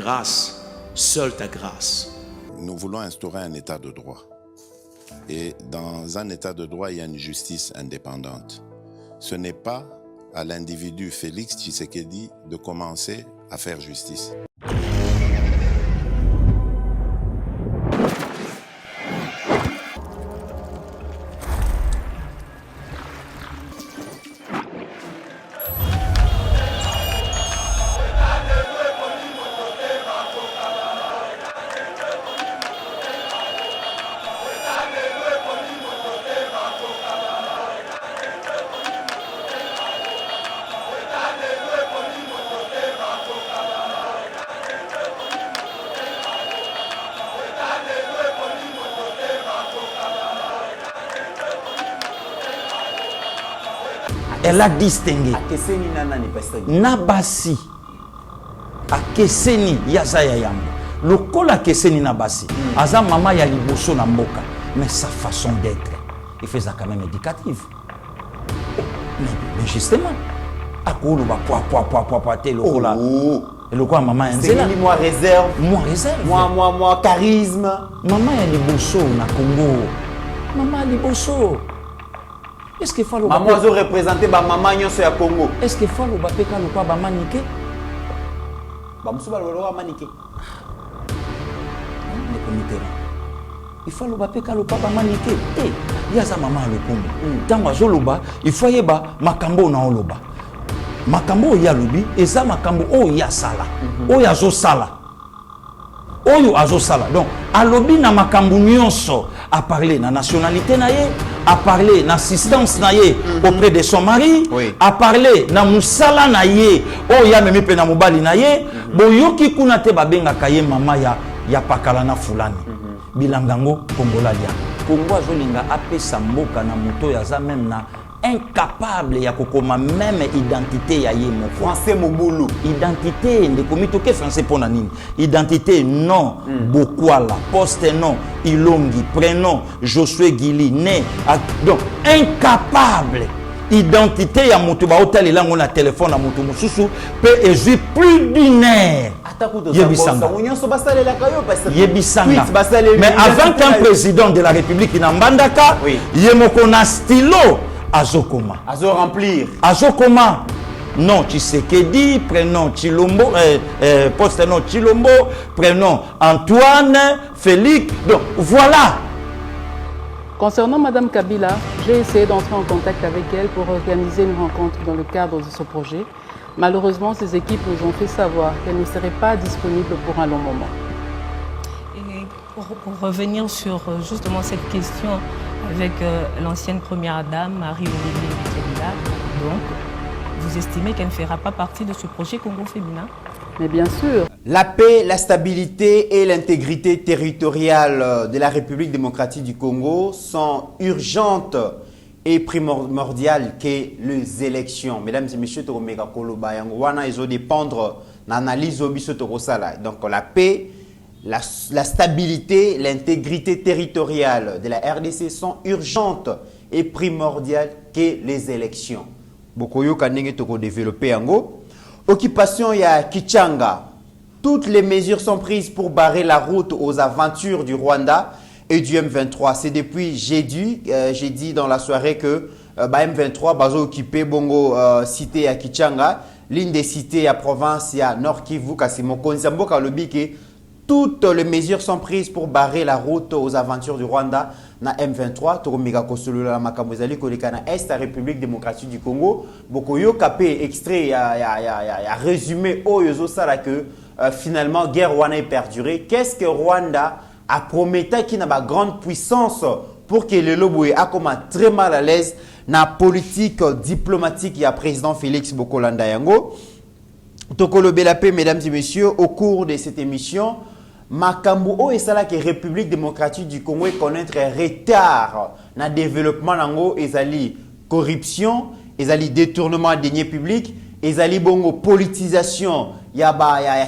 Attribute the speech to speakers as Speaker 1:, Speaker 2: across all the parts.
Speaker 1: grâce, seule ta grâce.
Speaker 2: Nous voulons instaurer un état de droit. Et dans un état de droit, il y a une justice indépendante. Ce n'est pas à l'individu Félix Tshisekedi de commencer à faire justice.
Speaker 3: Elle a distingué. Nabasi. Akeseni yazaya yambo. Lokola keseni nabasi. Aza mama ya liboso na mboka. Mais sa façon d'être, il fait ça quand même éducative. Mais justement, akolo ba poa te lokola. Et lokola maman nzela.
Speaker 4: C'est moi réserve.
Speaker 3: Moi réserve.
Speaker 4: Moi charisme.
Speaker 3: Maman ya liboso na Congo. Maman ya liboso. Est-ce qu'il faut le
Speaker 4: maman zo représenter ba maman nyonso ya Congo.
Speaker 3: Est-ce qu'il faut le bapeka le quoi ba manike?
Speaker 4: Ba musuba le wa manike.
Speaker 3: Il faut le bapeka le quoi ba manike. Eh, ya za maman le Congo. Tango azoloba, il faut yeba makambo na oloba. Makambo ya lobi, eza makambo o ya sala. O ya zo sala. Oyo azo sala. Donc, alobi na makambo nyonso a parlé na nationalité na ye, a parlé na assistance na ye auprès de son mari, a parlé na musala na ye, o ya memi pe na mobali na ye, boyoki kuna te babenga kaye mama ya pakala na fulani. Bilangango Kongola lia. Kongo azolinga apesa mboka na moto ya za même na incapable ya kokoma même identité ya ye moko.
Speaker 4: Français mobulu.
Speaker 3: Identité ndeko mitoke français pona nini? Identité non Bokwala, poste non Ilongi, prénom Josué Gili, né donc incapable. Identité ya moto ba hôtel elango na téléphone na moto mususu peut ezu plus d'une heure. Yebisanga. Mais avant qu'un président de la République n'ambandaka, yemoko na stylo azokoma.
Speaker 4: Azo remplir.
Speaker 3: Azokoma. Non, Tshisekedi, prénom Chilombo, poste nom Chilombo, prénom Antoine, Félix. Donc voilà.
Speaker 5: Concernant Madame Kabila, j'ai essayé d'entrer en contact avec elle pour organiser une rencontre dans le cadre de ce projet. Malheureusement, ses équipes nous ont fait savoir qu'elle ne serait pas disponible pour un long moment.
Speaker 6: Et pour revenir sur justement cette question avec l'ancienne première dame, Marie-Olivier Kabila, donc vous estimez qu'elle ne fera pas partie de ce projet Congo féminin?
Speaker 5: Mais bien sûr.
Speaker 4: La paix, la stabilité et l'intégrité territoriale de la République démocratique du Congo sont urgentes et primordiales que les élections. Mesdames et messieurs, donc la paix, la stabilité, l'intégrité territoriale de la RDC sont urgentes et primordiales que les élections. Bokoyo kanenge toko développer ango. Occupation ya Kichanga. Toutes les mesures sont prises pour barrer la route aux aventures du Rwanda et du M23. C'est depuis j'ai dit dans la soirée que M23 va occuper Bongo cité à Kichanga, l'une des cités à province à Nord Kivu, Kasimoko, Nzamboka Lobike. Toutes les mesures sont prises pour barrer la route aux aventures du Rwanda na M23. Toromega Kosolo la Makamozali Kolekana Est la République démocratique du Congo. Bokoyo Kapé extrait ya résumé au yozo sala que finalement guerre Rwanda est perdurée. Qu'est-ce que Rwanda a promis qui n'a pas grande puissance pour que le Loboué a comme très mal à l'aise na politique diplomatique ya président Félix Bokolanda Yango. Tokolo Belapé, mesdames et messieurs, au cours de cette émission, Makambo et ça là que République démocratique du Congo connaître un retard dans le développement nango ezali corruption, ezali détournement de deniers publics, ezali bongo politisation ya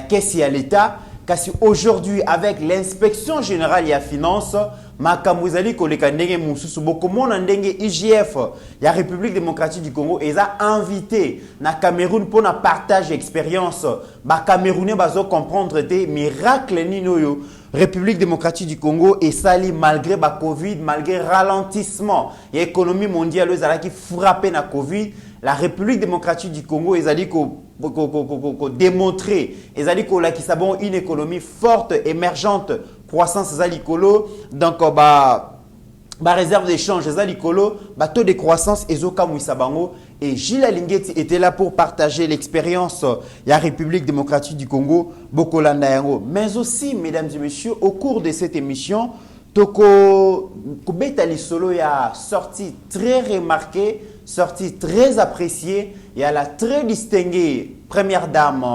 Speaker 4: caisse ya l'État, Kasi aujourd'hui, avec l'inspection générale et la finance, makamuzali koleka ndenge mususu bokomo na ndenge IGF, la République démocratique du Congo, ils a invité na Cameroun pour na partage expérience. Ba Camerounais bazo comprendre des miracles ninoyo. République démocratique du Congo et sali malgré ba Covid, malgré ralentissement et économie mondiale, ils a qui frappé na Covid. La République démocratique du Congo, ils a dit qu'on démontrer, ils a dit qu'on a une économie forte, émergente, croissance zalikolo, donc réserve d'échange zalikolo, taux de croissance ezoka mouissabango et Gilles Alingeti était là pour partager l'expérience de la République démocratique du Congo, Bokolanda yango. Mais aussi, mesdames et messieurs, au cours de cette émission, Toko Kubetali Solo a sorti très remarqué, sortie très appréciée et à la très distinguée première dame,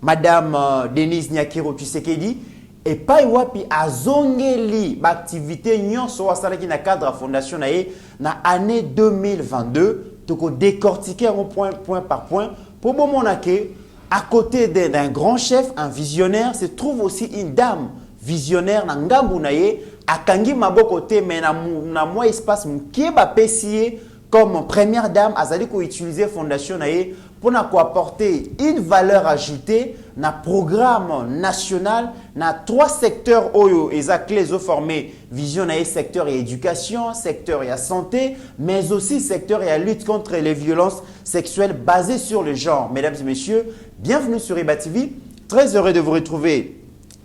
Speaker 4: Madame Denise Nyakiro Tshisekedi, et pas wapi azongeli l'activité nyonso wasalaki na cadre fondation na année 2022, toko décortiquer point par point pour montrer à côté d'un grand chef, un visionnaire, se trouve aussi une dame visionnaire na ngambu na ye akangi maboko te mais na moi espace mkieba pesier comme première dame, Azali ko utiliser fondation nae pour apporter une valeur ajoutée na programme national na 3 secteurs oyo eza clés au formé vision nae secteur et éducation, secteur et santé, mais aussi secteur et lutte contre les violences sexuelles basées sur le genre. Mesdames et messieurs, bienvenue sur Eba TV. Très heureux de vous retrouver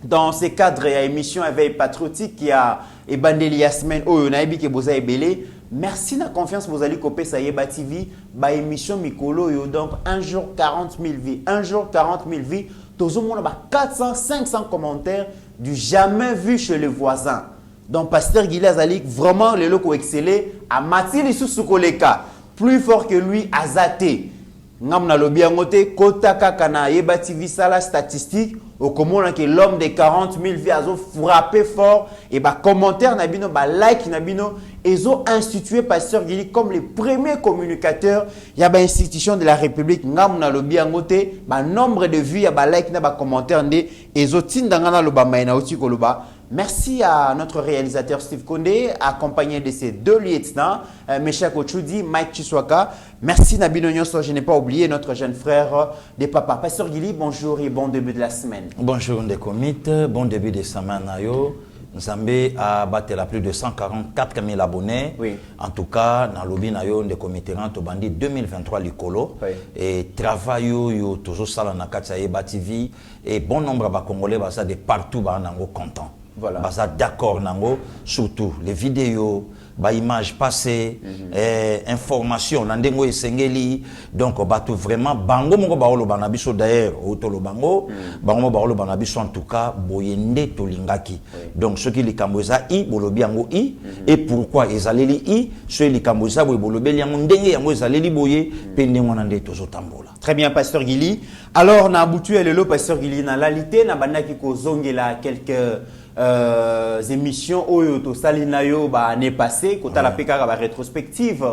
Speaker 4: dans ce cadre et émission éveil patriotique qui a ebandeli la semaine oyo naebi ke boza ebele. Merci na confiance vous allez copier ça Eba TV ba émission mikolo yo donc un jour 40 000 vies, un jour 40 000 vies. Tozo mona ba 400 500 commentaires du jamais vu chez les voisins. Donc pasteur Guilé Azali vraiment le loko excellé a Mathilde Susukoleka plus fort que lui Azate. Ngamna lobi angote kota kaka na Eba TV sala statistique au comment que l'homme de 40 000 vies a frappé fort et bah commentaire nabino bah like nabino ils ont institué pasteur Guili comme les premiers communicateurs il y a bah institution de la République ngamna lobi angote bah nombre de vues il y a bah like na bah commentaire ndé ils ont tindangana loba maina oti koloba. Merci à notre réalisateur Steve Kondé, accompagné de ses 2 lieutenants, Meshak Ochudi, Mike Chiswaka. Merci Nabino Nyonso, je n'ai pas oublié notre jeune frère de papa. Pasteur Guili, bonjour et bon début de la semaine.
Speaker 3: Bonjour Ndekomit, bon début de semaine. Nzambe a battu la plus de 144 000 abonnés. Oui. En tout cas, dans le lobby nayo Ndekomit Bandi 2023 Likolo. Oui. Et travail yo toujours ça na katsa Eba TV et bon nombre de Congolais basa de partout ba nango content. Voilà. Basa d'accord nango surtout les vidéos ba images passées information nandengo esengeli donc batu vraiment bango moko ba olo bana biso d'ailleurs otolo bango bango ba olo bana biso en tout cas boyende tolingaki donc ce qui likamboza i bolobi yango i et pourquoi ezaleli i ce likamboza boy bolobeli yango ndenge yango ezaleli boye pende ngona nde tozotambola.
Speaker 4: Très bien pasteur Guili. Alors na butu elelo pasteur Guili na lalité na bandaki ko zongela quelques émissions oyo to salina yo ba année passée kota la peka ba rétrospective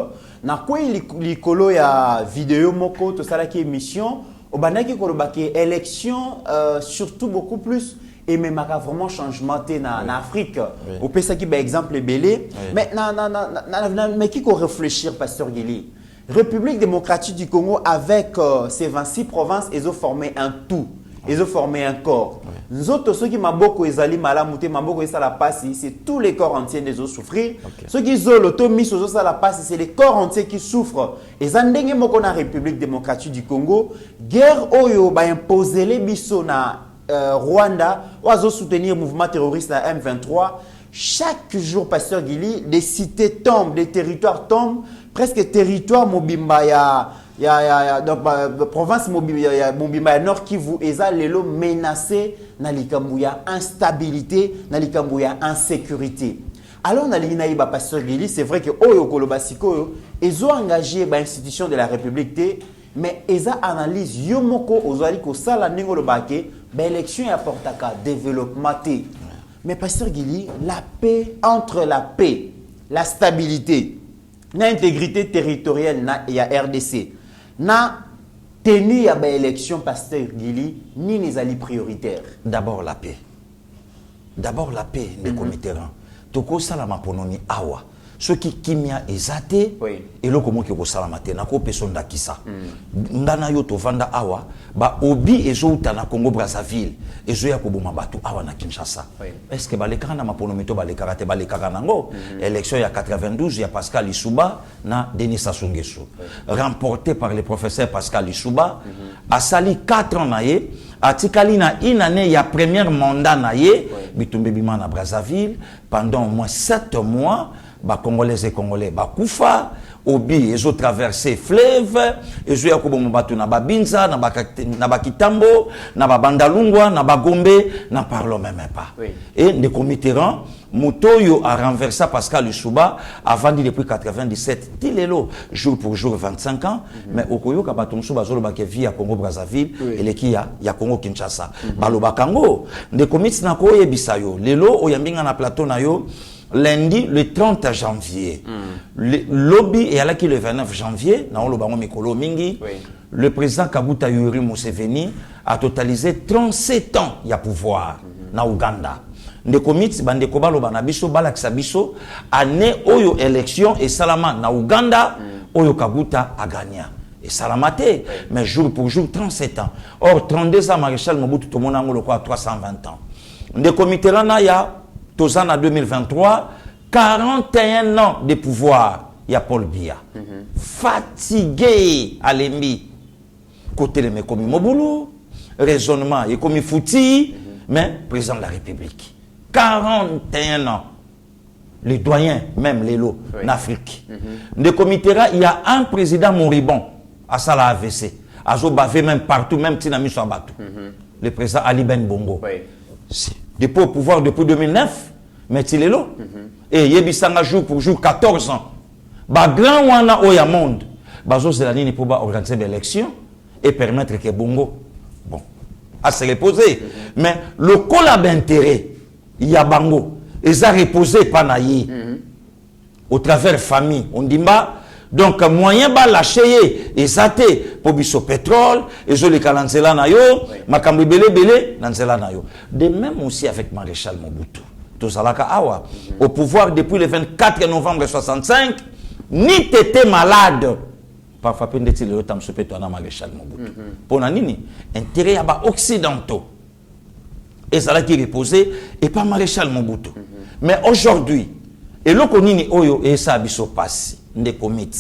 Speaker 4: na quoi likolo ya vidéo moko to salaki émission obandaki ko lobaki élection surtout beaucoup plus et même vraiment changement en Afrique au pesaki ba exemple belé mais mais qui ko réfléchir pasteur Guili. République démocratique du Congo avec ses 26 provinces ils ont formé un tout. Ils ont formé un corps. Nous autres, ceux qui maboko ezali malamute, maboko esa la passe, c'est tous les corps entiers qui ont souffrir. Ceux qui ont l'automis, esa la passe, c'est les corps entiers qui souffrent. Et zandenge moko na République démocratique du Congo, guerre oyo ba imposer les biso na Rwanda, oiseau soutenir le mouvement terroriste la M23. Chaque jour, pasteur Guili, des cités tombent, des territoires tombent, presque territoire mobimba donc province mobimba nord Kivu eza lelo menacé na likambu ya instabilité na likambu ya insécurité. Alors na lina iba pasteur Guili, c'est vrai que oyo koloba sikoyo ils ont engagé ba institution de la République té mais eza analyse yomoko ozali ko sala ningo lobake ba élection ya portaka développement té. Mais pasteur Guili, la paix entre la paix, la stabilité, l'intégrité territoriale na ya RDC, na tenue ya ba élection pasteur Guili, ni les alliés prioritaires.
Speaker 3: D'abord la paix. d'abord la paix ne commettra toko salama pononi awa ceux qui kimia ezate et le comment que ko salama te na ko pesonda kisa ndana yo to vanda awa ba obi ezouta na Congo Brazzaville ezo ya ko boma batu awa na Kinshasa est-ce que ba le kana maponomi to ba le karate ba le nango élection ya 92 ya Pascal Lissouba na Denis Sassou Nguesso remporté par le professeur Pascal Lissouba a sali 4 ans na ye atikali na une année ya premier mandat na ye bitumbe bima na Brazzaville pendant au moins 7 mois ba Congolais et Congolais ba kufa obi ezo traverser fleuve ezo ya kobomo batu na babinza na bakitambo na babandalungwa na bagombe na parlons même pas et de committerant Mutoyo a renversé Pascal Lissouba avant depuis 97 tilelo jour pour jour 25 ans mais okoyo ka batumsu bazolo ba ke via Congo Brazzaville et le kia ya Congo Kinshasa baloba kango de commit na ko yebisayo lelo oyambinga na plateau na yo lundi le 30 janvier le lobby et à qui le 29 janvier na olobango mikolo mingi le président Kaguta Yoweri Museveni a totalisé 37 ans ya pouvoir na Uganda de commit bande ko baloba na biso balakisa biso année oyo élection et salama na Uganda oyo Kaguta a gagné et salamate mais jour pour jour 37 ans or 32 ans maréchal Mobutu to monango le quoi 320 ans de comité na ya Tozana 2023 41 ans de pouvoir il y a Paul Biya fatigué à l'ennemi côté le mekomi Mobulu raisonnement et comme fouti mais président de la République 41 ans les doyens même les lots en Afrique de comité il y a un président moribond à Sala AVC azo bavé même partout même Tinami Swabatu le président Ali Ben Bongo depuis au pouvoir depuis 2009 mais il est là et yebisanga jour pour jour 14 ans ba grand wana oya monde bazo c'est la ligne pour organiser l'élection et permettre que Bongo bon à se reposer mais le collab d'intérêt il y a Bango et ça reposer panayi au travers famille on dit bah donc moyen ba lâcher et ça pour biso pétrole et je les kalansela na yo makambo belé nansela na yo de même aussi avec maréchal Mobutu to salaka awa au pouvoir depuis le 24 novembre 65 ni t'étais malade parfois pendeti le temps se péto na maréchal Mobutu pour nini intérêt à ba occidentaux et ça là qui reposait et pas maréchal Mobutu mais aujourd'hui et le konini oyo et ça biso passe de commit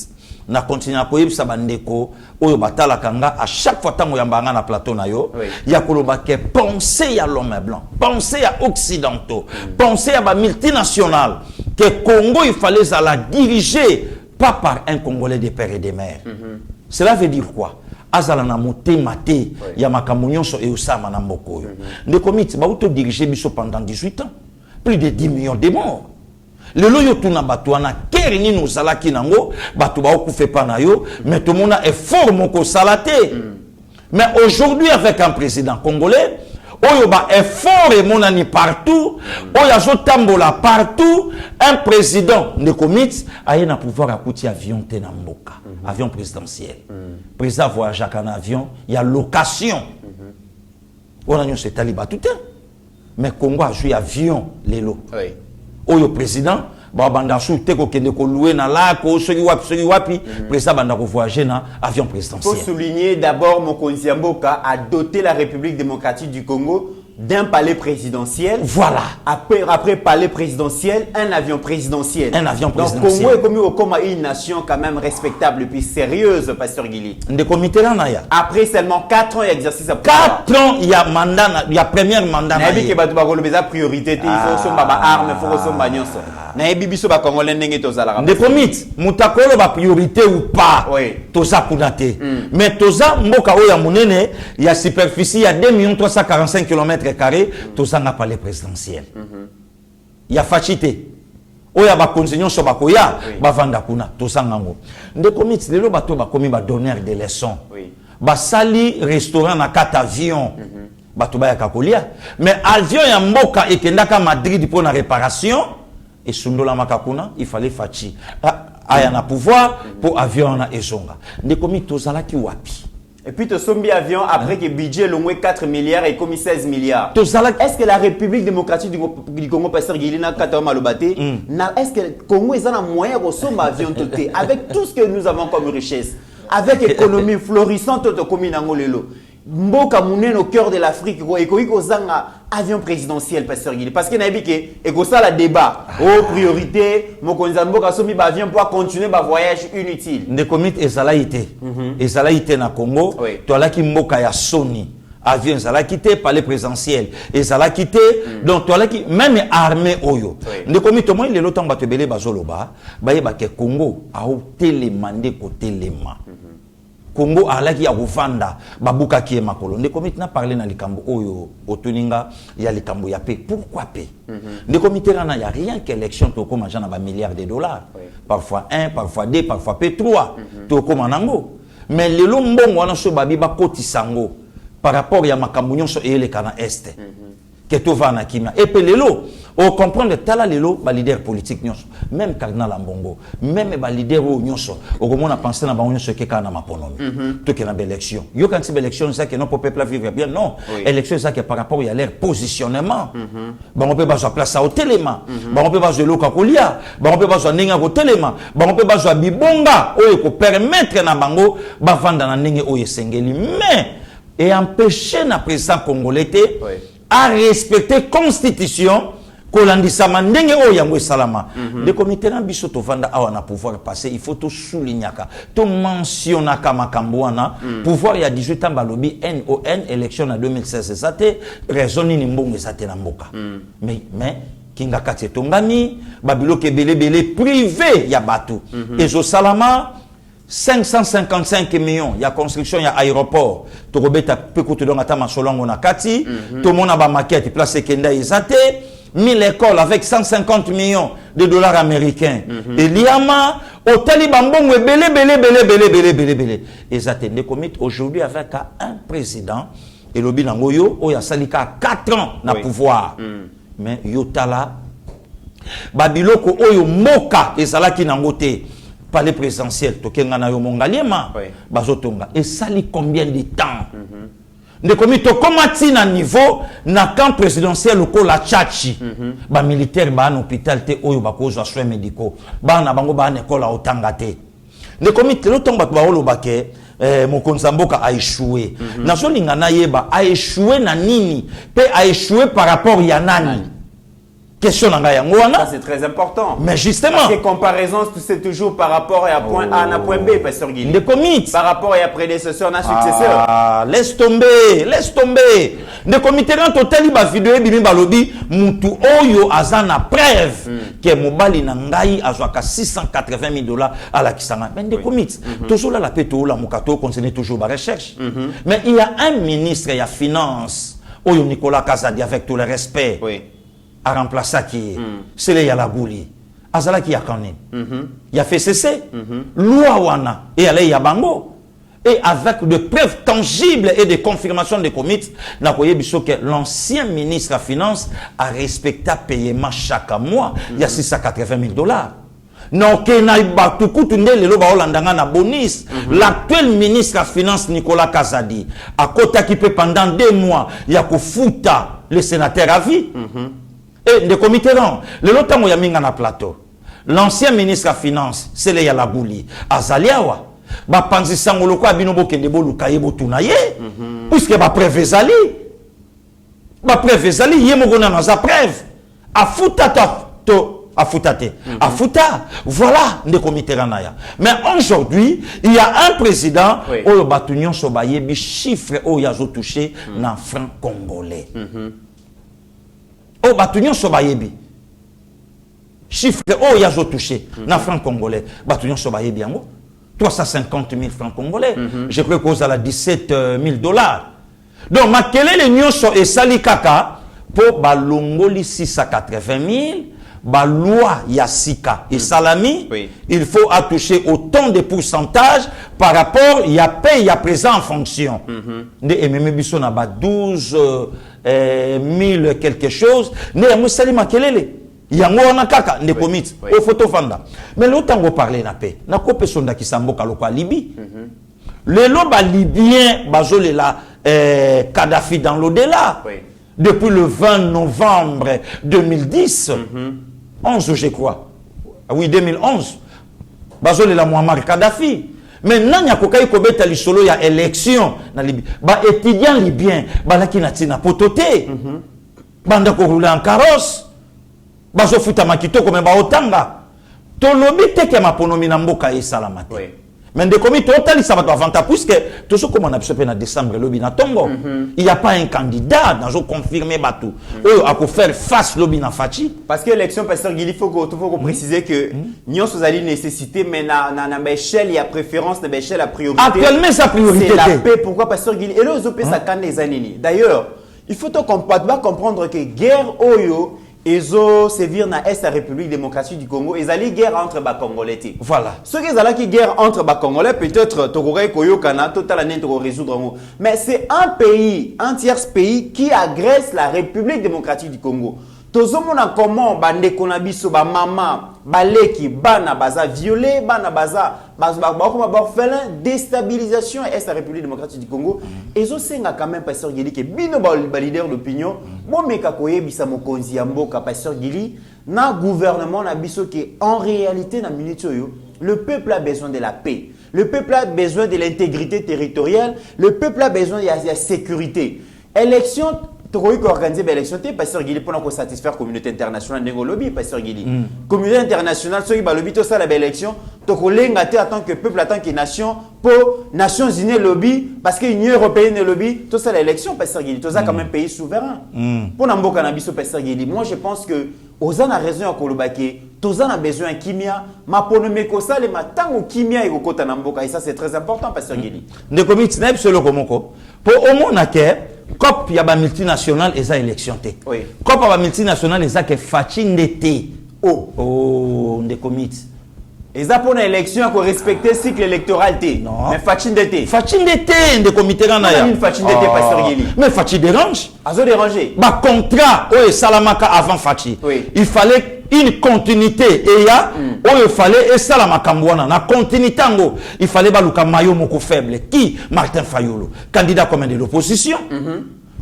Speaker 3: na continue ko yebisa bandeko oyo batala kanga à chaque fois tango yambanga na plateau na yo ya koloba ke penser à l'homme blanc penser à occidentaux penser à ba multinationales que Congo il fallait ça la diriger pas par un Congolais de père et de mère cela veut dire quoi azala na motema te ya makambo nyonso e osama na mboko yo de commit ba auto diriger biso pendant 18 ans plus de 10 millions de morts le loyo tuna batu wana keri ni nous salaki nango batu ba okufe pa na yo mais tout monde est fort moko salate mais aujourd'hui avec un président congolais oyo ba effort et monani partout oyo zo tambola partout un président de commit a na pouvoir akuti avion te na mboka avion présidentiel président voyage en avion il y a location on a ñu se taliba tout mais Congo a joué avion lelo oyo président ba banda sou te ko kende ko louer na la ko soki wapi président banda ko voyager na avion présidentiel.
Speaker 4: Faut souligner d'abord Mokonzi Mboka a doté la République démocratique du Congo d'un palais présidentiel.
Speaker 3: Voilà.
Speaker 4: Après palais présidentiel, un avion présidentiel.
Speaker 3: Un avion présidentiel.
Speaker 4: Donc Congo est comme une nation quand même respectable et puis sérieuse, Pasteur Guili.
Speaker 3: De comité là naya.
Speaker 4: Après seulement 4 ans d'exercice.
Speaker 3: 4 ans il y a mandat, il y a premier mandat.
Speaker 4: Nabi ke batu ba kolobeza priorité, il faut somba ba arme, il faut somba nyonso. Nabi biso ba Congolais ndenge tozala.
Speaker 3: De comité, mutakolo ba priorité ou pas. Oui. Toza kunate. Mais toza mboka oya munene, il y a superficie, il y a 2 345 km carré, toza na palais présidentiel. Il y a fachité. Oya ba konsignon so bakoya, ba vanda kuna, toza ngango. De comité, lelo bato ba komi ba donneur de leçons. Oui. Ba sali restaurant na 4 avions. Bato ba ya kakolia. Mais avion ya mboka ekendaka Madrid pour la réparation. Et sundola makakuna, il fallait fachi. Aya na pouvoir pour avion na ezonga. De comité tozala ki wapi.
Speaker 4: Et puis, tu sombi avion après que le budget est 4 milliards et commis 16 milliards.
Speaker 3: Tozalaki
Speaker 4: Est-ce que la République démocratique du Congo, Pasteur Guilina Katao Malobate, est-ce que le Congo est un moyen de sommer avion toté avec tout ce que nous avons comme richesse, avec l'économie florissante de commune Angolelo? Mboka Mounen au cœur de l'Afrique, avion présidentiel, Pasteur Guilina. Parce qu'il y a un débat. Oh, priorité, Mokonzamboka Somi avion pour continuer un voyage inutile.
Speaker 3: Des comités ezalaïté. Ezalaïté na Congo. Tu as là qui mboka ya Sony. Avion ezalaïté, palais présidentiel. Ezalaïté. Donc tu as là qui même armée oyo. Des comités moi il est longtemps battu belé bazoloba. Baye ba ke Congo a télémandé côté lema. Congo alaki ya kuvanda babuka ki makolo ndeko mitina parler na likambo oyo otuninga ya likambo ya paix. Pourquoi paix? Ndeko mitera ya rien qu'élection to koma jana ba milliards de dollars, parfois 1 parfois 2 parfois P3 to koma nango, mais lelo mbongo wana so babi ba kotisango par rapport ya makambo nyonso ele kana est que to va na kimia et puis lelo on comprend de tala lelo ba leader politique nyonso, même Cardinal Ambongo, même ba leader o nyonso o komona penser na ba nyonso ke kana maponomi to ke na élection yo quand c'est élection ça que non pour peuple vivre bien non élection ça que par rapport ya leur positionnement ba on peut ba zo place au téléma ba on peut ba zo loka kolia ba on peut ba zo ninga ko téléma ba on peut ba zo bibonga o ko permettre na bango ba vanda na ninge o yesengeli mais et empêcher na président congolais à respecter constitution kolandisa mandenge o yango salama le comité na biso to vanda awa na pouvoir passer il faut to soulignaka to mentionnaka makambo wana pouvoir ya 18 ans balobi NON élection en 2016 ça te raison ni mbongo ça te na mboka mais kinga kati tongami babilo ke belé privé ya bato ezo salama 555 millions ya construction ya aéroport to robeta pekuto donc ata masolongo na kati to mona ba maquette place kenda ezate 1000 écoles avec 150 millions de dollars américains et liama hôtel bambongo belé ezate ne commit aujourd'hui avec un président et lobi nangoyo o ya salika 4 ans na pouvoir mais yotala babiloko oyo moka ezalaki nangote palais présidentiel tokenga na yo mongaliema bazotonga et sali combien de temps de comité komati na niveau na camp présidentiel ko la chachi ba militaire ba en hôpital te oyo ba ko zo soins médicaux ba na bango ba na école otanga te de comité lo tomba ba olo bake Mokonzamboka a échoué na zo linga na yeba a échoué na nini pe a échoué par rapport ya nani. Question ça
Speaker 4: c'est très important.
Speaker 3: Mais justement,
Speaker 4: parce que comparaison c'est toujours par rapport à point A à point B, Pasteur Guy.
Speaker 3: De comités.
Speaker 4: Par rapport à prédécesseur à successeur.
Speaker 3: Ah, laisse tomber. De comités quand total ba vidéo bimi balobi mutu oyo azana preuve que mobali na ngai azwaka 680 000 dollars à la kisanga. Mais de comités, toujours là la peto la mukato continue toujours ba recherche. Mais il y a un ministre ya finance oyo Nicolas Kazadi avec tout le respect.
Speaker 4: Oui.
Speaker 3: A remplacer qui c'est le Yalagouli azala qui a connu il a fait cesser loi wana et allez yabango et avec de preuves tangibles et de confirmations de comités na koye biso que l'ancien ministre de finance a respecté paiement chaque mois il y a 680 000 dollars. Non, na bonus. L'actuel ministre de Finance Nicolas Kazadi a quota qui peut pendant 2 mois il y a fouta le sénateur à vie. Et de comité non, le longtemps où y a minga na plateau. L'ancien ministre de Finance, c'est le Yalagouli. Azaliawa. Ba panzi sangoloko abinobo kende bo lukayebo tunaye. Puisque ba preuve ezali. Ba preuve ezali yemo na za preuve. Afuta to afutate. Afuta. Voilà de comité ranaya. Mais aujourd'hui, il y a un président oyo batunyon so bayebi chiffre oyo yazo touché na franc congolais. Oh, Batunion Sobayebi. Chiffre, oh, il y a touché. Na franc congolais. Batunion Sobayebi, 350 000 francs congolais. Je crois qu'on a 17 000 dollars. Donc, ma quelle est l'union et sali kaka pour balongoli 680 000, ba loi yasika et salami, il faut attoucher autant de pourcentage par rapport il y a paye, il y a présent en fonction. De MM Bisson a 12 000 quelque chose. Ne yamu sali makelele. Yango wana kaka ne commit au photo fanda. Mais l'autant on parler na paix. Na ko pesonda ki samboka loko Libye. Les lobes libyens, bazolela Kadhafi dans l'au-delà.
Speaker 4: Oui.
Speaker 3: Depuis le 20 novembre 2010, 11 je crois. Ah oui, 2011. Bazolela Muammar Kadhafi. Maintenant, il y a kobeta lisolo ya élection na Libye. Ba étudiant libyen, ba la kinatina pototé. Banda ko rouler en carrosse. Bazo futa makito comme ba otanga. Tolobi teke maponomi na mboka e salamate.
Speaker 4: Oui.
Speaker 3: Mais de commis total ça va avantage puisque tout ce comme on a pu en décembre lobby na tongo. Il n'y a pas un candidat dans un confirmé bateau. Eux à faire face lobby na fachi.
Speaker 4: Parce que l'élection pasteur Guili faut préciser que nous allons nécessité mais na échelle il y a préférence na échelle la priorité.
Speaker 3: Actuellement sa priorité
Speaker 4: c'est la paix. Pourquoi pasteur Guili et là aux OP ça quand les années. D'ailleurs, il faut comprendre que guerre oyo Ezo sévir na est la République démocratique du Congo, ils allaient guerre entre les Congolais.
Speaker 3: Voilà.
Speaker 4: Ceux qui allaient guerre entre les Congolais, peut-être Togoré Koyo Kana, total année pour résoudre. Mais c'est un pays, un tiers pays qui agresse la République démocratique du Congo. Tozo mona comment bande konabiso ba mama baleki bana baza violé bana baza déstabilisation est la République démocratique du Congo et zo senga quand même pasteur Gili que bino ba leader d'opinion bon meka koyebisa mokonzi ya mboka pasteur Gili na gouvernement na biso que en réalité na minute yo le peuple a besoin de la paix, le peuple a besoin de l'intégrité territoriale, le peuple a besoin de la sécurité. Élection tu as organisé l'élection, pasteur Guili, pour satisfaire la communauté internationale, n'est lobby, pasteur Guili. Communauté internationale, ceux qui ont lobby, tout ça, l'élection, tu as en tant que peuple, en tant que nation, pour Nations Unies lobby, parce que l'Union européenne lobby, tout ça, l'élection, pasteur Guili. Tout ça, quand même, pays souverain. Pour Nambo Cannabis, pasteur Guili, moi, je pense que, aux ans, a raison à Kolobake, tous en a besoin de kimia, ma ponomeko ça, les matins ou kimia et au kota Namboka, et ça, c'est très important, pasteur Guili.
Speaker 3: De combien de temps, le Komoko, pour au moins, COP, il y a des multinationales et ça élection.
Speaker 4: Oui.
Speaker 3: COP, il y a des multinationales et ça qui est fatigué d'été. Oh, des comités.
Speaker 4: Et ça pour l'élection, il faut respecter le cycle électoral.
Speaker 3: Non.
Speaker 4: Mais fatigué d'été.
Speaker 3: Fatigué d'été, des comités.
Speaker 4: Fatigué d'été, pasteur Guili.
Speaker 3: Mais fatigué dérange.
Speaker 4: Azo dérangé.
Speaker 3: Bah, contrat, oui, Salamaka avant fatigué.
Speaker 4: Oui.
Speaker 3: Il fallait une continuité et il y a il fallait et Salamaka Mbouana na continuité il fallait baluka mayo moko faible qui Martin Fayulu candidat comme de l'opposition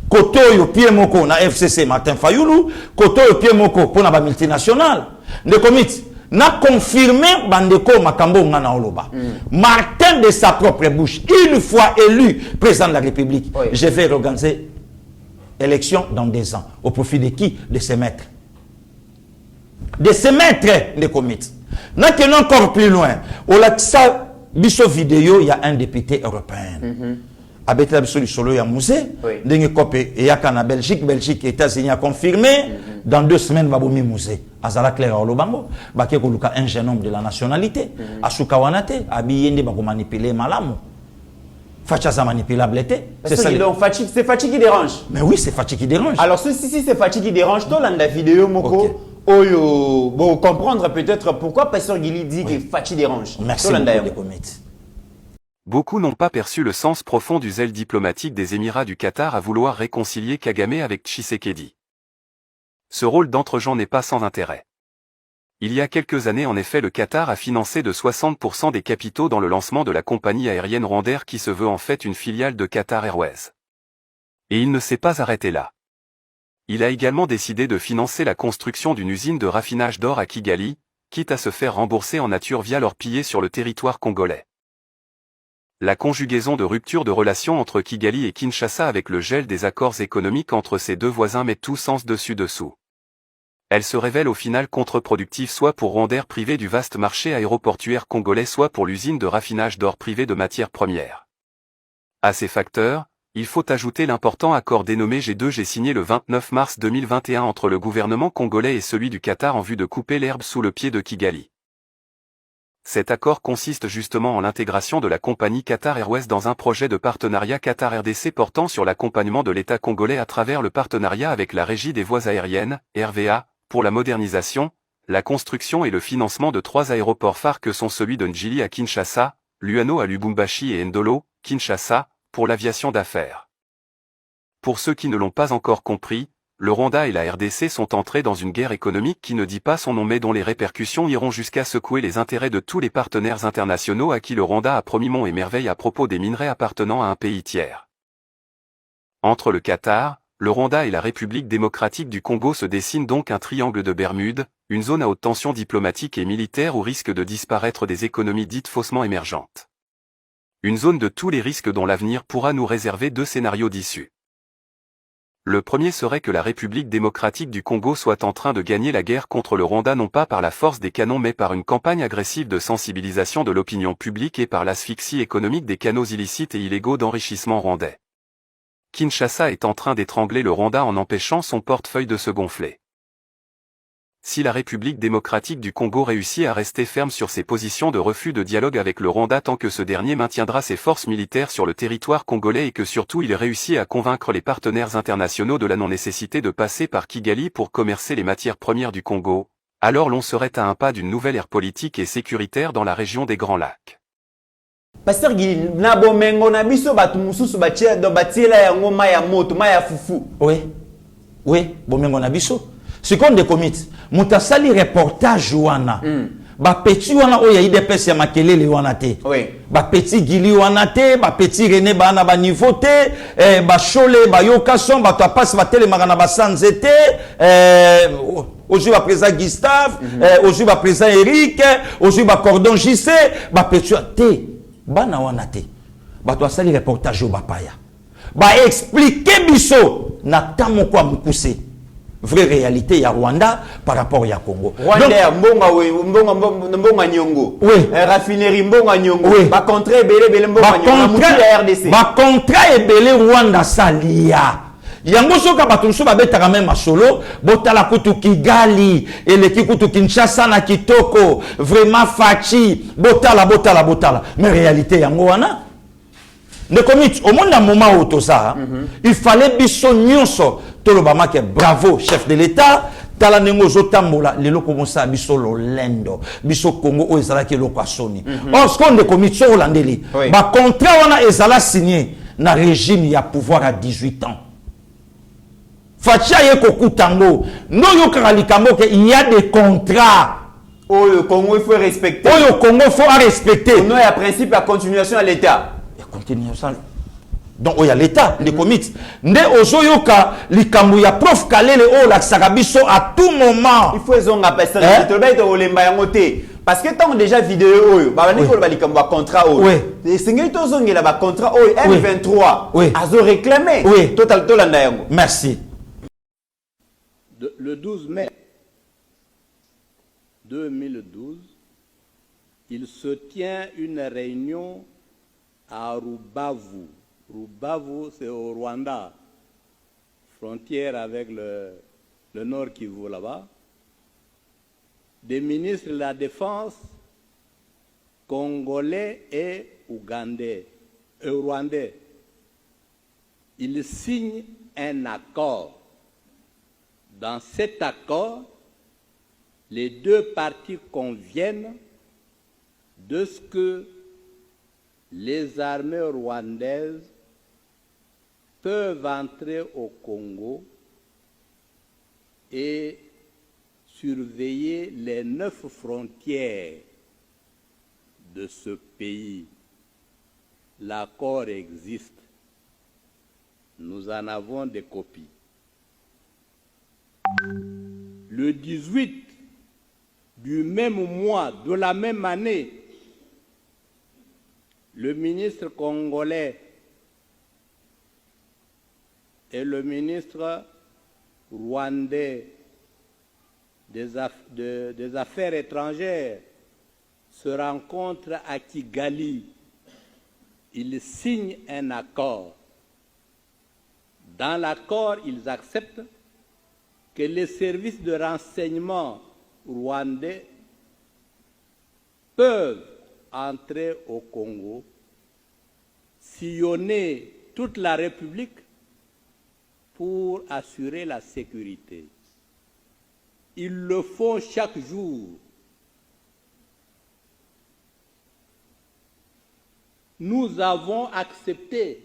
Speaker 3: koto yo pied moko na FCC Martin Fayulu koto yo pied moko pour na ba multinationale de comité na confirmé bandeko makambo ngana oloba Martin de sa propre bouche une fois élu président de la République je vais organiser élection dans 2 ans au profit de qui de ses maîtres de se mettre des comités. N'a que encore plus loin. Au Laxa, biso vidéo, il y a un député européen. Avec la biso solo, il y a musée. Dengue copé, il y a qu'en Belgique, États-Unis a confirmé. Dans 2 semaines, va boumi musée. Azala Claire Olobango, baké koluka un jeune homme de la nationalité. Asuka Wanate, abiyende bako manipuler malamu. Fachaza manipulable était.
Speaker 4: C'est ça. Donc c'est fatigue qui dérange.
Speaker 3: Mais oui, c'est fatigue qui dérange.
Speaker 4: Alors si c'est fatigue qui dérange, toi dans la vidéo moko. Bon, comprendre peut-être pourquoi pasteur Guili dit que fatigue dérange.
Speaker 3: Merci beaucoup.
Speaker 7: Beaucoup n'ont pas perçu le sens profond du zèle diplomatique des Émirats du Qatar à vouloir réconcilier Kagame avec Tshisekedi. Ce rôle d'entre-gens n'est pas sans intérêt. Il y a quelques années en effet le Qatar a financé de 60% des capitaux dans le lancement de la compagnie aérienne Rwandair qui se veut en fait une filiale de Qatar Airways. Et il ne s'est pas arrêté là. Il a également décidé de financer la construction d'une usine de raffinage d'or à Kigali, quitte à se faire rembourser en nature via l'or pillé sur le territoire congolais. La conjugaison de rupture de relations entre Kigali et Kinshasa avec le gel des accords économiques entre ces deux voisins met tout sens dessus-dessous. Elle se révèle au final contre-productive soit pour Rwandair privé du vaste marché aéroportuaire congolais soit pour l'usine de raffinage d'or privé de matières premières. À ces facteurs, il faut ajouter l'important accord dénommé G2G signé le 29 mars 2021 entre le gouvernement congolais et celui du Qatar en vue de couper l'herbe sous le pied de Kigali. Cet accord consiste justement en l'intégration de la compagnie Qatar Airways dans un projet de partenariat Qatar-RDC portant sur l'accompagnement de l'État congolais à travers le partenariat avec la Régie des voies aériennes, RVA, pour la modernisation, la construction et le financement de 3 aéroports phares que sont celui de Njili à Kinshasa, Luano à Lubumbashi et Ndolo, Kinshasa, pour l'aviation d'affaires. Pour ceux qui ne l'ont pas encore compris, le Rwanda et la RDC sont entrés dans une guerre économique qui ne dit pas son nom mais dont les répercussions iront jusqu'à secouer les intérêts de tous les partenaires internationaux à qui le Rwanda a promis monts et merveilles à propos des minerais appartenant à un pays tiers. Entre le Qatar, le Rwanda et la République démocratique du Congo se dessine donc un triangle de Bermude, une zone à haute tension diplomatique et militaire où risque de disparaître des économies dites faussement émergentes. Une zone de tous les risques dont l'avenir pourra nous réserver deux scénarios d'issue. Le premier serait que la République démocratique du Congo soit en train de gagner la guerre contre le Rwanda non pas par la force des canons mais par une campagne agressive de sensibilisation de l'opinion publique et par l'asphyxie économique des canaux illicites et illégaux d'enrichissement rwandais. Kinshasa est en train d'étrangler le Rwanda en empêchant son portefeuille de se gonfler. Si la République démocratique du Congo réussit à rester ferme sur ses positions de refus de dialogue avec le Rwanda tant que ce dernier maintiendra ses forces militaires sur le territoire congolais et que surtout il réussit à convaincre les partenaires internationaux de la non-nécessité de passer par Kigali pour commercer les matières premières du Congo, alors l'on serait à un pas d'une nouvelle ère politique et sécuritaire dans la région des Grands Lacs.
Speaker 4: Pasteur Guy, na bomengo na biso batu mususu batia do batiela ya ngoma ya moto, maya fufu.
Speaker 3: Oui, bomengo na biso. Seconde commit, mutasali reportage wana. Ba petit wana oya IDPS ya makelele wana te. Ba petit Gili wana te, ba petit René bana ba niveau te, ba Chole ba yokason ba to passe ba tele magana ba sanzete, aujourd'hui ba président Gustave, aujourd'hui ba président Eric, aujourd'hui ba Cordon JC, ba petit te. Bana wana te. Ba to sali reportage au bapaya. Ba expliquer biso na tamo kwa mukuse. Vraie réalité ya Rwanda par rapport ya Congo.
Speaker 4: Rwanda mbonga nyongo.
Speaker 3: Oui.
Speaker 4: Raffinerie mbonga nyongo.
Speaker 3: Oui.
Speaker 4: Ba contrat belé mbonga nyongo. La RDC.
Speaker 3: Ba contrat belé Rwanda salia. Yango soka batunso babetaka même masolo botala kutu Kigali eleki kutu Kinshasa na kitoko vraiment fachi botala mais réalité yango wana ne commit au monde un moment où tout ça il fallait biso nyonso tolobama ke bravo chef de l'état tala nengo zotambola lelo komosa biso lolendo biso Congo o ezala ke loko asoni or ce qu'on de commit so holandeli ba contrat wana ezala signé na régime ya pouvoir à 18 ans. Fatia yeko kutango no yokaka likambo ke il y a des contrats.
Speaker 4: Oh le Congo il faut respecter.
Speaker 3: Oh le Congo faut respecter.
Speaker 4: Non il y a principe à continuation à l'état.
Speaker 3: Continuation. Donc il y a l'état les comités. Nde ozoyoka likambo ya prof Kalele o la sakabiso à tout moment.
Speaker 4: Il faut zonga passer to ba to lemba yango te. Parce que tant déjà vidéo oyo ba bani ko ba likambo contrat oyo. Et singi to zongela ba contrat oyo M23. Azo réclamer. Total tolanda yango.
Speaker 3: Merci.
Speaker 1: Le 12 mai 2012, il se tient une réunion à Rubavu. Rubavu, c'est au Rwanda, frontière avec le Nord Kivu là-bas. Des ministres de la Défense congolais et rwandais. Ils signent un accord. Dans cet accord, les deux parties conviennent de ce que les armées rwandaises peuvent entrer au Congo et surveiller les 9 frontières de ce pays. L'accord existe. Nous en avons des copies. Le 18 du même mois, de la même année, le ministre congolais et le ministre rwandais des Affaires étrangères se rencontrent à Kigali. Ils signent un accord. Dans l'accord, ils acceptent que les services de renseignement rwandais peuvent entrer au Congo, sillonner toute la République pour assurer la sécurité. Ils le font chaque jour. Nous avons accepté,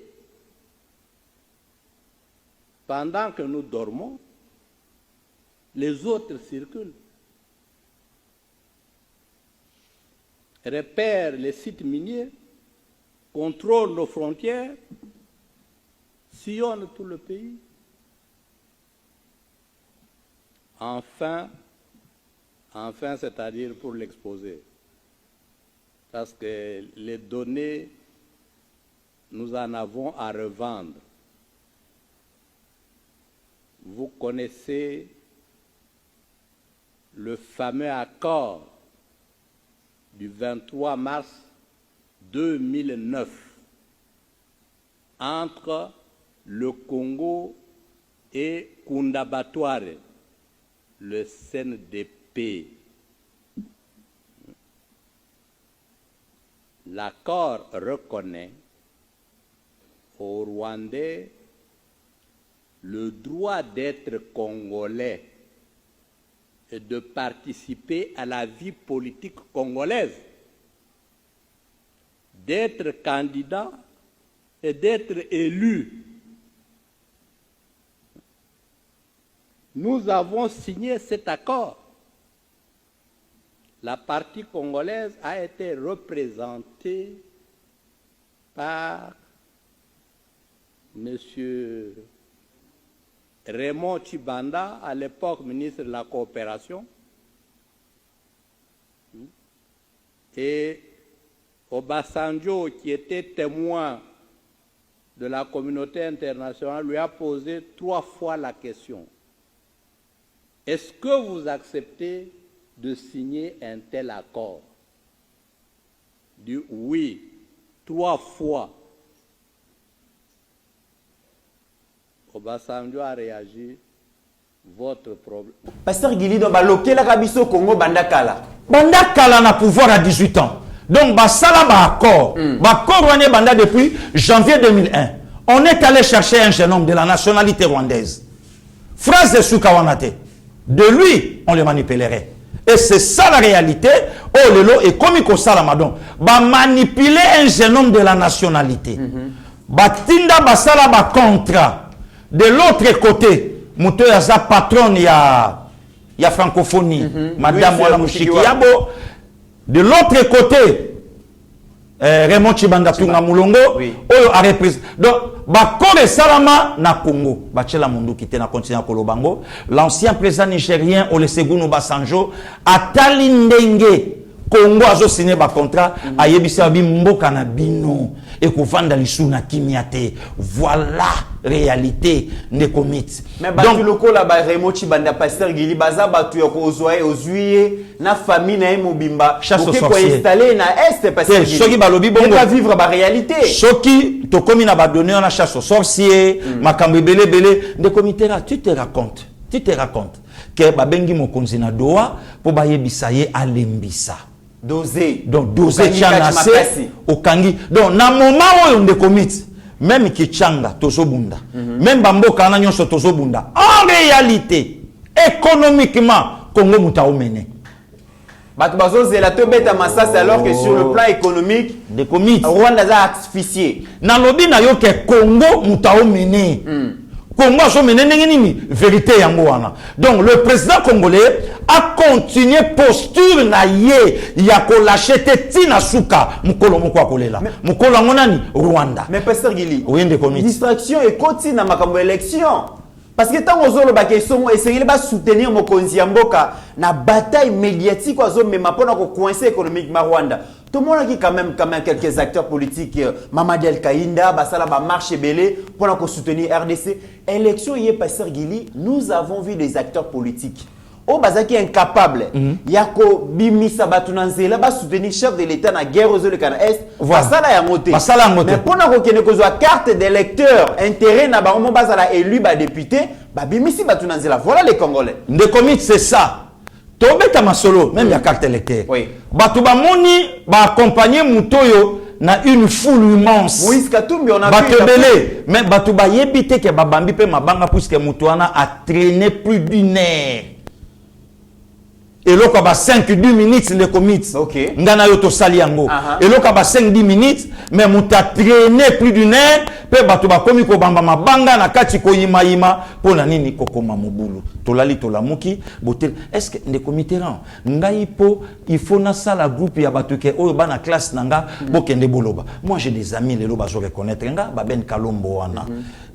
Speaker 1: pendant que nous dormons, les autres circulent. Repèrent les sites miniers, contrôlent nos frontières, sillonnent tout le pays. Enfin, c'est-à-dire pour l'exposer, parce que les données, nous en avons à revendre. Vous connaissez le fameux accord du 23 mars 2009 entre le Congo et Kundabatware, le CNDP. L'accord reconnaît aux Rwandais le droit d'être congolais et de participer à la vie politique congolaise, d'être candidat et d'être élu. Nous avons signé cet accord. La partie congolaise a été représentée par M. Raymond Tshibanda, à l'époque ministre de la Coopération, et Obasanjo, qui était témoin de la communauté internationale, lui a posé 3 fois la question. Est-ce que vous acceptez de signer un tel accord? Il dit oui, 3 fois. Obasanjo a réagi, votre problème.
Speaker 4: Pasteur Guili, donc, baloké la Kabiso Congo, Bandakala.
Speaker 3: Bandakala na pouvoir à 18 ans. Donc, basala ba accord. Ba accord rwandais banda depuis janvier 2001. On est allé chercher un jeune homme de la nationalité rwandaise. Phrase de Soukawanate. De lui, on le manipulerait. Et c'est ça la réalité. Oh lelo et comme il salamadon. Ba manipuler un jeune homme de la nationalité. Ba tinda basala ba contrat. De l'autre côté, Mouto Yaza patron ya francophonie, Madame Wala Mouchikiabo. De l'autre côté, Raymond Tshibanda Tunga Moulongo, Oyo a représenté. Donc, Bakore Salama na Congo, Bachela Mundu qui était na continent Kolobango, l'ancien président nigérien Olusegun Obasanjo, Atali Ndenge, Congo a signé ba contrat, a yebisa bimboka na bino, et koufanda lisuna kimiate. Voilà réalité ne commit.
Speaker 4: Mais batu loko la ba Raymond Tshibanda Pasteur Guili baza batu ya kozoye ozuye na famille na mobimba
Speaker 3: chasse aux
Speaker 4: sorciers installer na est Pasteur Guili.
Speaker 3: Soki balobi bongo
Speaker 4: va vivre ba réalité.
Speaker 3: Soki to komi na ba donner na chasse aux sorciers, makambe belé de comité là tu te racontes que ba bengi mokonzi na doa po ba yebisaye alembisa.
Speaker 4: Dosé.
Speaker 3: Donc dosé chanase okangi. Donc na moment oyo nde commit même Kichanga, Tozobunda, même Bamboka, Tozobunda, en réalité, économiquement, Congo Moutaoumene.
Speaker 4: Alors que sur le plan économique, Rwanda a asphyxié.
Speaker 3: Nalobi na yo ke Congo Moutaoumene. Congo a mené vérité yangoana. Donc le président congolais a continué posture na ye yako lâcher tina suka mukolo moko kolela. Mukolo ngonani Rwanda.
Speaker 4: Mais Pasteur Guili,
Speaker 3: oui,
Speaker 4: distraction et continue na makambo élection. Parce que tant ozolo ba question essayer ba soutenir mokonzi ya mboka na bataille médiatique ozo mema pona ko coincer économiquement Rwanda. Tout le monde a dit quand même quelques acteurs politiques, Mamadi El Kaïnda, Basala ba marche belé pour soutenir RDC. Élection hier Pasteur Guili, nous avons vu des acteurs politiques. Au Bazaki incapable, Yako Bimisa Batunanzela ba soutenir chef de l'État na guerre aux le Canada Est. Basala ya moté. Mais pour na ko carte d'électeur, intérêt na ba Basala élu ba député, ba Bimisi Batunanzela. Voilà les Congolais.
Speaker 3: Le comité c'est ça. Tobeta masolo même ya carte électeur.
Speaker 4: Oui.
Speaker 3: Batu ba moni ba accompagner Mutoyo na une foule immense.
Speaker 4: Moïse Katumbi on a vu.
Speaker 3: Batu belé mais batu ba yebite ke ba bambi pe mabanga puisque Mutoana a traîné plus d'1 heure. Et là, il y a 5-10 minutes de commit.
Speaker 4: Ok.
Speaker 3: Il y a un sali yango. Et là, il y a 5-10 minutes, mais on a traîné plus d'une heure. Puis, il y a komi ko bamba mabanga na kati ko yima yima pour na nini kokoma mobulu. Tolali tolamuki botel. Est-ce que les comités ran ngai po il faut na sala groupe ya batuke oyo bana classe nanga bokende boloba. Moi j'ai des amis les loba zo reconnaître nga ba ben kalombo wana.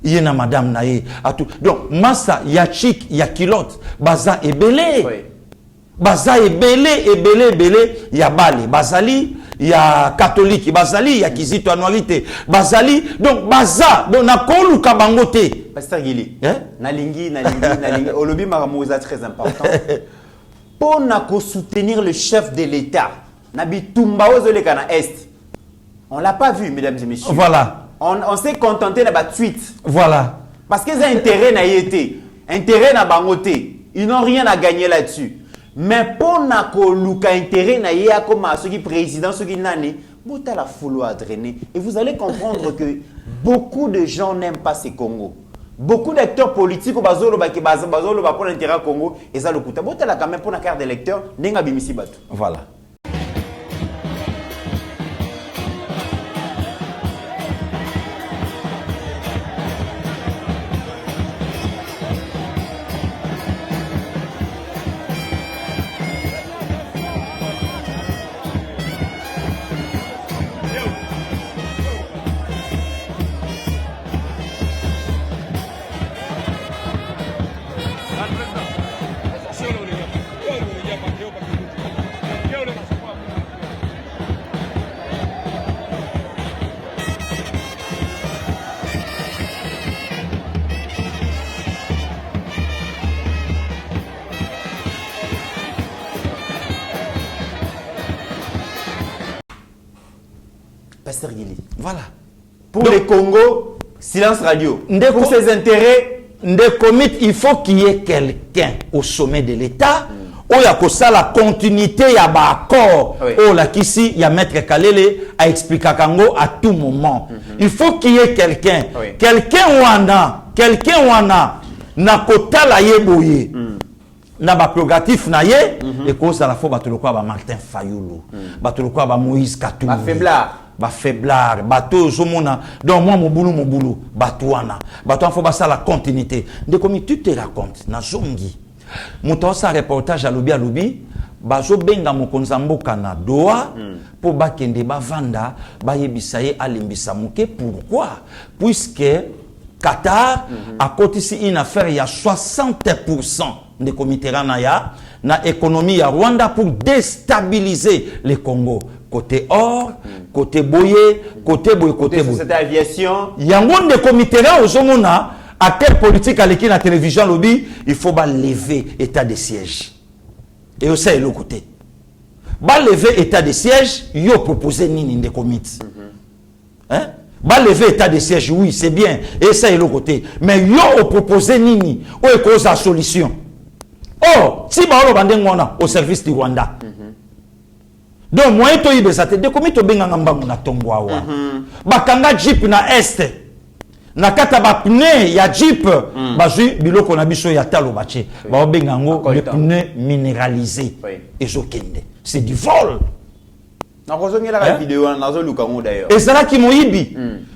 Speaker 3: Yena madame nae atu. Donc massa ya chic ya kilote baza ebele.
Speaker 4: Oui.
Speaker 3: Baza ebele ya bale bazali ya catholique bazali ya kizito anuarité bazali donc baza donc na koluka bangote
Speaker 4: Pasteur Gili nalingi olobi maramoza très important pour nako soutenir le chef de l'État na bitumba ozoleka na est on l'a pas vu mesdames et messieurs
Speaker 3: voilà
Speaker 4: on s'est contenté na ba tweet
Speaker 3: voilà
Speaker 4: parce qu'ils ont intérêt na yété intérêt na bangote ils n'ont rien à gagner là-dessus. Mais pour nako luka intérêt na yé comme ceux qui président ceux qui nani bota la foule à drainer et vous allez comprendre que beaucoup de gens n'aiment pas ces Congo. Beaucoup d'acteurs politiques au bazolo ba pour l'intérêt Congo et ça le coûte. Bota la quand même pour la carte d'électeur n'enga bimisi batu.
Speaker 3: Voilà.
Speaker 4: Pasteur Gili.
Speaker 3: Voilà.
Speaker 4: Pour donc, les Congo, silence radio. Pour ses intérêts,
Speaker 3: il faut qu'il y ait quelqu'un au sommet de l'État. Il y a ça la continuité, il y a un accord. Oh là ici, il y a Maître Kalele à expliquer Kango à tout moment. Il faut qu'il y ait quelqu'un. Quelqu'un ou na kota la yeboye. Na ba prérogatif na ye et cause à la fois batolo kwa ba Martin Fayulu. Batolo kwa ba Moïse Katumbi. Ba faiblard, bateau zomona. Donc moi mon boulot, batouana. Batouana faut ça la continuité. De comme tu te racontes na zongi. Muta sa reportage à lobi, bazo benga mokonza mboka na doa pour bakende ba vanda ba yebisaye alimbisa muke. Pourquoi? Puisque Qatar a cotisé une affaire il y a 60% de comités ranaya na économie à Rwanda pour déstabiliser le Congo. Côté or, côté boye, côté boye.
Speaker 4: Société aviation.
Speaker 3: Il y a un monde de comités là au Zomona, à quelle politique à l'équipe la télévision lobby, il faut lever état de siège. Et aussi c'est le côté. Lever état de siège, il a proposé nini de comités. Hein? Lever état de siège, oui, c'est bien. Et ça est le côté. Mais il a proposé nini, ou est cause la solution. Oh, si on va au service du Rwanda. Donc moi to yibesate de komi to benga ngambangu na tongwawa bakanga jeep na este na kata ba pneu ya jeep bazui biloko na biso ya talo bache ba benga ngo le pneu minéralisé ezokende c'est du vol
Speaker 4: na kozongi la vidéo na zo luka ngo d'ailleurs
Speaker 3: et ça qui moyibi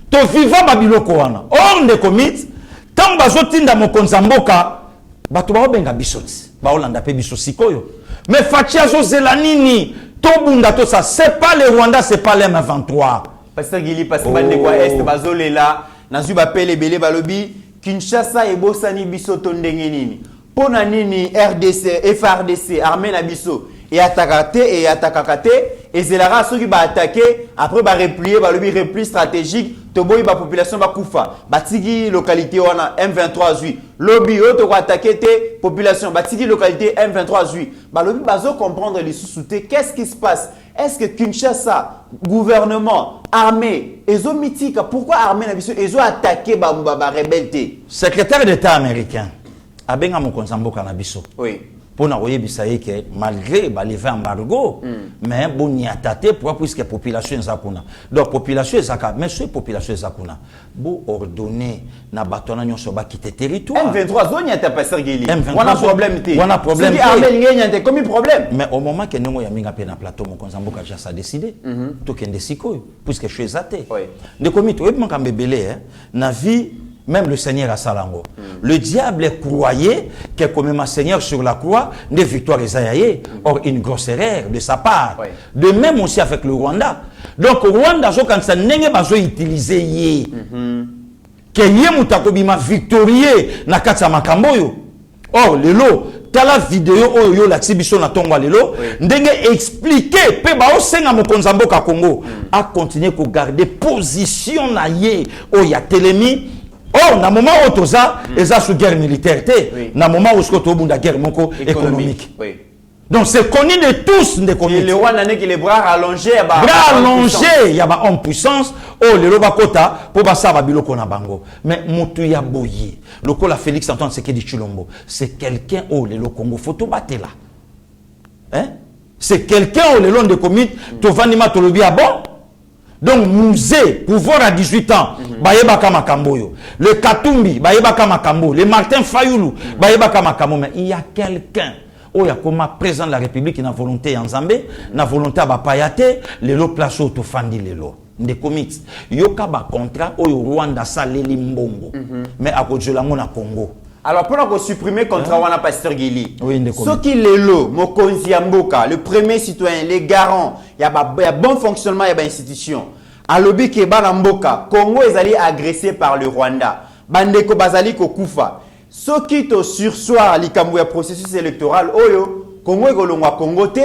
Speaker 3: to vivant ba biloko wana or de commit tant bazotinda mokonza mboka bato ba benga bisoti ba olanda pe biso sikoyo mais fatia zo zelanini Tobunda to ça, c'est pas le Rwanda, c'est pas l'M23.
Speaker 4: Pasteur Gili, parce que Bandekwa Est, Bazolela, Nazuba Pele Bele Balobi, Kinshasa et Bosani Biso Tondengenini. Pona nini RDC, FRDC, armée na biso et attaquate et attaquate et c'est la race qui va attaquer après va replier va le repli stratégique to boy ba population ba kufa batigi localité wana M23 8 lobby to ko attaquer te population batigi localité M23 8 ba lobby bazo comprendre les sous-soutés qu'est-ce qui se passe est-ce que Kinshasa gouvernement armée ezo mythique pourquoi armée na biso ezo attaquer ba rebelle te
Speaker 3: secrétaire d'État américain abenga mokonza mboka na biso
Speaker 4: oui
Speaker 3: pour na oyebisa que malgré ba lever embargo mais bon ni attaté pour puisque population ezakuna donc population ezaka mais ce population ezakuna bo ordonner na batona nyonso ba quitter territoire
Speaker 4: M23 zone ya pasteur Guili
Speaker 3: M23
Speaker 4: on a problème té
Speaker 3: on a problème
Speaker 4: c'est armée ngenya té comme problème
Speaker 3: mais au moment que nengo ya minga pe na plateau mon konzamboka ja sa décidé to kende sikoyo puisque je suis athée de comité oyebi makambe belé na vie. Même le Seigneur a salango. Le diable croyait que comme ma Seigneur sur la croix, des victoires Isaïe. Or, une grosse erreur de sa part. De même aussi avec le Rwanda. Donc, au Rwanda, quand ça n'est pas utilisé, que yé mutakobi ma victorieux na katsa makamboyo. Or, lelo, tala vidéo oyo la exhibition na tongwa lelo, ndenge expliquer pe ba osenga mokonza mboka Congo a continuer ko garder position na ye o ya telemi. Oh, na moment où tout ça, ils ont sous guerre militaire, na moment où ce que la guerre économique. Donc c'est connu de tous des communes.
Speaker 4: Le roi n'a que les bras allongés,
Speaker 3: bras allongés, il y a en puissance. Oh, le roba kota pour basa babilo kona bango. Mais mutu ya boye. Le kola Félix Antoine Tshisekedi Tshilombo, c'est quelqu'un oh le Congo photo batte là. Hein? C'est quelqu'un oh le long de communes, to vanima to lobi a bon. Donc, Mouzé, pouvoir à 18 ans, Bayeba Makamboyo. Le Katumbi, Bayeba Makambo. Le Martin Fayoulou, Bayeba Makambo. Mais il y a quelqu'un, oh, il y a comme président de la République qui n'a volonté en Zambé, n'a volonté à Bapayate, le lot place au Tofandi le lot. Des comics. Yoka ba contrat, oh, Rwanda saleli mbongo. Mais à cause de la mona Congo.
Speaker 4: Alors, pour supprimer le contrat, on a pasteur Guili.
Speaker 3: Ce
Speaker 4: qui est là, Mokonzi Mboka, le premier citoyen, les garants, il y a bon fonctionnement, il y a une institution. À l'objet qui est Mboka, Congo est allé agressé par le Rwanda. Bandeko Bazali Kokufa. Ce qui est sursoir, le processus électoral, Oyo, Congo est golongwa Congo te,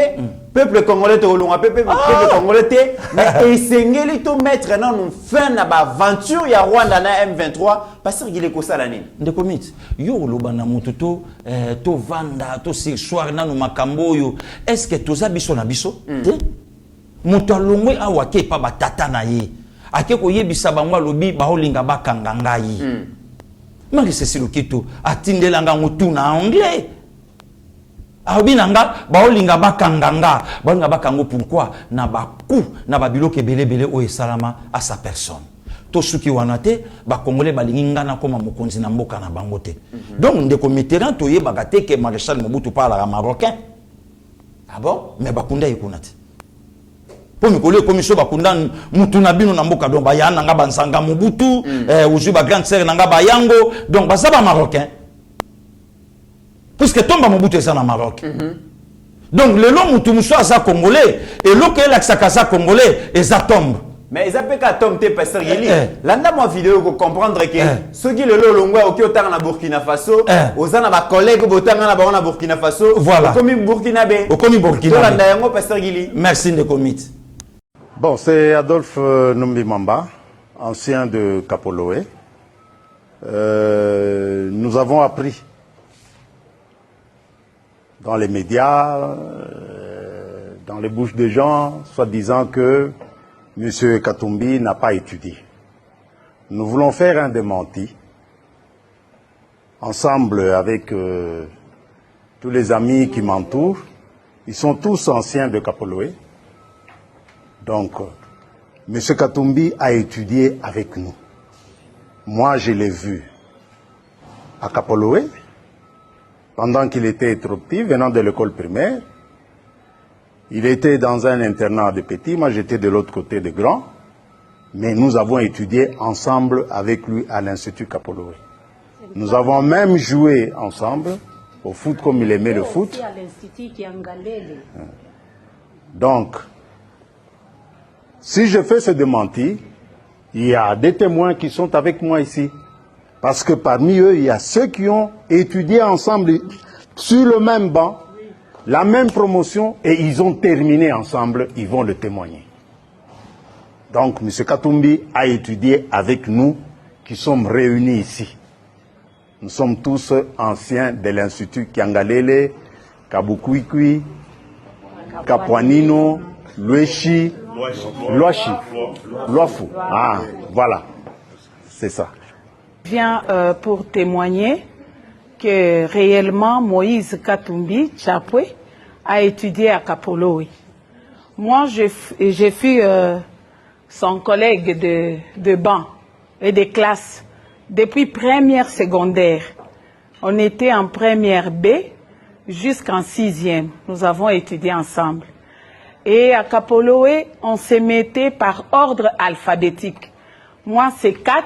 Speaker 4: peuple congolais te golongwa peuple congolais te, mais essengeli to mettre nan nous fin na ba aventure ya Rwanda na M23 parce qu'il est kosa la nini.
Speaker 3: Ndeko mit, yo loba na mutu to vanda to sursoir na no makambo yo. Est-ce que toza biso na biso? Te? Mutu alongwe awa ke pa batata na ye. Ake ko yebisa bangwa lobi ba holinga bakanga ngai. Mali c'est le kito atindelanga mutu na anglais. Abinanga baolinga bakanganga baolinga bakango pourquoi na baku na babiloke belebele o esalama à sa personne to suki wanate ba congolais balinga na koma mokonzi na mboka na bangote donc ndeko Mitterrand to yebaka te que maréchal Mobutu parle à marocain ah bon mais bakunda yekunate po mikolo komiso bakunda mutu na bino na mboka donc bayana nga bansanga Mobutu uzu ba grande sœur nanga bayango donc basaba marocain. Puisque tombe Mobutu est en Maroc. Donc le long Mobutu est congolais et l'eau que l'accès congolais est à tombe.
Speaker 4: Mais ils appellent qu'à tombe te pasteur Guili. L'anda moi vidéo pour comprendre que ceux qui le longwa au Kyoto na Burkina Faso, aux ana ba collègues botanga na Burkina Faso,
Speaker 3: voilà.
Speaker 4: Comme Burkinabé.
Speaker 3: Au comme Burkina.
Speaker 4: L'anda yango pasteur Guili.
Speaker 3: Merci de comité.
Speaker 8: Bon, c'est Adolphe Numbi Mamba, ancien de Kapoloé. Nous avons appris dans les médias, dans les bouches des gens, soit disant que M. Katumbi n'a pas étudié. Nous voulons faire un démenti, ensemble avec tous les amis qui m'entourent. Ils sont tous anciens de Kapoloé. Donc, M. Katumbi a étudié avec nous. Moi, je l'ai vu à Kapoloé, pendant qu'il était trop petit, venant de l'école primaire. Il était dans un internat de petits, moi j'étais de l'autre côté de grands, mais nous avons étudié ensemble avec lui à l'Institut Kapoloé. Nous avons même joué ensemble au foot comme il aimait le foot. Donc, si je fais ce démenti, il y a des témoins qui sont avec moi ici. Parce que parmi eux, il y a ceux qui ont étudié ensemble sur le même banc, la même promotion, et ils ont terminé ensemble, ils vont le témoigner. Donc, M. Katumbi a étudié avec nous, qui sommes réunis ici. Nous sommes tous anciens de l'Institut Kiangalele, Kabukwikwi, Kapwanino, Lueshi, Loashi, Loafu. Ah, voilà, c'est ça.
Speaker 9: Vient pour témoigner que réellement Moïse Katumbi Chapwe a étudié à Kapolowe. Moi, j'ai fui son collègue de banc et de classe depuis première secondaire. On était en première B jusqu'en 6e. Nous avons étudié ensemble. Et à Kapolowe, on se mettait par ordre alphabétique. Moi, c'est Kat,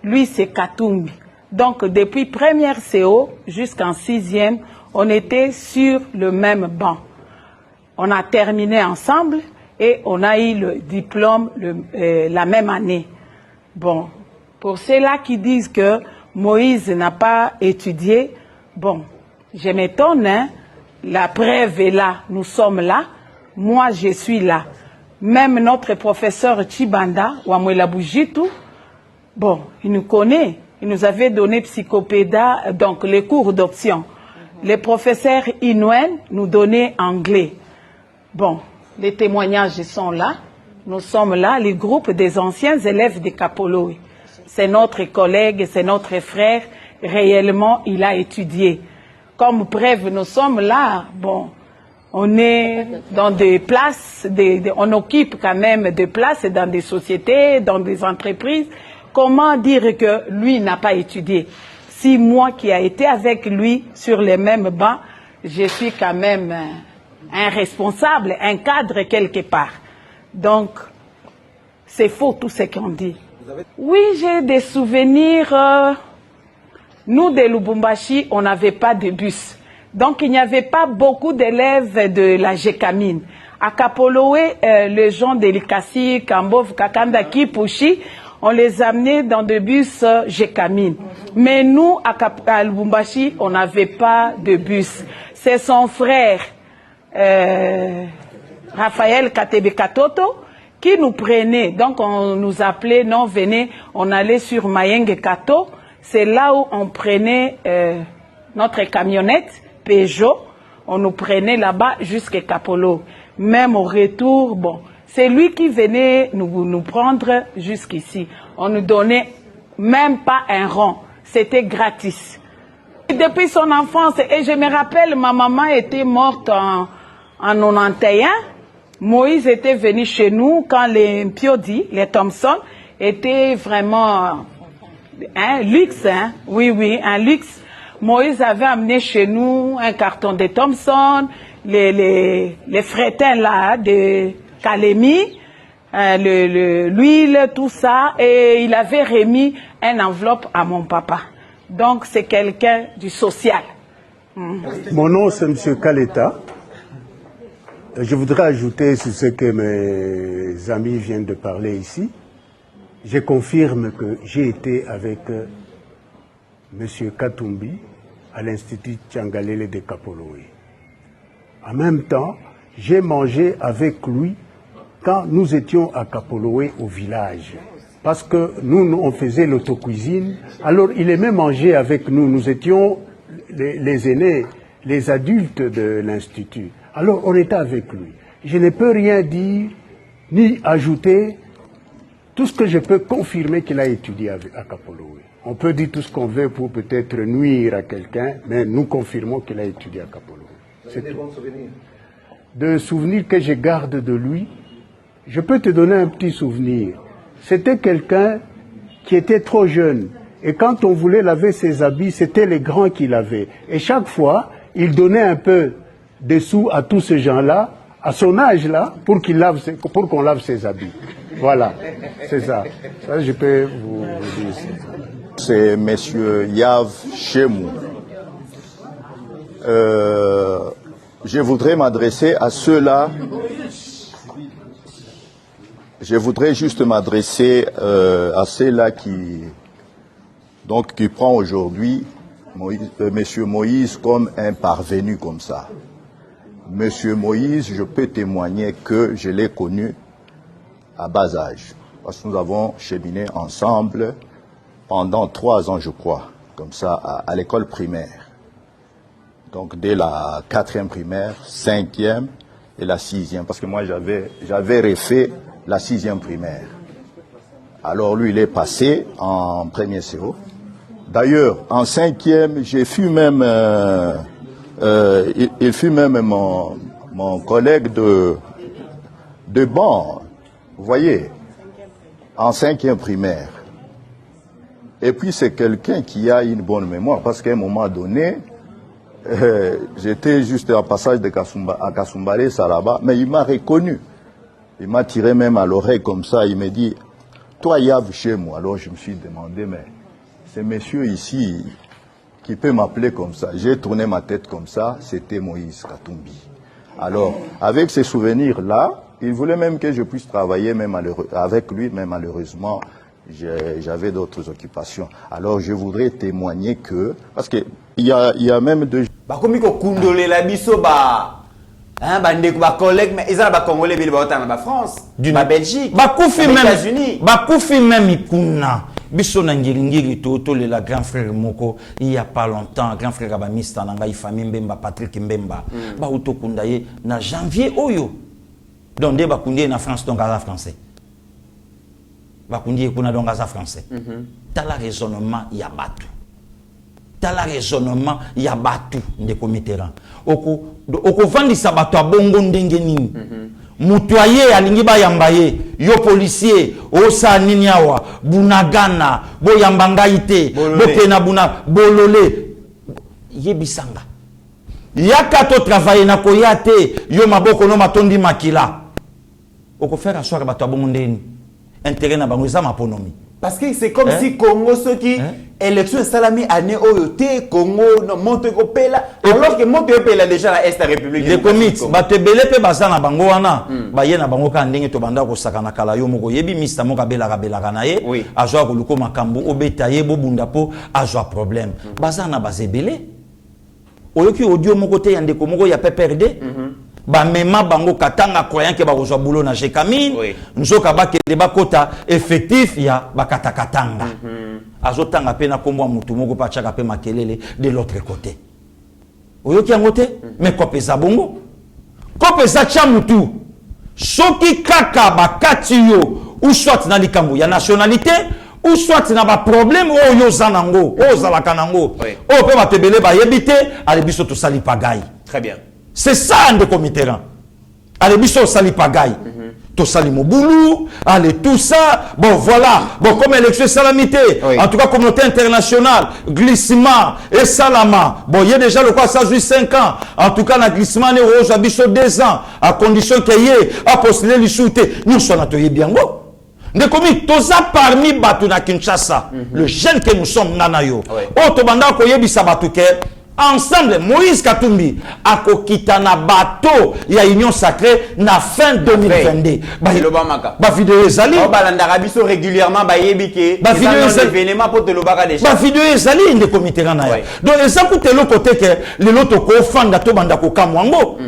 Speaker 9: lui, c'est Katumbi. Donc, depuis première CO jusqu'en 6e, on était sur le même banc. On a terminé ensemble et on a eu le diplôme la même année. Bon, pour ceux-là qui disent que Moïse n'a pas étudié, bon, je m'étonne, hein? La preuve est là, nous sommes là, moi je suis là. Même notre professeur Chibanda, Wamwela Bujitu, bon, il nous connaît, il nous avait donné psychopéda, donc les cours d'option. Les professeurs Inouen nous donnaient anglais. Bon, les témoignages sont là, nous sommes là, les groupes des anciens élèves de Kapolowe. C'est notre collègue, c'est notre frère, réellement il a étudié. Comme preuve, nous sommes là, bon, on est dans des places, on occupe quand même des places dans des sociétés, dans des entreprises. Comment dire que lui n'a pas étudié? Si moi qui ai été avec lui sur les mêmes bancs, je suis quand même un responsable, un cadre quelque part. Donc, c'est faux tout ce qu'on dit. Oui, j'ai des souvenirs. Nous, de Lubumbashi, on n'avait pas de bus. Donc, il n'y avait pas beaucoup d'élèves de la Gécamine. À Kapolowe, les gens de Likasi, Kambov, Kakanda, Kipushi, on les amenait dans des bus Gécamine. Mais nous, à Lubumbashi, on n'avait pas de bus. C'est son frère, Raphaël Katebe Katoto, qui nous prenait. Donc, on nous appelait, non, venez, on allait sur Mayenge Kato. C'est là où on prenait notre camionnette, Peugeot. On nous prenait là-bas jusqu'à Kapolo. Même au retour, bon, c'est lui qui venait nous prendre jusqu'ici. On nous donnait même pas un rond. C'était gratis. Depuis son enfance, et je me rappelle, ma maman était morte en 91. Moïse était venu chez nous quand les Mpiodi, les Thompson, étaient vraiment un luxe. Hein? Oui, oui, un luxe. Moïse avait amené chez nous un carton de Thompson, les frétins là de Kalemi, l'huile, tout ça, et il avait remis une enveloppe à mon papa. Donc c'est quelqu'un du social.
Speaker 8: Mon nom c'est M. Kaleta. Je voudrais ajouter sur ce que mes amis viennent de parler ici. Je confirme que j'ai été avec M. Katumbi à l'Institut Tchangalele de Kapolowe. En même temps, j'ai mangé avec lui quand nous étions à Kapolowe au village. Parce que nous, on faisait l'autocuisine. Alors, il aimait manger avec nous. Nous étions les aînés, les adultes de l'Institut. Alors, on était avec lui. Je ne peux rien dire, ni ajouter. Tout ce que je peux confirmer qu'il a étudié à Kapolowe. On peut dire tout ce qu'on veut pour peut-être nuire à quelqu'un, mais nous confirmons qu'il a étudié à Kapolowe. C'est des bons souvenirs. De souvenirs que je garde de lui, je peux te donner un petit souvenir. C'était quelqu'un qui était trop jeune. Et quand on voulait laver ses habits, c'était les grands qui lavaient. Et chaque fois, il donnait un peu de sous à tous ces gens-là, à son âge-là, pour qu'on lave ses habits. Voilà, c'est ça. Ça, je peux vous dire.
Speaker 10: C'est M. Yav Chemou. Je voudrais m'adresser à ceux-là. Je voudrais juste m'adresser à ceux-là qui prend aujourd'hui M. Moïse comme un parvenu comme ça. M. Moïse, je peux témoigner que je l'ai connu à bas âge. Parce que nous avons cheminé ensemble pendant 3 ans, je crois, comme ça, à l'école primaire. Donc, dès la 4e primaire, 5e et la 6e. Parce que moi, j'avais refait la 6e primaire. Alors, lui, il est passé en premier CO. D'ailleurs, en 5e, j'ai fut même, il fut même mon collègue de banc, vous voyez, en 5e primaire. Et puis c'est quelqu'un qui a une bonne mémoire, parce qu'à un moment donné, j'étais juste en passage à Kasumbalé, Saraba, mais il m'a reconnu. Il m'a tiré même à l'oreille comme ça, il m'a dit, toi Yav chez moi. Alors je me suis demandé, mais ce monsieur ici qui peut m'appeler comme ça, j'ai tourné ma tête comme ça, c'était Moïse Katumbi. Alors, avec ces souvenirs-là, il voulait même que je puisse travailler même avec lui, mais malheureusement, j'avais d'autres occupations. Alors je voudrais témoigner que, parce que il y a même deux...
Speaker 4: Bakomi ko kundole la biso ba ndeko ba collègue mais ils ba congolais bili ba otana ba France, ba Belgique, ba États-Unis,
Speaker 3: ba kufi même ikuna. Biso na ngiri to le la grand frère moko il y a pas longtemps grand frère ba mista na ngai famille Mbemba Patrick Mbemba ba utokunda ye na janvier oyo. Donc ba kundie na France donc à français. Ba kundie kuna donc à français. Tala raisonnement ya batu. Tala raisonnement ya batu ndeko Mitterrand. Oko vandisa batu abongo ndenge nini. Mutuaye alingi ba yambaye yo policier osa nini awa bunagana bo yambanga ite bo pena buna bolole yebisanga yaka to travailler na koyate yo maboko no matondi makila oko faire assoir batu abongo ndeni intérêt na bango za maponomi.
Speaker 4: Parce que c'est comme si Congo ceux qui élection salami année oyote Congo no monte ko pela alors que monte ko pela déjà la Est République
Speaker 3: les comités batebele pe bazana bango wana ba ye na bango ka ndenge to banda ko sakana kala yo moko yebi mista moko bela na ye azwa ko luko makambo obeta ye bo bunda po azwa problème bazana bazebele oyoki audio moko te yande ko moko ya PPRD ba mema bango katanga croyant que ba kozwa boulot na Jekamine nzoka ba ke ba kota effectif ya ba katakatanga azotanga pe na kombo mutu moko pa chaka pe makelele de l'autre côté oyoki angote mais kopeza bongo kopeza cha mutu soki kaka ba katiyo ou soit na likambo ya nationalité ou soit na ba problème oyo zanango ozala kanango o pe batebele ba yebite ale biso to sali pagai.
Speaker 4: Très bien.
Speaker 3: C'est ça ndeko Mitterrand. Allez biso sali pagaille. To sali mobulu, allez tout ça. Bon voilà, bon comme élection salamité, en tout cas communauté internationale, glissement et salama. Bon il y a déjà le quoi ça joue 5 ans. En tout cas la glissement ne rose à biso 2 ans à condition qu'il y ait à postuler les shooter. Nous sommes atoyé bien go. Ndeko mi toza parmi batu na Kinshasa, le jeune que nous sommes nanayo. O to banda ko yebisa batu ke ensemble, Moïse Katumbi a kokita na bateau ya Union Sacrée na fin 2022. Ba vidéo ezali.
Speaker 4: Balandaka biso régulièrement ba yebike.
Speaker 3: Ba vidéo
Speaker 4: événement pour te lobaka déjà.
Speaker 3: Ba vidéo ezali ndeko Mitterrand na ya. Donc eza kuti lo côté que le loto ko fanda to banda ko kamwango.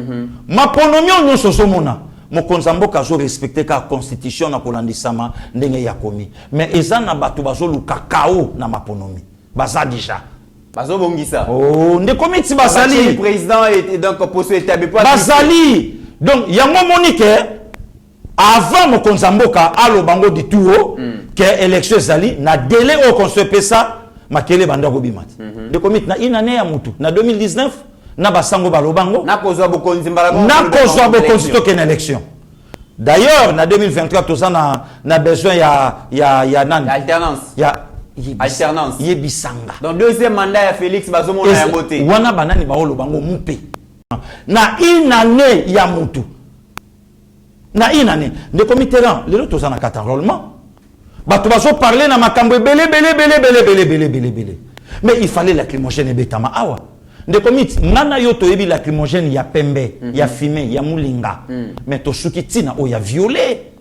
Speaker 3: Maponomio nyonso somona. Mokonza mboka zo respecter ka constitution na kolandisama ndenge ya komi. Mais eza na bato bazo luka kao na maponomi. Baza déjà.
Speaker 4: Oh,
Speaker 3: ndeko miti basali.
Speaker 4: Le président est donc posé établi pour
Speaker 3: basali. Donc yango monique avant mokonza mboka alo bango di tuo que élection zali na délai au conseil ça makele banda ko bimati. Ndeko miti na inane ya mutu na 2019 na basango balobango
Speaker 4: na kozwa bokonzi mbalago
Speaker 3: na kozwa bokonzi to ken élection. D'ailleurs na 2023 tozana na besoin ya nani
Speaker 4: alternance alternance
Speaker 3: yebisanga.
Speaker 4: Donc deuxième mandat ya Félix bazomona ya moté
Speaker 3: wana banani baolo bango mupe na inane ya mutu na inane ndeko Mitterrand lelo tozana kata enrôlement bato bazo parler na makambo belé mais il fallait lacrymogène betama awa ndeko mit nana yo to yebi lacrymogène ya pembe ya fumée ya mulinga mais to suki tina o ya violé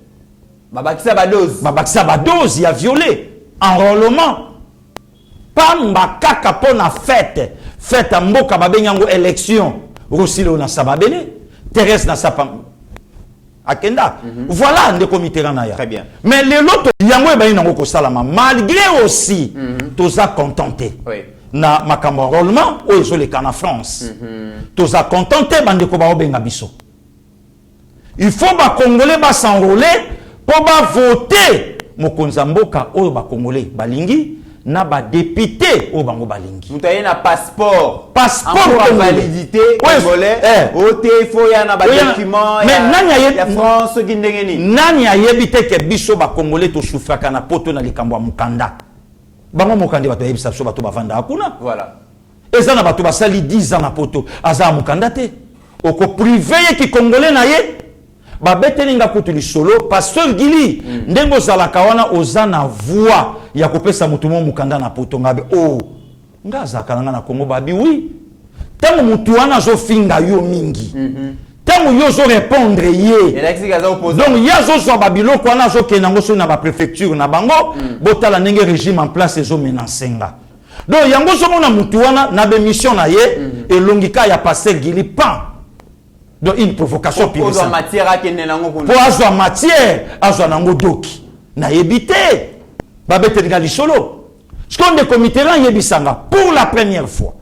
Speaker 4: babakisa ba
Speaker 3: dose ya violé enrôlement pamba kaka pona fête à mboka babenyango élection Rosilo na sababele Thérèse na sapa akenda voilà ndeko Mitterrand na ya.
Speaker 4: Très bien.
Speaker 3: Mais les loto yango ba inango ko salama malgré aussi toza contenté na makambo enrôlement o ezo le kana France toza contenté bandeko ba obenga biso il faut ba congolais ba s'enrôler pour ba voter mokonza mboka oyo ba congolais balingi na ba député o bango balingi
Speaker 4: mutu aye na passeport
Speaker 3: passeport
Speaker 4: validité congolais ote faut ya na ba document ya France ki ndenge nini
Speaker 3: nani ayebi te ke biso ba congolais to souffraka na poto na likambo ya mukanda bango mukanda bato yebisa biso bato bavanda akuna
Speaker 4: voilà
Speaker 3: eza na bato basali 10 ans na poto aza mukanda te oko privé ye ki congolais na ye babetelinga kutu lisolo pasteur Gili ndengo zalaka wana oza na voix ya kopesa mutu mo mukanda na poto ngabe nga zakalanga na Congo babi oui tango mutu wana zo finga yo mingi tango yo zo répondre ye donc ya zo zo babiloko wana zo kenango so na ba préfecture na bango botala ndenge régime en place ezo menacenga donc yango so mona mutu wana na be mission na ye elongika ya pasteur Gili pan donc une provocation
Speaker 4: pour la matière à kenenango
Speaker 3: pour azwa matière azwa nango doki na yebite babetelinga lisolo skonde comité là yebisanga pour la première fois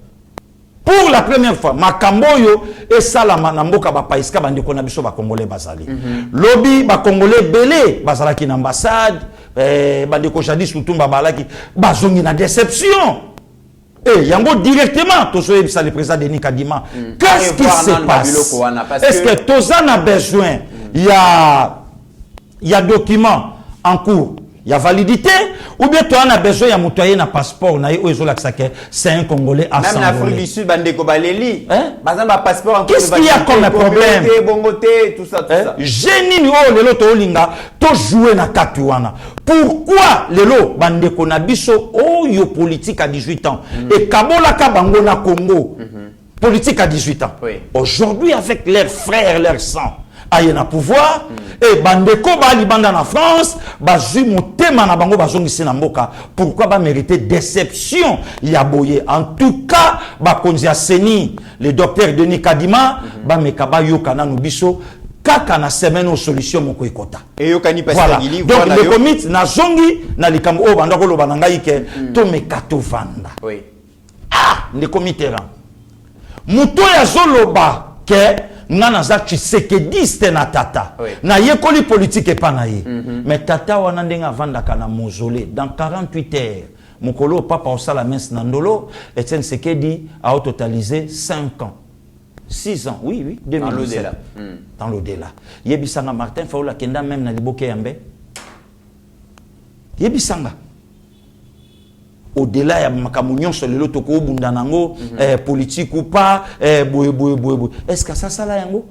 Speaker 3: makambo yo esalama na mboka ba paiska bandeko na biso ba congolais bazali lobi ba congolais belé bazalaki na ambassade bandeko jadis mutumba balaki bazongi na déception. Et yango directement, tout ça le président Denis Kadima. Qu'est-ce qui se passe? Est-ce que Tozan a besoin? Il y a document en cours, il y a validité, ou bien toi on a besoin de moutoyer un passeport, c'est un Congolais à
Speaker 4: même l'Afrique du Sud, Bandeko Baleli, passeport.
Speaker 3: Qu'est-ce qu'il y a comme problème?
Speaker 4: Tout ça.
Speaker 3: Génie le loto linga, to jouer na katuana. Pourquoi lelo bandeko na biso yo politique à 18 ans et Kabola Kabango na Congo politique à 18 ans. Aujourd'hui avec leurs frères, leur sang, aye na pouvoir et bandeko ba libanda na France, ba motema na bango bazongisi na mboka. Pourquoi ba mériter déception ya boye? En tout cas, ba konzi aseni le docteur Denis Kadima ba mekaba yokana no biso kaka na semaine aux solutions moko ekota.
Speaker 4: Et yokani
Speaker 3: voilà. Donc le comité na zongi na likambo o banda ko loba ngai ke to mekato vanda.
Speaker 4: Oui.
Speaker 3: Le comité ran. Muto ya zoloba ke ngana za Tshisekedi na tata. Na yekoli politique epa na ye. Mais tata wana ndenga vanda kana mausolée dans 48 heures. Mokolo papa osala messe nandolo Etienne Tshisekedi a totalisé 5 ans. 6 ans, oui, 2017. Dans l'au-delà. Yebisanga Martin Faoula Kenda même na liboke yambe. Yebisanga. Au-delà ya makamunyon sur le loto ko bundanango politique ou pas boye. Est-ce que ça la yango?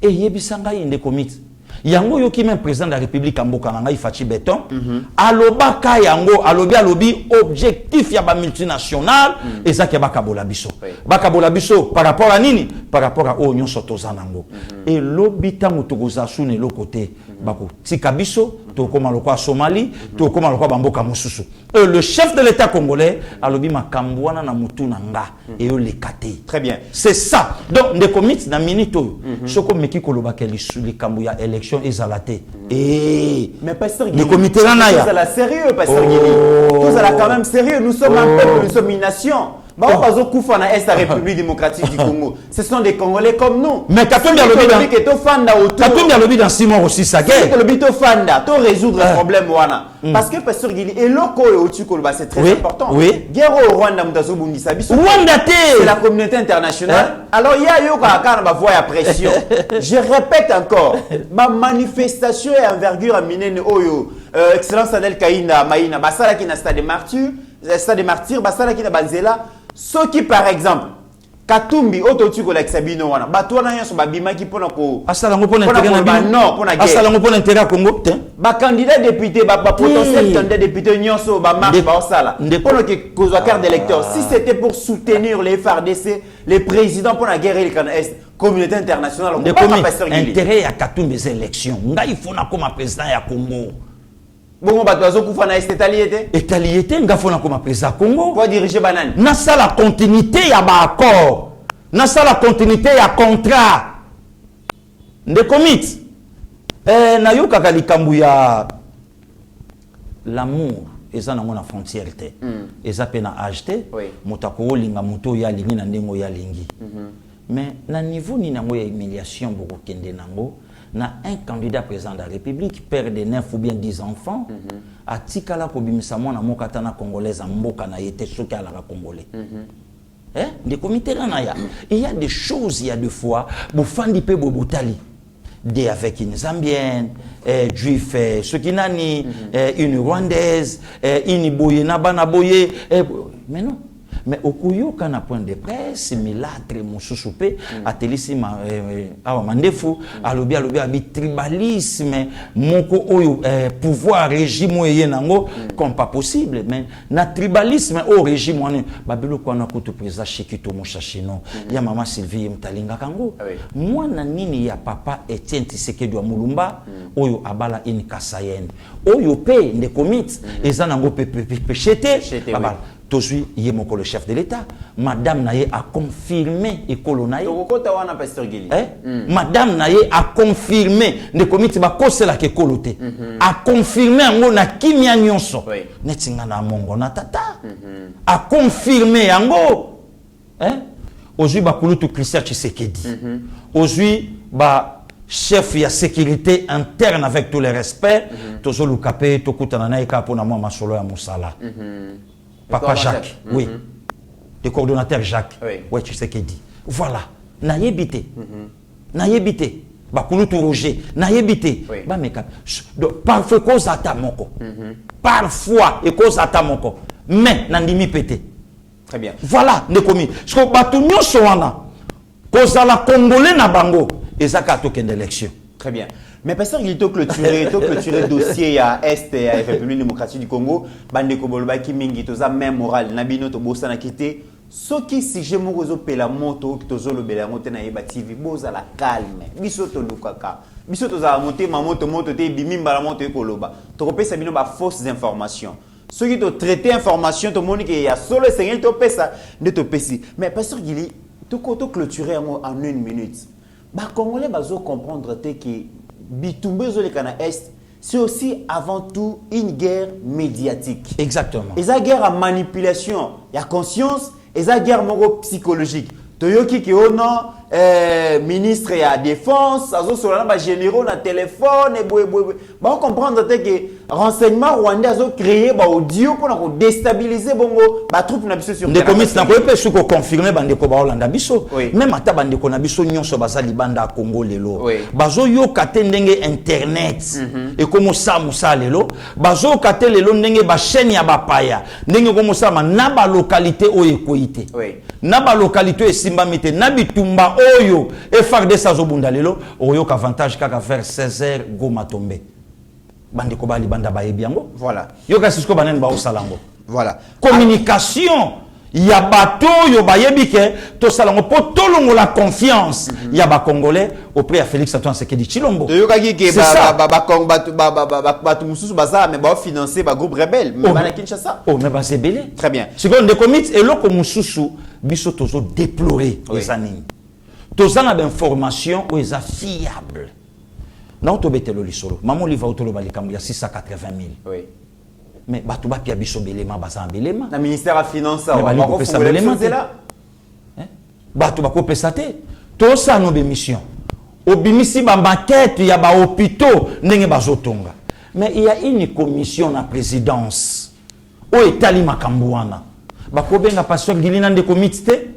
Speaker 3: Et yebisanga inde commit. Yango yoki même président de la République Mboka nanga Fachi Beton aloba ka yango alobi objectif ya ba multinational et ça ke bakabola biso par rapport à nini par rapport à onyon sotozanango et lobita mutogoza sune le côté bako tika biso to koma lokwa Somalie to koma lokwa bamboka mususu le chef de l'état congolais alobi makambwana na mutu nanga et yo lekate
Speaker 4: très bien
Speaker 3: c'est ça donc de commit na minito soko meki koloba ke likambo ya élection ezalate
Speaker 4: mais pasteur Guili,
Speaker 3: le comité là na ya
Speaker 4: tout ça sérieux pasteur Guili, tout ça quand même sérieux, nous sommes un peuple, nous sommes une nation. La République démocratique du Congo. Ce sont des Congolais comme nous.
Speaker 3: Mais Katumbi a lobby dans 6 mois aussi, ça gueule.
Speaker 4: Tu résoudre le problème. Parce que, Pasteur Guili, et c'est très important. Guerre au Rwanda, c'est la communauté internationale. Alors, il y a eu voix à pression. Je répète encore, ma manifestation est envergure à Minene Oyo. Excellence Adel Kaïna, Maïna, Basala qui n'a stade de martyrs, Basala qui n'a Banzela. Ceux qui, par exemple, Katumbi, Ototuko, Sabino, Batouana, Yanson, Babima, qui pour ko.
Speaker 3: Asalango pour l'intérêt à Congo.
Speaker 4: Candidat député, potentiel candidat député, Nyonso, marche, Baosala. Pour que cause carte d'électeur. Si c'était pour soutenir les FARDC, les présidents pour la guerre et la communauté internationale, on ne peut pas passer
Speaker 3: intérêt à Katumbi des élections. Il faut comme président à Congo.
Speaker 4: Bon, bateau kufa na étaliété.
Speaker 3: Étaliété, ngafona comme président Congo.
Speaker 4: Pour diriger banane.
Speaker 3: Na ça la continuité ya ba accord. Na ça la continuité ya contrat. De commit. Na yoka kalikambu ya l'amour eza na mona frontière té. Eza pe na acheté. Motako linga moto ya lingi na ndengo ya lingi. Mais na niveau ni nango ya humiliation boko kende nango. na un candidat président de la République, père de 9 ou bien 10 enfants, a tikala ko bimisa mwana mokatana congolaise mboka na yete soki ala congolais. Des comités il y a des choses, il y a des fois, Boufandi pe Bobotali, des avec une Zambienne, juif, Sokinani, une Rwandaise, une Boye, Nabana Boye, mais non. Mais au Kouyo, quand on a point de presse, milâtre, moussousoupé, à Télissim, à Mandefou, à l'obi, tribalisme, moko oyo, pouvoir, régime, yenango, comme pas possible. Mais, na tribalisme au régime, on est, babilo, quand on a coûté président, Chekito, Mouchachino, ya maman Sylvie, Mtalinga Kango. Moi, nanini, ya papa, Etienne Tshisekedi wa Mulumba, oyo, abala, in Kasayen. Oyo, pe, ne commit, et ça, nango, péchete, Tosui, Yemoko, le chef de l'État. Madame Naye a confirmé et colonaye. Madame Naye a confirmé. Ne comité ba kose la ke kolote. A confirmé ango na kimia nyonso. Netinga na mongo na tata. A confirmé ango. Aujourd'hui ba kulutu Christian Tshisekedi. Aujourd'hui ba chef ya sécurité interne avec tous les respects. Tozo lukape tokutana na eka pona mwa masolo ya musala. Papa Jacques, oui. Le coordonnateur Jacques, oui, tu sais qu'il dit. Voilà, naïbité, naïbité. Bakulutu Roger, naïbité. Parfois, cause à ta moko. Parfois, et cause à ta moko. Mais, nandimi pété.
Speaker 4: Très bien.
Speaker 3: Voilà, ne commis. Parce que Batunyo Soana, cause à la Congolais na bango, et ça a token d'élection.
Speaker 4: Très bien. Mais pasteur, il faut clôturer le dossier à Est et à la République démocratique du Congo. Bande Koboloba qui mingi toza même moral nabino to bossa na kité. Ce qui si je me rezo pela moto tozo lo bela moto na yeba TV boza la calme. Biso to lukaka. Biso toza monter ma moto te bimimba la moto ekoloba. To kopesa bino ba fausses informations. Ceux qui te traiter information to moni que ya solo seigneur to pesa de to pesi. Mais pasteur Gili, to clôturer en 1 minute. Ba Congolais bazo comprendre te que Bitumbezo le Cana Est, c'est aussi avant tout une guerre médiatique.
Speaker 3: Exactement.
Speaker 4: Et ça guerre à manipulation, il y a conscience, et ça guerre psychologique. Toyoki qui est ministre de la défense, généraux na téléphone, et on comprend que renseignement rwandais a créé audio pour déstabiliser les troupes na biso sur
Speaker 3: terrain. Des commissaires na ko pe confirmer bande ko ba Hollande biso. Même ata bande ko na biso nyonso bazali banda Congo lelo. Bazo yo kate ndenge internet. Et comme ça musa lelo, bazo kate lelo ndenge ba chaîne ya bapaya. Ndenge comme ça na ba localité oyekoité. Na ba localité simba mite na bitumba oyo et farde sa zobunda lelo oyo ka avantage kaka vers 16h goma tomber. Bande ko bali banda ba yebiango.
Speaker 4: Voilà.
Speaker 3: Yo ka sisko banen ba osalango.
Speaker 4: Voilà.
Speaker 3: Communication ya bato yo ba yebike to salango po tolongo la confiance ya ba congolais auprès de Félix Antoine Tshisekedi Tshilombo.
Speaker 4: To yo ka ki ke ba mususu baza mais ba financer ba groupe rebelle mais ba na Kinshasa.
Speaker 3: Oh mais ba sebele.
Speaker 4: Très bien.
Speaker 3: Seconde de commit et loko mususu biso tozo déplorer les années. Tozana d'information ou est fiable. Non to betelo lisolo. Maman li va autolo ba likambu ya 680 000.
Speaker 4: Oui.
Speaker 3: Mais batu ba pia biso belema baza belema.
Speaker 4: Na ministère à finance
Speaker 3: on va ko pesa belema là. Batu ba ko pesa te. To sa no be mission. Obimisi ba maquette ya ba hôpitaux ndenge bazotonga. Mais il y a une commission na présidence. O etali makambu wana. Ba ko benga pasteur Gilina de comité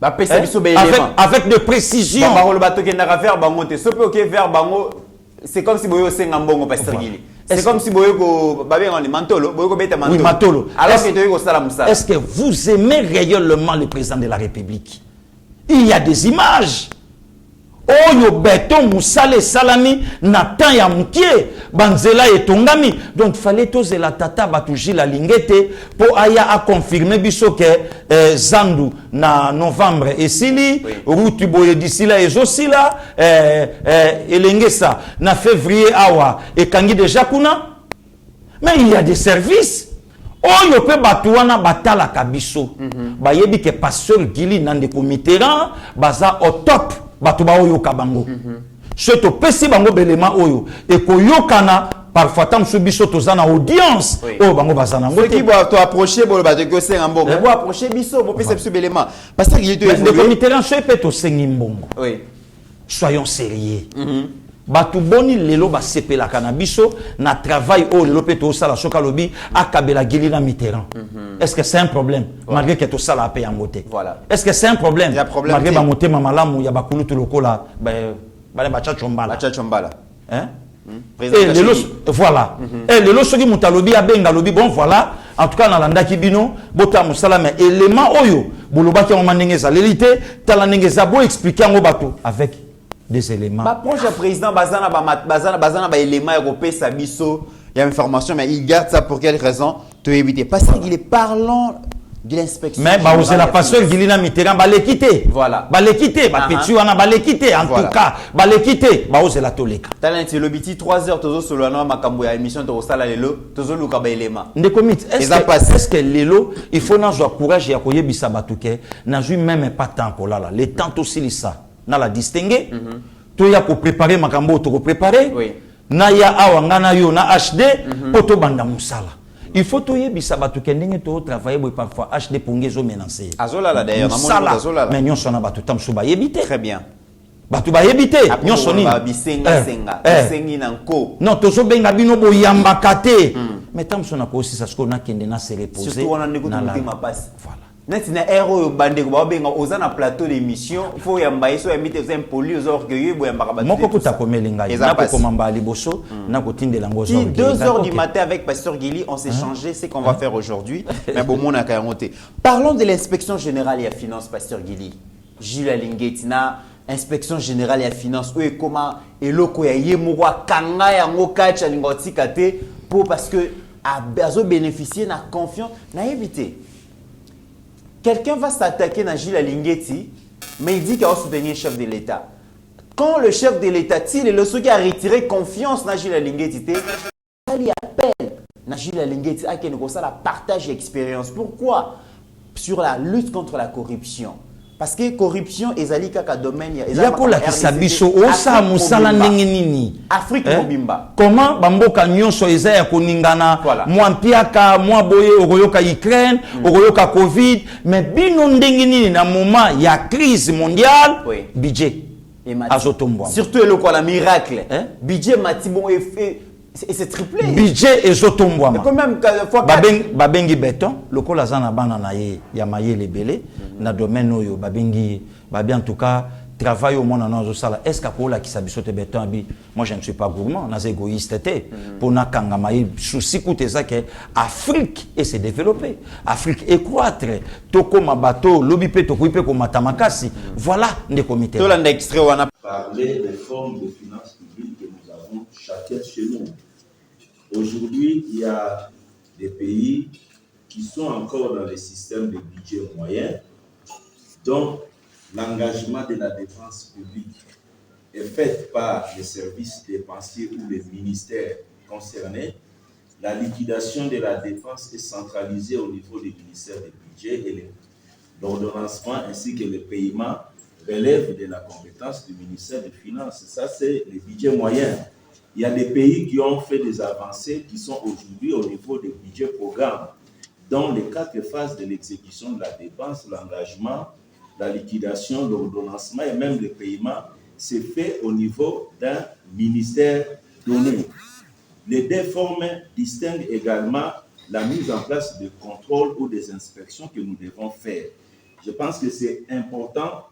Speaker 3: avec de précision.
Speaker 4: C'est comme si vous avez un bon pasteur Gili. C'est comme si vous avez un mantolo.
Speaker 3: Oui, mantolo.
Speaker 4: Est-ce
Speaker 3: que vous aimez réellement le président de la République? Il y a des images. Oyo beton musale salami natan ya mukie banzela etongami donc fallait toze la tata batuji la lingete pour aya a confirmer biso que zandu na novembre esili route boye d'ici là ezosila elengesa na février awa ekangi déjà kuna mais il y a des services oyo pe batuana batala kabiso bayebi que pasteur Gili nande comiteran baza au top batu ba oyo kabango surtout pesi bango belema oyo e koyokana parfois tam subiso tozana audience o bango bazana
Speaker 4: ngo qui doit approcher bo ba de c'est un bon bo approcher biso bo pesi biso belema parce que il doit
Speaker 3: le comité en soit peut to sengi mbongo
Speaker 4: oui
Speaker 3: soyons sérieux Batu boni lelo ba sepela canabiso na travail au lelo pe to sala soka lobi akabela gili na Mitterrand. Est-ce que c'est un problème malgré que to sala paye en moté?
Speaker 4: Voilà.
Speaker 3: Est-ce que c'est un problème malgré ba moté mamalamu ya ba kulutu lokola ba chachombala.
Speaker 4: Ba chachombala.
Speaker 3: Hein? Et lelo voilà. Et lelo soki mutalobi abenga lobi bon voilà. En tout cas dans landa kibino bota musala mais élément oyo boloba ki on manengeza l'élité talanengeza bo expliquer ngo bato avec des éléments.
Speaker 4: Bah, proche président bazana ba éléments européens sabiso, il y a une information mais il garde ça pour quelle raison? Te éviter parce qu'il est parlant de l'inspection.
Speaker 3: Mais bah vous la passion Guilina Mitterrand ba l'équité.
Speaker 4: Voilà.
Speaker 3: Ba l'équité, ba petit wana ba l'équité en tout cas, ba l'équité, bah vous la toleka.
Speaker 4: Talent le biti 3 heures tozo solo na makambo ya émission to sala lelo, tozo luka ba éléments.
Speaker 3: Ndekomit, est-ce que lelo il faut na joie courage ya koyebisa batuke na ju même pas tant ko là les temps aussi lisa. Na la distinguer to ya ko préparer makambo to ko préparer na ya awangana yo na HD poto banda musala il faut to yebisa batu kendenge to travailler boy parfois HD pongezo menacer
Speaker 4: azola la d'ailleurs na azola
Speaker 3: mais nyon sona batu tam so ba yebite
Speaker 4: très bien
Speaker 3: batu ba yebite nyon soni
Speaker 4: bisenga bisengi nanko
Speaker 3: non to so benga bino boyamba kate mais tam sona ko aussi ça ce qu'on a kende na se reposer
Speaker 4: surtout on a ndeko to ma passe voilà. Netina héros bandeko ba benga oza na plateau d'émission il faut yamba eso yamite oza impoli oza orgueilleux bo yamba ba
Speaker 3: moko kuta komelinga na ko komamba liboso na ko tindela ngozo
Speaker 4: 2h du matin avec pasteur Guili on s'est changé c'est qu'on va faire aujourd'hui mais bon mon aka monter parlons de l'inspection générale et finance pasteur Guili Jules Alingetina inspection générale et finance ou comment eloko ya yemwa kanga ya ngokacha lingotika te pour parce que a besoin bénéficier na confiance na éviter. Quelqu'un va s'attaquer à Gilles Alingeti, mais il dit qu'il va soutenir le chef de l'État. Quand le chef de l'État, il est le seul qui a retiré confiance dans Gilles Alingeti, il appelle à Gilles Alingeti à qu'il y la partage d'expérience. Pourquoi? Sur la lutte contre la corruption. Parce que corruption est un domaine.
Speaker 3: Il y a quoi qui s'abisso osa musala nini.
Speaker 4: Afrique mobimba.
Speaker 3: Comment bamboka nyonso eza ya koningana moi mpiaka moi boye okoyoka Ukraine okoyoka Covid mais bino ndenge nini na moment ya crise mondiale budget azotombwa.
Speaker 4: Surtout le quoi la miracle. Budget matibon et c'est triplé.
Speaker 3: Budget ezotombwa.
Speaker 4: Et quand même fois
Speaker 3: babengi béton lokola zana bana na ye ya maye lebele na domaine oyo babengi babi en tout cas travail au monde en sala est-ce qu'apo la qui sabisote béton abi moi je ne suis pas gourmand nas égoïste té pour na kanga maye souci coûte ça que Afrique et se développer Afrique et croître toko mabato lobi pe toko ipe ko matamakasi voilà des comités
Speaker 4: to landa extrait wana
Speaker 11: parler des formes de finances publiques que nous avons chacun chez nous. Aujourd'hui, il y a des pays qui sont encore dans les systèmes de budget moyen, dont l'engagement de la dépense publique est fait par les services dépensiers ou les ministères concernés. La liquidation de la dépense est centralisée au niveau des ministères du budget et l'ordonnancement ainsi que le paiement relève de la compétence du ministère des Finances. Ça, c'est le budget moyen. Il y a des pays qui ont fait des avancées qui sont aujourd'hui au niveau des budgets programmes, dont les 4 phases de l'exécution de la dépense, l'engagement, la liquidation, l'ordonnancement et même le paiement, c'est fait au niveau d'un ministère donné. Les deux formes distinguent également la mise en place de contrôles ou des inspections que nous devons faire. Je pense que c'est important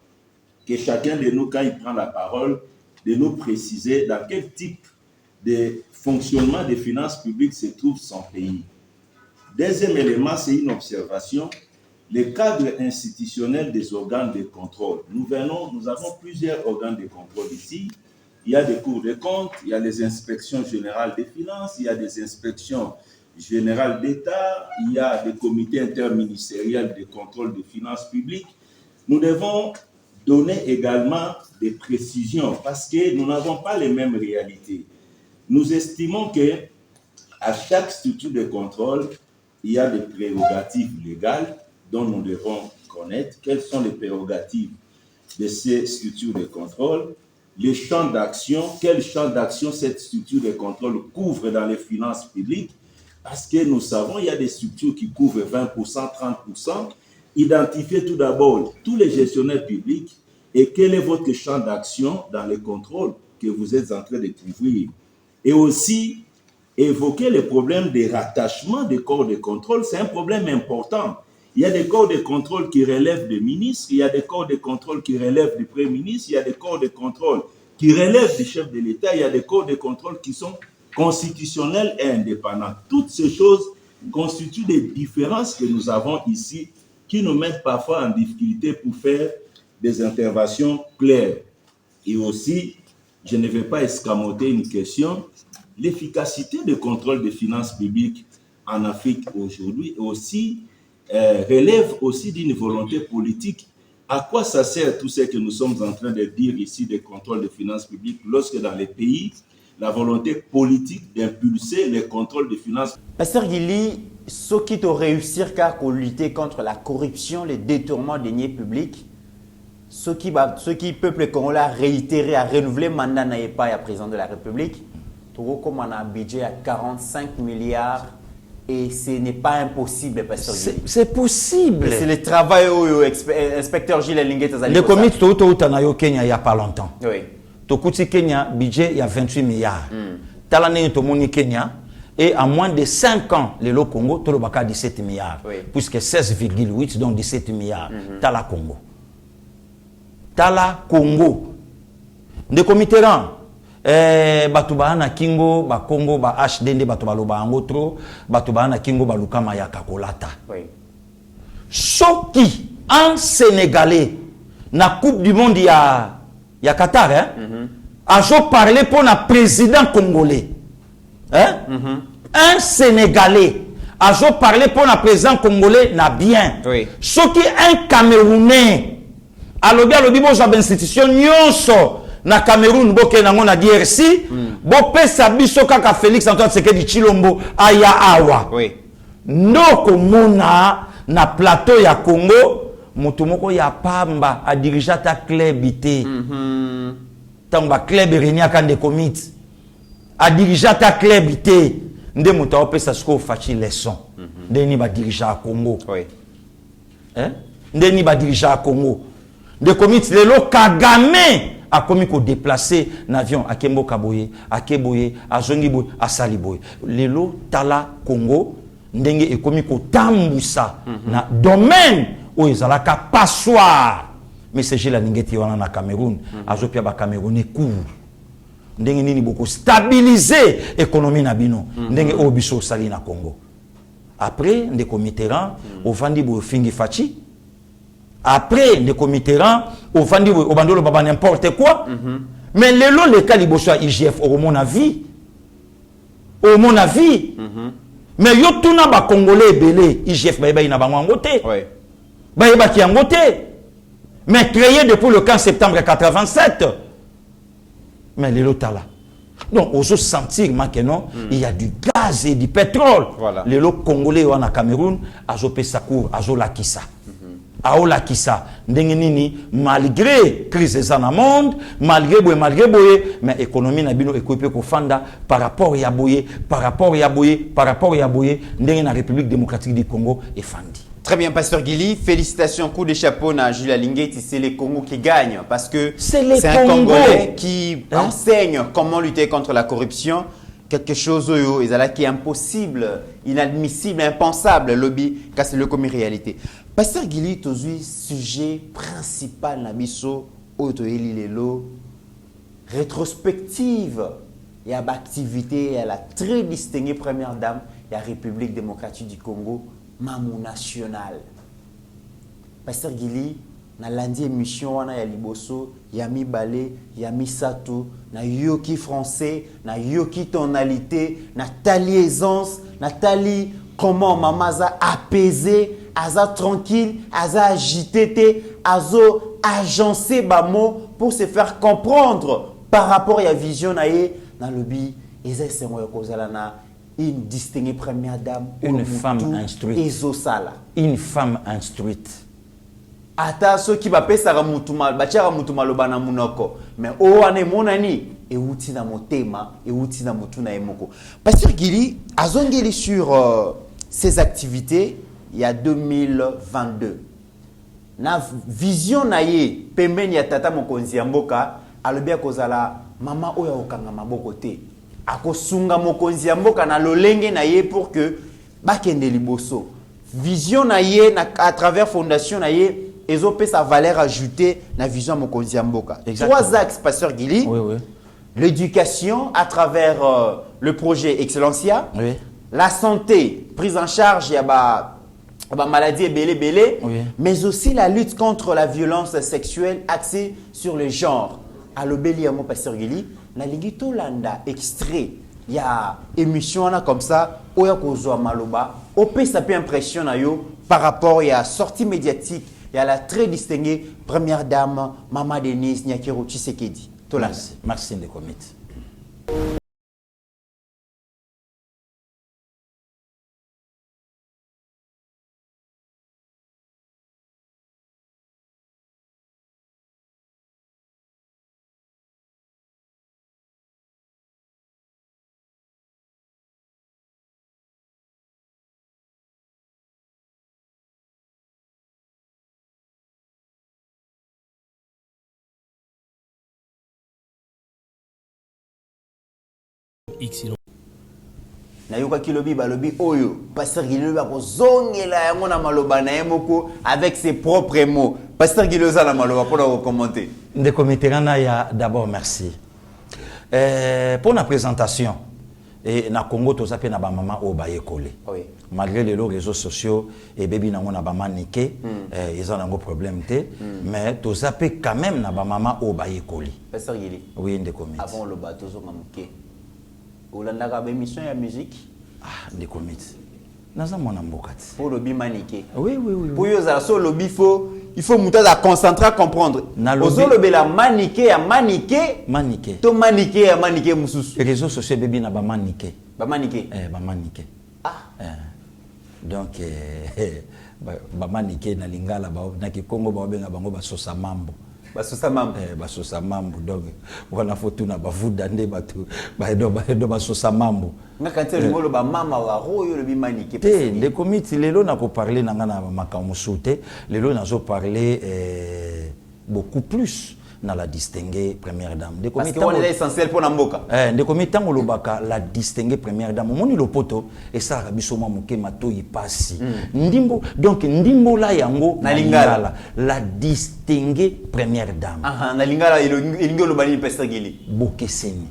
Speaker 11: que chacun de nous, quand il prend la parole, de nous préciser dans quel type de fonctionnement des finances publiques se trouve son pays. Deuxième élément, c'est une observation, le cadre institutionnel des organes de contrôle. Nous avons plusieurs organes de contrôle ici. Il y a des cours de compte, il y a les inspections générales des finances, il y a des inspections générales d'État, il y a des comités interministériels de contrôle des finances publiques. Nous devons donner également des précisions parce que nous n'avons pas les mêmes réalités. Nous estimons que à chaque structure de contrôle, il y a des prérogatives légales dont nous devons connaître. Quelles sont les prérogatives de ces structures de contrôle? Les champs d'action, quel champ d'action cette structure de contrôle couvre dans les finances publiques? Parce que nous savons, il y a des structures qui couvrent 20%, 30%. Identifiez tout d'abord tous les gestionnaires publics et quel est votre champ d'action dans les contrôles que vous êtes en train de couvrir. Et aussi, évoquer les problèmes de rattachement des corps de contrôle, c'est un problème important. Il y a des corps de contrôle qui relèvent des ministres, il y a des corps de contrôle qui relèvent du Premier ministre, il y a des corps de contrôle qui relèvent du chef de l'État, il y a des corps de contrôle qui sont constitutionnels et indépendants. Toutes ces choses constituent des différences que nous avons ici qui nous mettent parfois en difficulté pour faire des interventions claires. Et aussi, je ne vais pas escamoter une question, l'efficacité du contrôle des finances publiques en Afrique aujourd'hui aussi relève aussi d'une volonté politique. À quoi ça sert tout ce que nous sommes en train de dire ici des contrôles des finances publiques lorsque dans les pays, la volonté politique d'impulser les contrôles des finances.
Speaker 4: Pasteur Gili, ce qui doit réussir à lutter contre la corruption, les détournements des deniers publics, ce qui peuple congolais a réitéré, a renouvelé le mandat n'a pas à président de la République, comme on a un budget à 45 milliards et ce n'est pas impossible, Pasteur Gili.
Speaker 3: C'est possible.
Speaker 4: C'est le travail où inspecteur Gilles Linguet a
Speaker 3: le comité au Kenya il n'y a pas longtemps.
Speaker 4: Oui.
Speaker 3: Tokuti Kenya, budget il y a 28 milliards. Talane Tomoni Kenya, et en moins de 5 ans, le Congo, Tolobaka 17 milliards. Oui. Puisque 16,8, donc 17 milliards. Tala Congo. Tala Congo. De comité rang. Batuba na Kingo, ba Congo, ba HDND, batuba loba angotro, batuba na Kingo, ba Lukama ya Kakolata. Oui. Soki, en Sénégalais, na Coupe du Monde, il y a Qatar, hein? A parlé pour un président congolais. Hein? Un Sénégalais. A parlé pour un président congolais, n'a bien. Oui. Ce qui est un Camerounais. Alors, il y a une institution, na Cameroun, boke na ngona DRC, bope sabiso kaka Félix Antoine Tshisekedi Tshilombo, aya awa. Oui. Ndoko mona na plateau ya Congo, mutumoko ya pamba a dirigé ta club ité. Tamba club renia kan de commit. A dirigé ta club ité. Nde muta opesa sko fachi leçon. Nde ni ba dirigé à Congo. Oui. Hein? Nde ni ba dirigé à Congo. De commit lelo Kagame a commis qu'on déplacer l'avion à Kembo Kaboye, à Keboye, à Zongiboye, à Saliboye. Lelo Tala Congo, ndenge et commis qu'on tamboussa na domaine où ils ont la passoire. Mais c'est j'ai la ningeti wana na Cameroun, à Zopia ba Camerounais court. Ndenge nini beaucoup stabiliser l'économie na bino, ndenge obiso sali na Congo. Après des comités rang, au Vandi bo fingi fachi. Après des comités rang, au Vandi au bandolo baba n'importe quoi. Mais les lots les cas liboso IGF au mon avis. Au mon avis. Mais yo tuna ba congolais belé IGF ba ina ba ngote. Oui. Ba ki ngote. Mais créé depuis le 15 septembre 87. Mais les lots là. Donc, on se sentir maintenant, il y a du gaz et du pétrole. Voilà. Les lots congolais en Cameroun, azo pesakour, azo lakisa. Aola kisa ndengenini malgré crise en monde malgré boye mais économie na bino équipé ko fanda par rapport ya boye ndenge na République démocratique du Congo et fandi.
Speaker 4: Très bien, Pasteur Gili, félicitations, coup de chapeau à Jules Linguetti, c'est les Congos qui gagnent parce que c'est un Congolais qui enseigne comment lutter contre la corruption. Quelque chose qui est impossible, inadmissible, impensable, lobby, car c'est le comme réalité. Pasteur Gili, tu as sujet principal na biso, rétrospective, il y a l'activité, il y a la très distinguée première dame de la République démocratique du Congo, Mamou National. Pasteur Gili, na lundi émission wana ya liboso ya mibale ya misato na yoki français na yoki tonalité na tali aisance na tali comment mamaza apaisé aza tranquille aza agité azo agencé bamo pour se faire comprendre par rapport à vision na ye na lobby ezese ngoyo kozala na une distinguée première dame
Speaker 3: une femme instruite
Speaker 4: ezosala
Speaker 3: une femme instruite.
Speaker 4: Ata ceux qui va pesa ramutuma bachara mutuma lobana munoko mais o ane monani et outi na motema et outi na mutuna emoko. Pasteur Gili azongeli sur ses activités il y a 2022 na vision na ye pembeni ya tata mokonzi ya mboka alobi akozala mama oya okanga maboko te akosunga mokonzi ya mboka na lolenge na ye pour que bakende liboso vision na ye à travers fondation na ye ezopesa valeur ajoutée na vision ya mokonzi ya mboka. Trois axes, Pasteur Guili.
Speaker 3: Oui, oui.
Speaker 4: L'éducation à travers le projet Excellencia.
Speaker 3: Oui.
Speaker 4: La santé, prise en charge, il y a maladie et belé,
Speaker 3: oui.
Speaker 4: Mais aussi la lutte contre la violence sexuelle axée sur le genre. À l'obéli à mon Pasteur Guili, na ligito landa extrait, il y a émission là comme ça, oya kozo maloba, opé ça peut impression na yo par rapport à sortie médiatique, il y a la très distinguée première dame Maman Denise Nyakiro Tshisekedi.
Speaker 3: Merci, merci de comité.
Speaker 4: Nayoka kilobi balobi oyo Pasteur Guili ba kozongela yango na maloba na yemoko avec ses propres mots. Pasteur Guili za na maloba pour commenter.
Speaker 3: Ndeko Mitterrand ya d'abord merci. Pour la présentation et na Congo to zape na ba mama o ba yekole.
Speaker 4: Oui.
Speaker 3: Malgré les réseaux sociaux et baby na ngona ba maniqué ils ont un gros problème té mais to zape quand même na ba mama o ba yekole.
Speaker 4: Pasteur Guili.
Speaker 3: Oui ndeko Mitterrand.
Speaker 4: Avant le bateau zo ngamuke. Olandaka ba émission ya musique.
Speaker 3: Ah, des comités. Naza mona mbokati.
Speaker 4: Pour le bimaniqué.
Speaker 3: Oui, oui, oui.
Speaker 4: Pour yo za so lobby il faut muta à concentrer à comprendre. Ozo lobby la maniqué à maniqué.
Speaker 3: Maniqué.
Speaker 4: To maniqué à maniqué mususu.
Speaker 3: Les réseaux sociaux baby na ba maniqué.
Speaker 4: Ba maniqué.
Speaker 3: Ba maniqué.
Speaker 4: Ah.
Speaker 3: Donc ba maniqué na lingala ba na Kikongo ba benga bango ba sosa mambo.
Speaker 4: Basosa mambo.
Speaker 3: Basosa mambo donc wana foto na bavuda nde batu ba basosa mambo.
Speaker 4: Ngakati ngolo ba mama wa royo le bimanike.
Speaker 3: Te de comité lelo na ko parler na ngana makamu soute lelo na zo parler beaucoup plus na la distinguée première dame. De
Speaker 4: parce que on est essentiel pour Namboka.
Speaker 3: De comité tango lobaka la distinguée première dame moni lopoto et ça rabiso mamuke matoyi pasi. Ndimbo donc ndimbo la yango
Speaker 4: na lingala
Speaker 3: la distinguée première dame.
Speaker 4: Ah na lingala ilingo lobani Pasteur Guili.
Speaker 3: Bokeseni.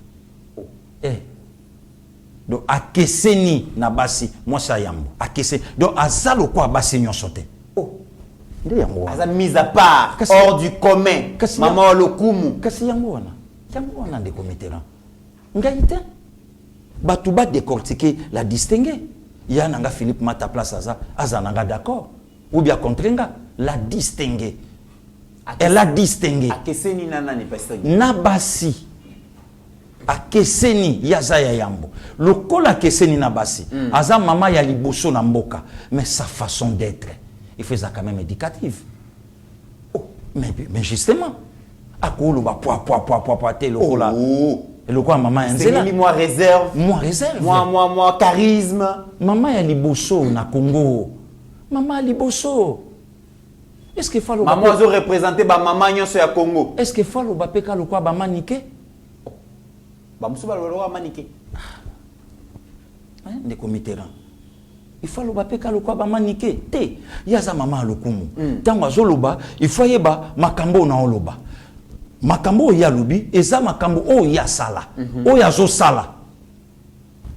Speaker 3: Donc akeseni na basi moi ça yambo. Akeseni donc azalo kwa basi nyosote.
Speaker 4: Aza mise à part, hors du commun. Maman lokumu.
Speaker 3: Kasi yango wana de Mitterrand. Ngaite. Batuba décortiquer la distinguer. Ya nanga Philippe Mata place aza nanga d'accord. Ou bien contrenga la distinguer. Elle a distingué.
Speaker 4: Akeseni nana ni Pasteur.
Speaker 3: Nabasi. Akeseni yaza ya yambo. Lokola akeseni nabasi. Aza mama ya liboso na mboka. Mais sa façon d'être. Il fait ça quand même éducatif. Oh, mais justement, à quoi le poids, t'es le là. Et le quoi, maman,
Speaker 4: c'est moi réserve.
Speaker 3: Moi réserve.
Speaker 4: Moi charisme.
Speaker 3: Maman, ya liboso na Congo. Maman, liboso. Est-ce qu'il faut le
Speaker 4: maman, je représente ma maman nyonso ya Congo.
Speaker 3: Est-ce qu'il faut le bapeka le quoi, ba maniqué?
Speaker 4: Ba musuba le quoi maniqué.
Speaker 3: Hein, des Mitterrand. Il faut le bapeka le quoi ba maniqué. Te, yaza maman lokumu. Tango azoloba, il faut yeba makambo na oloba. Makambo ya lubi, eza makambo o ya sala. O ya zo sala.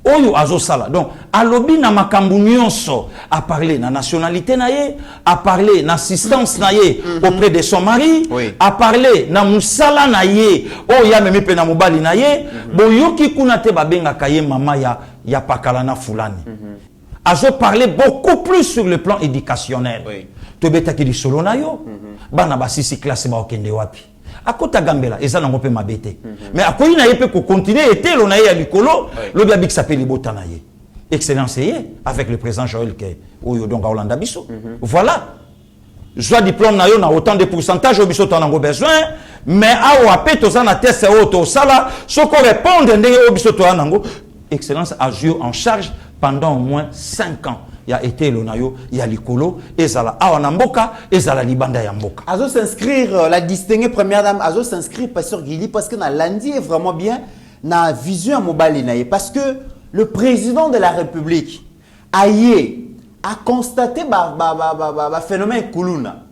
Speaker 3: Oyo azo sala. Donc, alobi na makambo nyonso a parlé na nationalité na ye, a parlé na assistance na ye auprès de son mari, a parlé na musala na ye, o ya memi pe na mobali na ye, boyoki kuna te babenga kaye mama ya pakala na fulani. Azo parlé beaucoup plus sur le plan éducationnel. Tobeta ki di solo na yo, bana basisi classe ba okende wapi. Akota gambela eza nango pe mabete mais akoyi na ye pe ko continuer etelo na ye ya likolo lo bia bik s'appelle bota na ye excellence ye avec le président Joël ke oyo donc Hollande biso voilà joie diplôme na yo na autant de pourcentage au biso tanango besoin mais awa pe toza na test auto sala soko répondre ndenge au biso to nango excellence a joué en charge pendant au moins 5 ans ya etelo na yo ya likolo ezala awa na mboka ezala libanda ya mboka.
Speaker 4: Azo s'inscrire la distinguée première dame azo s'inscrire pasteur Guili parce que na lundi est vraiment bien na vision à mobali na parce que le président de la République a constaté ba phénomène kuluna.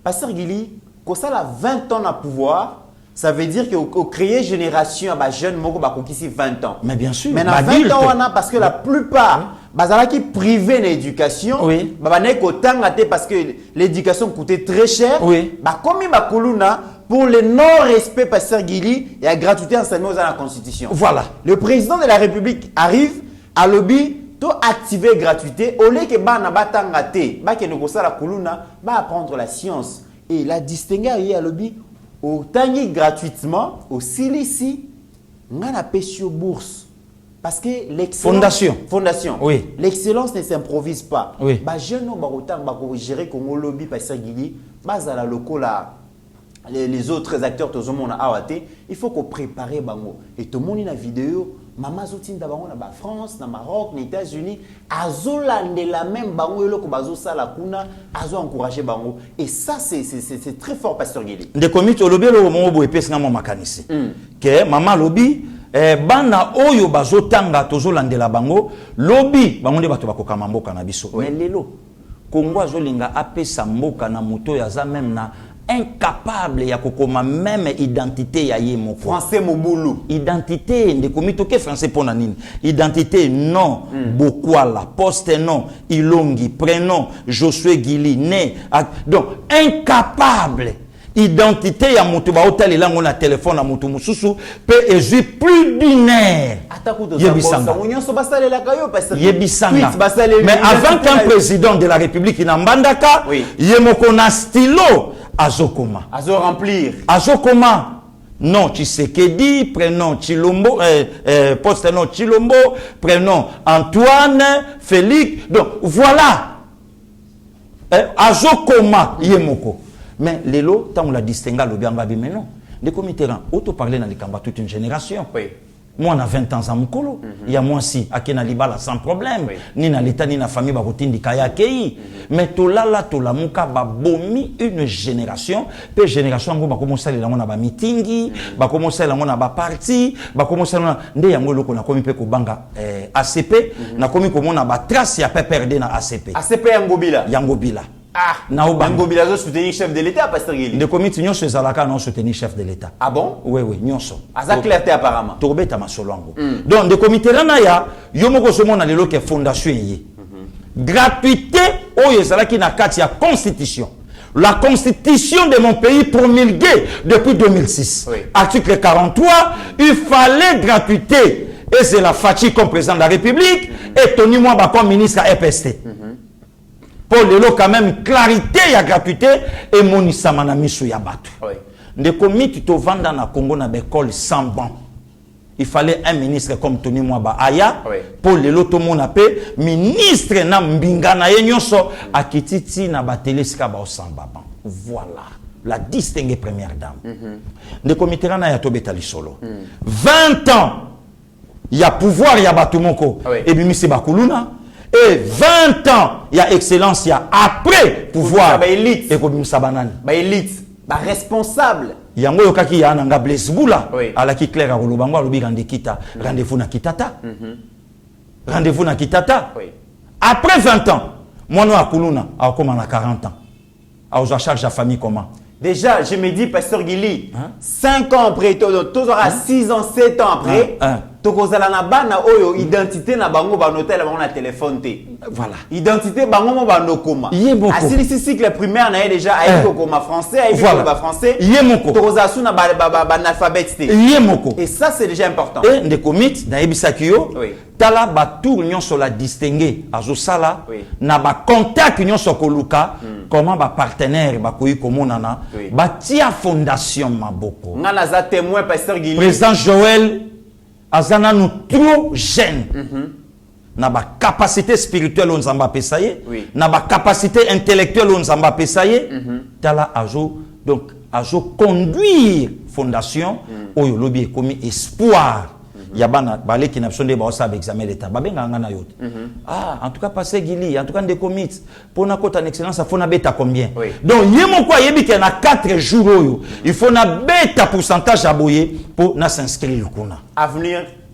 Speaker 4: Pasteur Guili ko ça la 20 ans à pouvoir. Ça veut dire que créer génération à jeunes moko ba kokisi 20 ans.
Speaker 3: Mais bien sûr.
Speaker 4: Mais dans 20 ans on a parce que la plupart bazala qui privé l'éducation,
Speaker 3: oui.
Speaker 4: Ba ne ko tangate parce que l'éducation coûtait très cher.
Speaker 3: Oui.
Speaker 4: Ba komi ba kuluna pour le non-respect pasteur Guili, il y a gratuité enseignement dans la constitution.
Speaker 3: Voilà.
Speaker 4: Le président de la République arrive à lobby to activer gratuité au lieu que ba na batangate, ba ke ne ko sala kuluna, ba apprendre la science et la distinguer à lobby au tangi gratuitement au Silici on a pêché bourse parce que l'excellence fondation
Speaker 3: oui
Speaker 4: l'excellence ne s'improvise pas
Speaker 3: oui
Speaker 4: ba jeune ba autant ba gérer Congo lobby parce que Guili base à la locola les autres acteurs tous monde awate il faut qu'on prépare bango et tout le monde na vidéo maman zotinda bango na ba France na Maroc na États-Unis azolande la même bango eloko bazo sala kuna azo encourager bango et ça c'est très fort pasteur Guili
Speaker 3: de comité lobby lo mo bo epesa mo makanisi que maman lobby bana oyo bazo tanga tozolande la bango lobby bango nde bato bakokama mboka na biso mais lelo Kongo azolinga apesa mboka na moto ya za même na incapable ya kokoma même identité ya ye moko
Speaker 4: français mobulu
Speaker 3: identité de komito ke français pona nini identité non Bokwala poste non Ilongi prénom Josué Guili né donc incapable identité ya mutu ba hôtel lango na téléphone na mutu mususu pe ezui plus d'une heure
Speaker 4: yebisanga
Speaker 3: mais avant qu'un président de la République na mbandaka yemoko na stylo azokoma
Speaker 4: azo remplir
Speaker 3: azokoma non Tshisekedi prénom Chilombo poste nom Chilombo prénom Antoine Félix donc voilà azokoma yemoko mais lelo tant on la distingue le bien babi mais non de comité auto parler dans les combats toute une génération moi on a 20 ans à Mukolo il y a moi aussi à Kena Libala sans problème ni na l'état ni na famille ba kotindi kaya kei mais to la muka ba bomi une génération pe génération ngo ba commencer la ngona ba meeting ba commencer la ngona ba parti ba commencer na nde yango loko na komi pe ko banga ACP na komi ko mona ba trace ya pe perdre na ACP yangobila
Speaker 4: Ngobila zo soutenir chef de l'État, pasteur Guili.
Speaker 3: De comité nyonso ezalaka non soutenir chef de l'État.
Speaker 4: Ah bon?
Speaker 3: Oui nyonso.
Speaker 4: Aza clarté apparemment.
Speaker 3: Tobeta masolongo. Donc de comité rana ya yomoko somona lelo ke fondation yi. Gratuité oyo ezalaki na kati ya constitution. La constitution de mon pays promulguée depuis 2006. Article 43, il fallait gratuité et c'est la Fachi comme président de la République et Tony Mwamba comme ministre à EPST. Pour le lot quand même clarité et gratuité et monisama na miso ya batu. De comité to vanda na Congo na l'école sans banc. Il fallait un ministre comme Tony Mwamba Aya pour le lot to mon appel ministre na mbinga na yenyonso akititi na bateleska ba osamba ban. Voilà la distinguée première dame. De comité na ya tobeta lisolo. 20 ans il y a pouvoir ya batumoko et bimisi bakuluna. Et 20 ans, il y a excellence, il y a après pouvoir.
Speaker 4: Élite.
Speaker 3: Et comme ça banane.
Speaker 4: Élite. Responsable.
Speaker 3: Il y a un gars qui a un blessboula. À la qui claire à Rolobango, rendez-vous na Kitata. Rendez-vous na Kitata. Après 20 ans, moi, nous, à Koulouna, à 40 ans. À charge la famille comment?
Speaker 4: Déjà, je me dis, pasteur Guili, 5 ans après, tu auras 6 ans, 7 ans après. Tokozala na bana oyo identité na bango ba notel bango na téléphone té.
Speaker 3: Voilà.
Speaker 4: Identité bango mo ba nokoma. Asili si cycle primaire na déjà aïko koma français, aïko ba français.
Speaker 3: Yemoko.
Speaker 4: Tokoza su na ba analphabète té.
Speaker 3: Yemoko.
Speaker 4: Et ça c'est déjà important.
Speaker 3: Et de commit na ebisakio. Tala ba tour nyon sur la distinguer azo sala na ba contact nyon sur koluka comment ba partenaire ba koyi komonana ba tia fondation maboko.
Speaker 4: Ngana za témoin pasteur Guili.
Speaker 3: Président Joël azana nous trop jeunes na ba capacité spirituelle on zamba pesaye na ba capacité intellectuelle on zamba pesaye tala ajo donc ajo conduire fondation oyo lobi comme espoir Yabana, balé qui n'a pas de ça avec examen d'état. Ah, en tout cas, passé Gili, en tout cas, des commits. Pour une cote en excellence, il faut une bêta combien? Donc, il y a 4 jours, il faut une bêta pourcentage à boyer pour s'inscrire.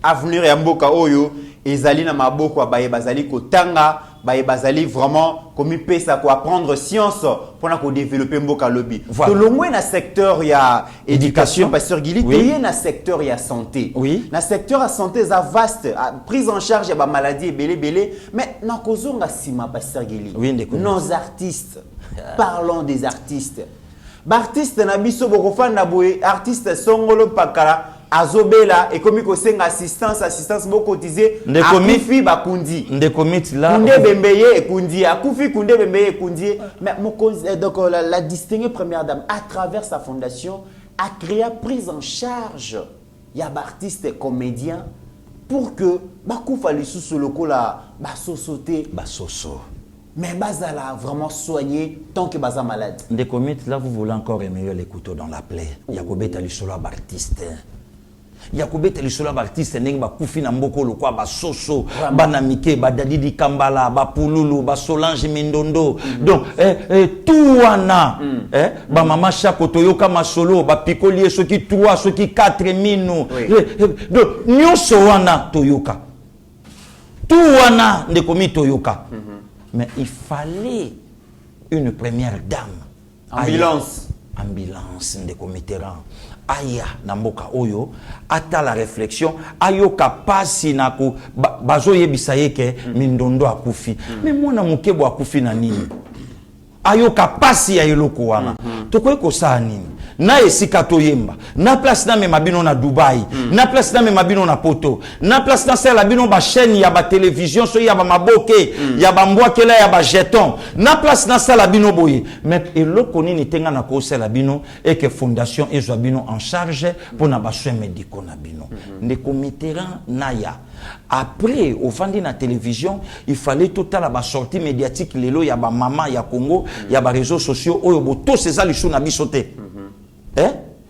Speaker 4: Avenir ya mboka oyo ezali na maboko ya baye bazali kotanga baye bazali vraiment comme pesa ko apprendre science pour na ko développer mboka lobby to longwe na secteur ya éducation pasteur Gili toye na secteur ya santé na secteur ya santé za vaste prise en charge ya ba maladie belé mais na kozonga sima pasteur Gili nos artistes parlons des artistes artiste na biso bokofanda boye artiste songolo pakala azobela et comme ko senga assistance bo cotiser akufi bakundi
Speaker 3: ndekomiti là
Speaker 4: kunde bembeye ekundi akufi kunde bembeye ekundi mais donc la distinguée première dame à travers sa fondation a créé prise en charge ya artiste comédien pour que bakufa lisusu lokola basosote basoso mais bazala vraiment soigné tant que baza malade
Speaker 3: ndekomiti là vous voulez encore améliorer les couteaux dans la plaie yakobeta lisolo artiste Yakobeta lisolo artiste ndenge bakufi na mboko lokwa basoso banamike badadidi kambala bapululu basolange mindondo donc tout wana ba mama chako toyoka masolo bapikoli soki 3 soki 4 minu donc nyonso wana toyoka tout wana ndekomi toyoka mais il fallait une première dame ambulance ndekomi terrain aya na mboka oyo ata la réflexion ayoka pasi na ko bazo yebisa yeke mindondo akufi mais mwana mukebo akufi na nini ayoka pasi ya eloko wana tokoyi kosala nini na esika toyemba na place na mema bino na Dubai na place na mema bino na poto na place na sala bino ba chaîne ya ba télévision so ya ba maboke ya ba mbwakela ya ba jeton na place na sala bino boye mais eloko nini tenga na ko sala bino et que fondation ezwa bino en charge pour na ba soins médicaux na bino ndeko Mitterrand naya après au fandi na télévision il fallait total la sortie médiatique lelo ya ba mama ya Congo ya ba réseaux sociaux oyo bo to seza lishu na bisote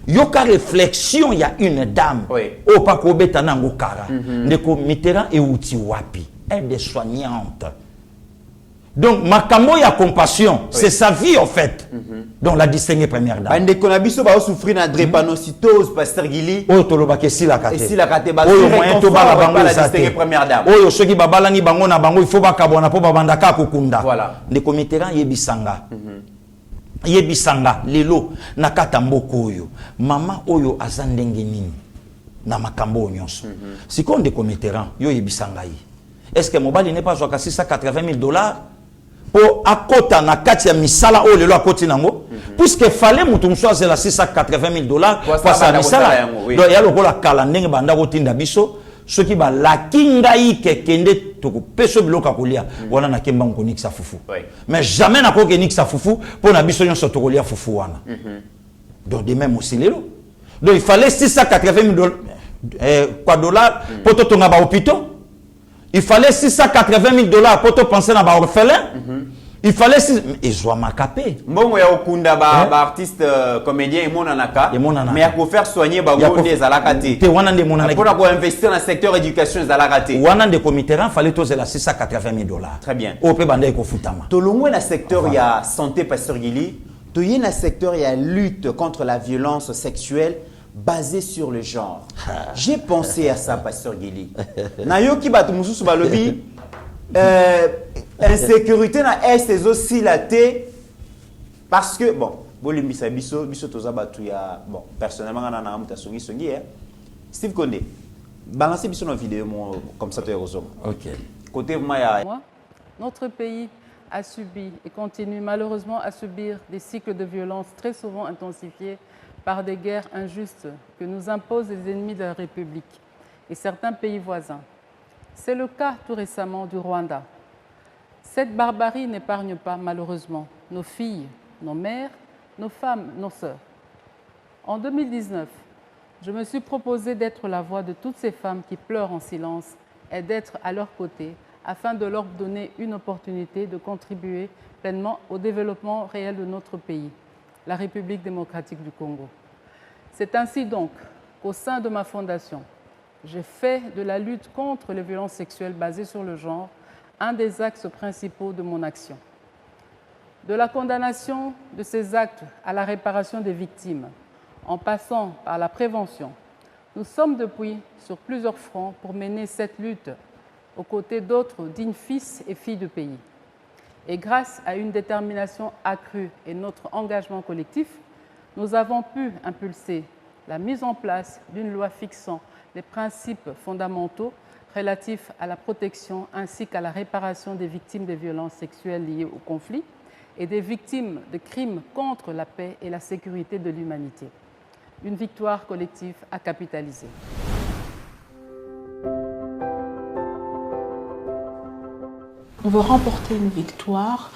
Speaker 3: yoka réflexion il y a une dame au pas kobeta nango kara ndeko Mitterrand et outi wapi aide soignante donc makambo ya compassion c'est sa vie en fait donc la distinguée première dame
Speaker 4: ndeko na biso ba souffrir na drépanocytose pasteur Gili
Speaker 3: oyo tolobaka esila kate
Speaker 4: ba
Speaker 3: oyo moyen to bala bango
Speaker 4: la distinguée première dame
Speaker 3: oyo soki babalani bango na bango il faut bakabona po babandaka kokunda voilà ndeko Mitterrand yebisanga lelo na kata mboko oyo mama oyo aza ndenge nini na makambo nyonso siko ndeko Mitterrand yo yebisanga yi est-ce que mobali n'est pas zwaka $680,000 pour akota na kati ya misala oyo lelo akoti nango puisque fallait mutu muso azela $680,000 kwa sa misala donc ya lokola kala ndenge banda kotinda biso soki ba lakingai kekende toko peso biloka kolia wana na kemba ngonikisa fufu mais jamais na ko kenikisa fufu pour na biso nyonso tokolia fufu wana donc de même aussi lelo donc il fallait $680,000 quoi dollars pour to tonga ba hôpitaux il fallait $680,000 pour te penser dans ba orphelin il fallait ezwa makapé
Speaker 4: mbongo ya okunda ba artiste comédien et monanaka mais ya ko faire soigner ba gonde ezalaka te
Speaker 3: wana nde monanaka
Speaker 4: pour ko investir dans secteur éducation ezalaka te
Speaker 3: wana nde Mitterrand fallait tozela $680,000
Speaker 4: très bien
Speaker 3: o pe banda ko futama
Speaker 4: to longwe na secteur ya santé pasteur Gili to yi na secteur ya lutte contre la violence sexuelle basée sur le genre j'ai pensé à ça pasteur Gili na yoki batu mususu balobi insécurité na est aussi la té parce que bon bolimbisa biso toza batu ya bon personnellement na amuta songi Steve Condé balancez biso na vidéo comme ça to yazoma
Speaker 3: OK
Speaker 4: côté maya
Speaker 5: notre pays a subi et continue malheureusement à subir des cycles de violence très souvent intensifiés par des guerres injustes que nous imposent les ennemis de la République et certains pays voisins. C'est le cas tout récemment du Rwanda. Cette barbarie n'épargne pas malheureusement nos filles, nos mères, nos femmes, nos sœurs. En 2019, je me suis proposé d'être la voix de toutes ces femmes qui pleurent en silence et d'être à leur côté afin de leur donner une opportunité de contribuer pleinement au développement réel de notre pays, la République démocratique du Congo. C'est ainsi donc qu'au sein de ma fondation, j'ai fait de la lutte contre les violences sexuelles basées sur le genre un des axes principaux de mon action. De la condamnation de ces actes à la réparation des victimes, en passant par la prévention, nous sommes depuis sur plusieurs fronts pour mener cette lutte aux côtés d'autres dignes fils et filles du pays. Et grâce à une détermination accrue et notre engagement collectif, nous avons pu impulser la mise en place d'une loi fixant les principes fondamentaux relatifs à la protection ainsi qu'à la réparation des victimes des violences sexuelles liées au conflit et des victimes de crimes contre la paix et la sécurité de l'humanité. Une victoire collective à capitaliser.
Speaker 12: On veut remporter une victoire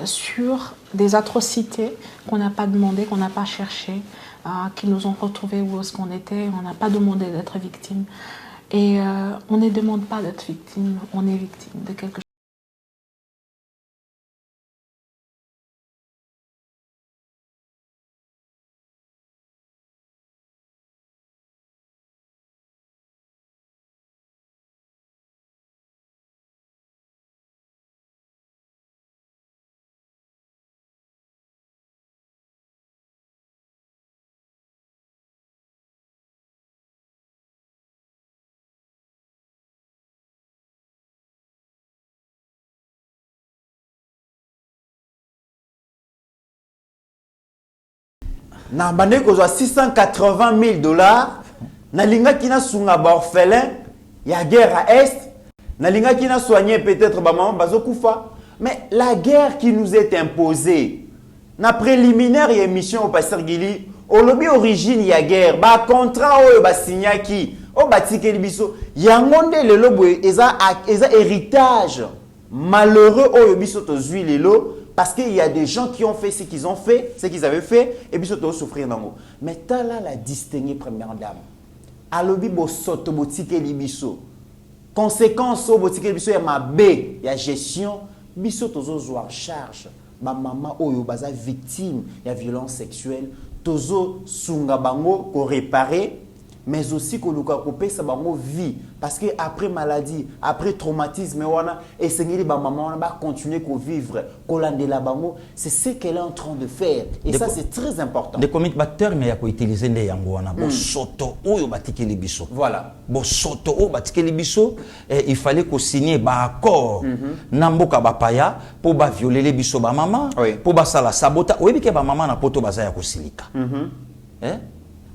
Speaker 12: sur des atrocités qu'on n'a pas demandé, qu'on n'a pas cherché, qui nous ont retrouvés où est-ce qu'on était. On n'a pas demandé d'être victime. Et on ne demande pas d'être victime, on est victime de quelque chose.
Speaker 4: Na bande kozwa 680 000 dollars. Nalinga kina sunga ba orphelin ya guerre à est. Nalinga kina soigner peut-être ba maman bazo kufa. Mais la guerre qui nous est imposée, na préliminaire et émission au pasteur Gili, au lobby origine ya guerre, ba contrat o ba signaki, o ba tikeli biso, yangonde le lobo eza héritage malheureux o biso to zui lelo. Parce qu'il y a des gens qui ont fait ce qu'ils ont fait, ce qu'ils avaient fait, et puis ils ont souffrir dans l'eau. Mais tu as là la distinguée première dame. Alobi bo soto bo tike li biso. Conséquence au bo tike li biso ya mabe, ya gestion, biso tozo zo en charge. Ba maman oyo baza victime ya violence sexuelle, tozo sunga bango ko réparer, mais aussi que luka couper sa bango vie parce que après maladie, après traumatisme wana et sengeli ba maman wana ba continuer ko vivre, ko landela bango, c'est ce qu'elle est en train de faire et ça c'est très important.
Speaker 3: Des comités batteur mais ya ko utiliser nde yango wana bo soto oyo batikeli biso. Voilà. Bo soto oyo batikeli biso il fallait ko signer ba accord na mboka bapaya pour ba violer les biso ba maman, pour ba sala sabota, oyebi ke ba maman na poto baza ya ko silika.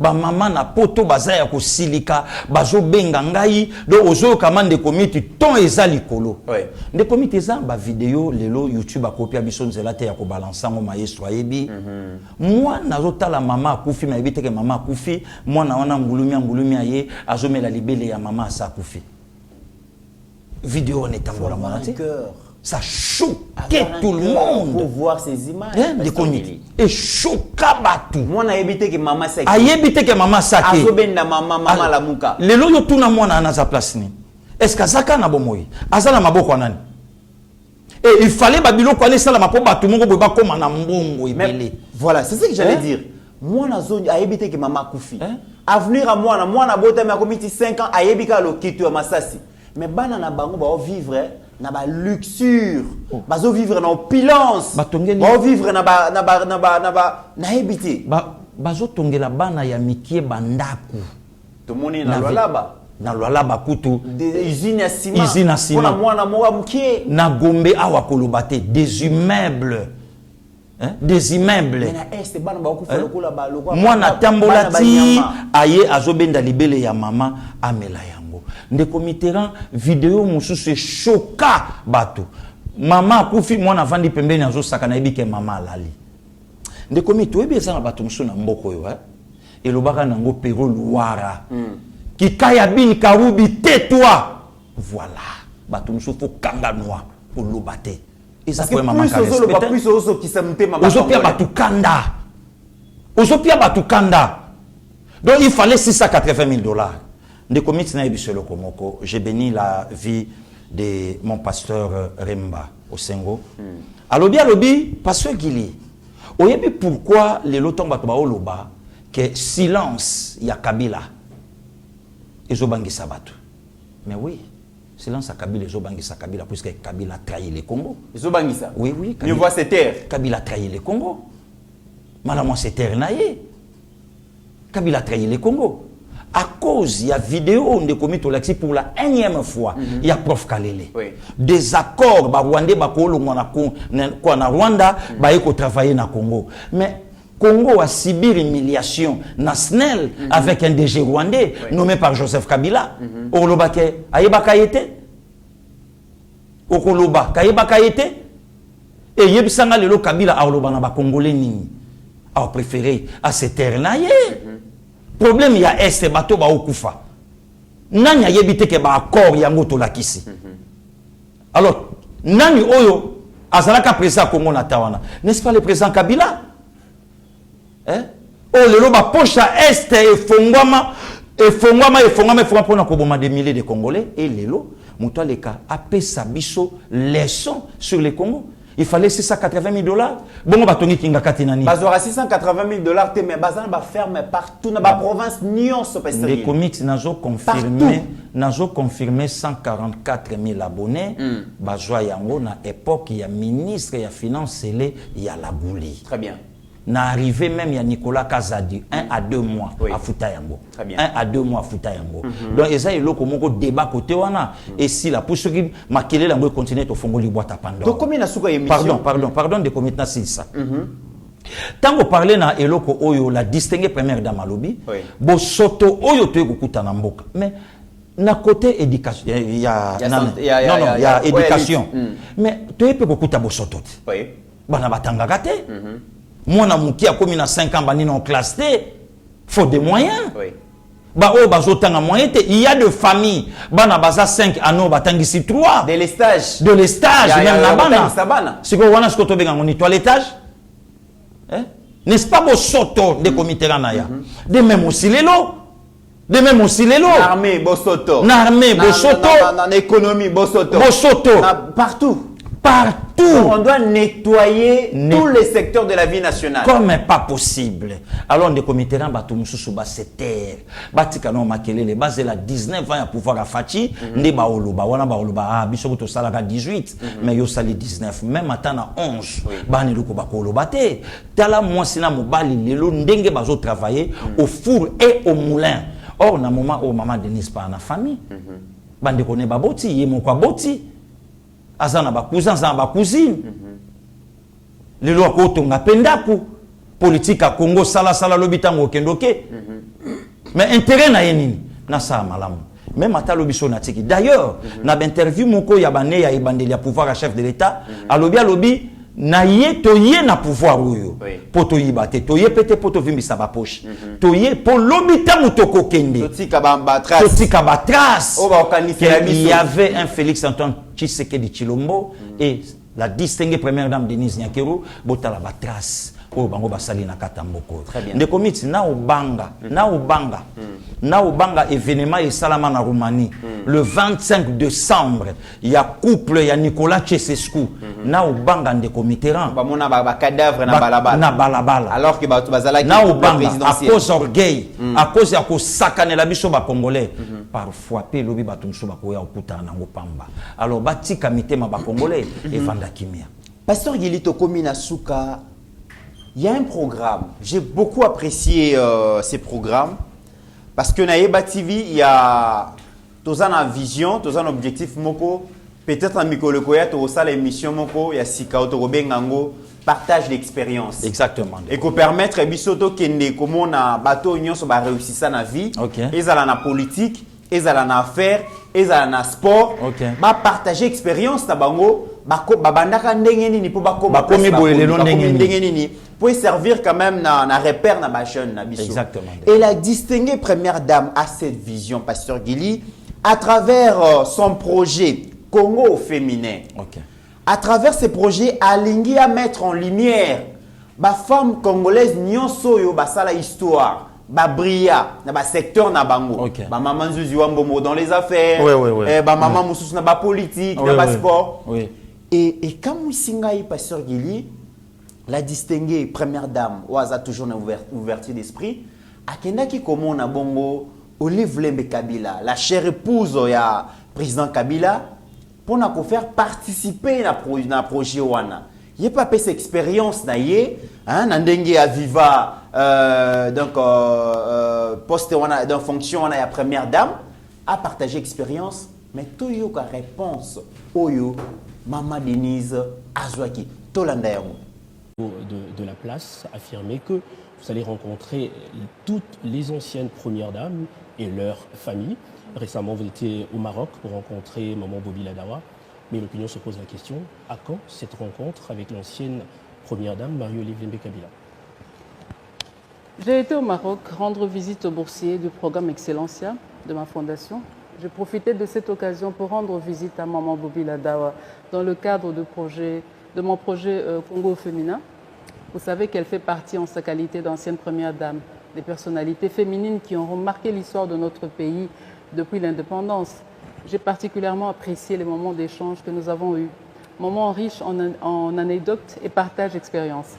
Speaker 3: Ba mama na poto baza ya ko silika bazo benga ngai do ozo kamande komiti ton eza likolo nde komiti eza ba vidéo lelo YouTube akopia biso nzela te ya ko balancer ngo maestro ayebi moi nazo tala mama akufi ma ebite ke mama akufi moi na wana ngulumi aye azomela libele ya mama asa akufi vidéo on est en mona ça choquait tout le monde
Speaker 4: pour voir ces images
Speaker 3: des comités et choqua batu
Speaker 4: moi na ebite ke mama saki
Speaker 3: ayebite ke mama saki
Speaker 4: azobenda mama la muka
Speaker 3: lelo yo tuna mwana na za place ni est-ce que azaka na bomoi azala maboko nani et il fallait babiloko aller sala mapo batu mongo boba koma na mbongo ebele
Speaker 4: voilà c'est ce que j'allais dire moi na zone ayebite ke mama kufi avenir à moi na bota ma comité 5 ans ayebika lo kitu ya masasi mais bana na bango ba vivre na ba luxure bazo vivre na opulence ba vivre na ebité
Speaker 3: bazo tongela bana ya mikie bandaku
Speaker 4: to moni na lwalaba
Speaker 3: na lwalaba kutu
Speaker 4: usine ya ciment pour mwana mowa mukie
Speaker 3: na Gombe awa kolobate des immeubles des immeubles mwana tambolati aye azobenda libele ya mama amela yango ndeko Mitterrand vidéo mususu choka bato mama akufi mwana vandi pembeni azosaka na ebike mama alali ndeko Mitterrand oyebi eza na bato mususu na mboko yo elobaka nango pero luwara kikaya bin karubi tais-toi voilà bato mususu fo kanga noir olobate
Speaker 4: eza ko mama plus
Speaker 3: ozopia batukanda donc il fallait 680 000 dollars. De comité na ebiselo komoko, j'ai béni la vie de mon pasteur Remba au Sengo. Alobi pasteur Gili. Oyebi pourquoi les lotong bato ba oloba que silence ya Kabila. ezobangisa bato. Mais oui, silence à Kabila ezobangisa Kabila puisque Kabila a trahi le Congo.
Speaker 4: Ezobangisa.
Speaker 3: Oui, oui.
Speaker 4: Mieux voit ses terres.
Speaker 3: Kabila a trahi le Congo. Malamon ses terres naïe. Kabila a trahi le Congo. À cause, il y a vidéo de commis Tolaxi pour la énième fois. Il y a prof Kalele.
Speaker 4: Oui.
Speaker 3: Des accords, Rwandais, na Rwanda, ko travailler na Congo. Mais Congo a subi une humiliation nationale avec un DG rwandais nommé par Joseph Kabila. Okoloba ke ayeba kayete. Okoloba kayeba kayete. Et yebisanga lelo Kabila a oloba na ba Congolais nini. A préféré à ces terres là. Problème il y a est bateau ba okufa. Nani a yebite ke ba accord yango to lakisi. Alors nani oyo azalaka président Congo na tawana. N'est-ce pas le président Kabila? Hein? Oh lelo ba pocha est et fongwama pona ko boma des milliers de Congolais et lelo muto aleka apesa biso leçon sur le Congo. Il fallait $680 000. Bon, batongi kinga katinani.
Speaker 4: Bazora $680 000 mais bazana ba ferme partout na ba province nyonso pesa.
Speaker 3: Les comics nazo confirmé 144 000 abonnés. Bazwa yango na époque ya ministre ya finance il y a la bouli.
Speaker 4: Très bien.
Speaker 3: Na arrivé même il y a Nicolas Kazadi 1 à 2 mois à futa yango.
Speaker 4: Très bien.
Speaker 3: 1 à 2 mois à futa yango. Donc eza eloko moko débat côté wana et si la pour ceux qui makele lango continuer to fongoli boîte à Pandore.
Speaker 4: Donc combien na suka émission?
Speaker 3: Pardon de comité na ça. Tango parler na eloko oyo la distinguée première dame Alobi. Bo soto oyo to ekukuta na mboka. Mais na côté éducation il y a éducation. Mais to epe kokuta bo soto.
Speaker 4: Oui.
Speaker 3: Bana batanga gate. Moi, qui a commis 5 ans, en classe T, faut des moyens.
Speaker 4: Oui.
Speaker 3: Il y a des familles, bana baza 5 ans, batangisi 3.
Speaker 4: De l'estage.
Speaker 3: De l'estage, même la
Speaker 4: bana.
Speaker 3: C'est quoi, on a ce qu'on a dit, toilettage? N'est-ce pas vos soto de comité Ranaya? De même aussi les lots. De même aussi les lots.
Speaker 4: L'armée, Bosoto.
Speaker 3: L'armée, Bosoto.
Speaker 4: L'économie, Bosoto.
Speaker 3: Bosoto.
Speaker 4: Partout.
Speaker 3: Partout.
Speaker 4: On doit nettoyer tous les secteurs de la vie nationale.
Speaker 3: Comme pas possible. Alors, les comités batumususu c'est terre. Batika no makele les bases la 19 ans à pouvoir à Fati. Ne baoloba wana baoloba ah biso to salaga 18 mais yo sali 19 même atana 11. Bani loko bakoloba te. Tala moi sina mobali lelo ndenge bazo travailler au four et au moulin. Or na moment où maman Denise pas na famille. Bande connaît baboti yemo kwa boti. Azana ba cousin za ba cousine lelo akotonga pendaku politique à Congo sala lobitango kendoke mais intérêt na yenini na sa malamu même ata lobiso na tiki d'ailleurs na interview moko ya bane ya ibandeli ya pouvoir à chef de l'état alobi na ye toye na pouvoir oyo poto yibate toye pete poto vimbisa ba poche toye po lobita mutoko kende
Speaker 4: totika ba trace
Speaker 3: il y avait un Félix Antoine Tshisekedi Tshilombo et la distinguée première dame Denise Nyakero botala ba trace o bango basali na katamboko de comité na obanga événement et salama na Roumanie le 25 décembre il y a couple ya Nicolas Tchesescu na obanga de comité ran
Speaker 4: ba mona ba cadavre na balabala alors que ba bazala
Speaker 3: na obanga à cause orgueil à cause ya ko sakanela biso ba congolais parfois pe lobi batumso ba ko ya okuta na ngopamba alors batika mitema ba congolais et vanda kimia
Speaker 4: Pasteur Gilito Komina Suka. Il y a un programme, j'ai beaucoup apprécié ces programmes parce que Naïba TV, il y a tous un vision, tous un objectif moko, peut-être un micro-lekoya, tous ça l'émission moko, il y a Sika Otorobengango, partage l'expérience.
Speaker 3: Exactement.
Speaker 4: Et qu'on permettre bisoto kende comment on a bateau union sur ba réussir ça na vie, et ça la politique, et ça la affaire, et ça la sport, ba partager expérience na bango. Babandaka ndenge nini po bako
Speaker 3: bakomi boelelo ndenge
Speaker 4: nini pour servir quand même na repère na ba jeune na biso.
Speaker 3: Exactement.
Speaker 4: Et la distinguée première dame a cette vision, Pasteur Gili, à travers son projet Congo au féminin. À travers ces projets alingi à mettre en lumière ba femme congolaise nyonso yo basala histoire. Ba bria na ba secteur na bango ba maman Zuzi Wambomo dans les affaires ba maman Moussus na ba politique na ba sport. Et comme Wisingaï, Pasteur Gili, la distinguée première dame, Oaza toujours une ouverture d'esprit, Akenda qui comment on a bongo Olive Lembe Kabila, la chère épouse du président Kabila, pour nous faire participer à un projet. Il n'y a pas cette expérience, Nandenge Aviva, donc poste dans fonction de la première dame, à partager expérience, mais tout y a réponse. Oyo, Maman Denise Azwaki, Tolanda Yango.
Speaker 13: De la place, affirmer que vous allez rencontrer toutes les anciennes premières dames et leurs familles. Récemment, vous étiez au Maroc pour rencontrer Maman Bobila Dawa. Mais l'opinion se pose la question, à quand cette rencontre avec l'ancienne première dame Marie-Olive Lembe Kabila?
Speaker 5: J'ai été au Maroc rendre visite aux boursiers du programme Excellencia de ma fondation. J'ai profité de cette occasion pour rendre visite à Maman Bobila Dawa dans le cadre de mon projet Congo Féminin. Vous savez qu'elle fait partie en sa qualité d'ancienne première dame, des personnalités féminines qui ont marqué l'histoire de notre pays depuis l'indépendance. J'ai particulièrement apprécié les moments d'échange que nous avons eus, moments riches en anecdotes et partage d'expériences.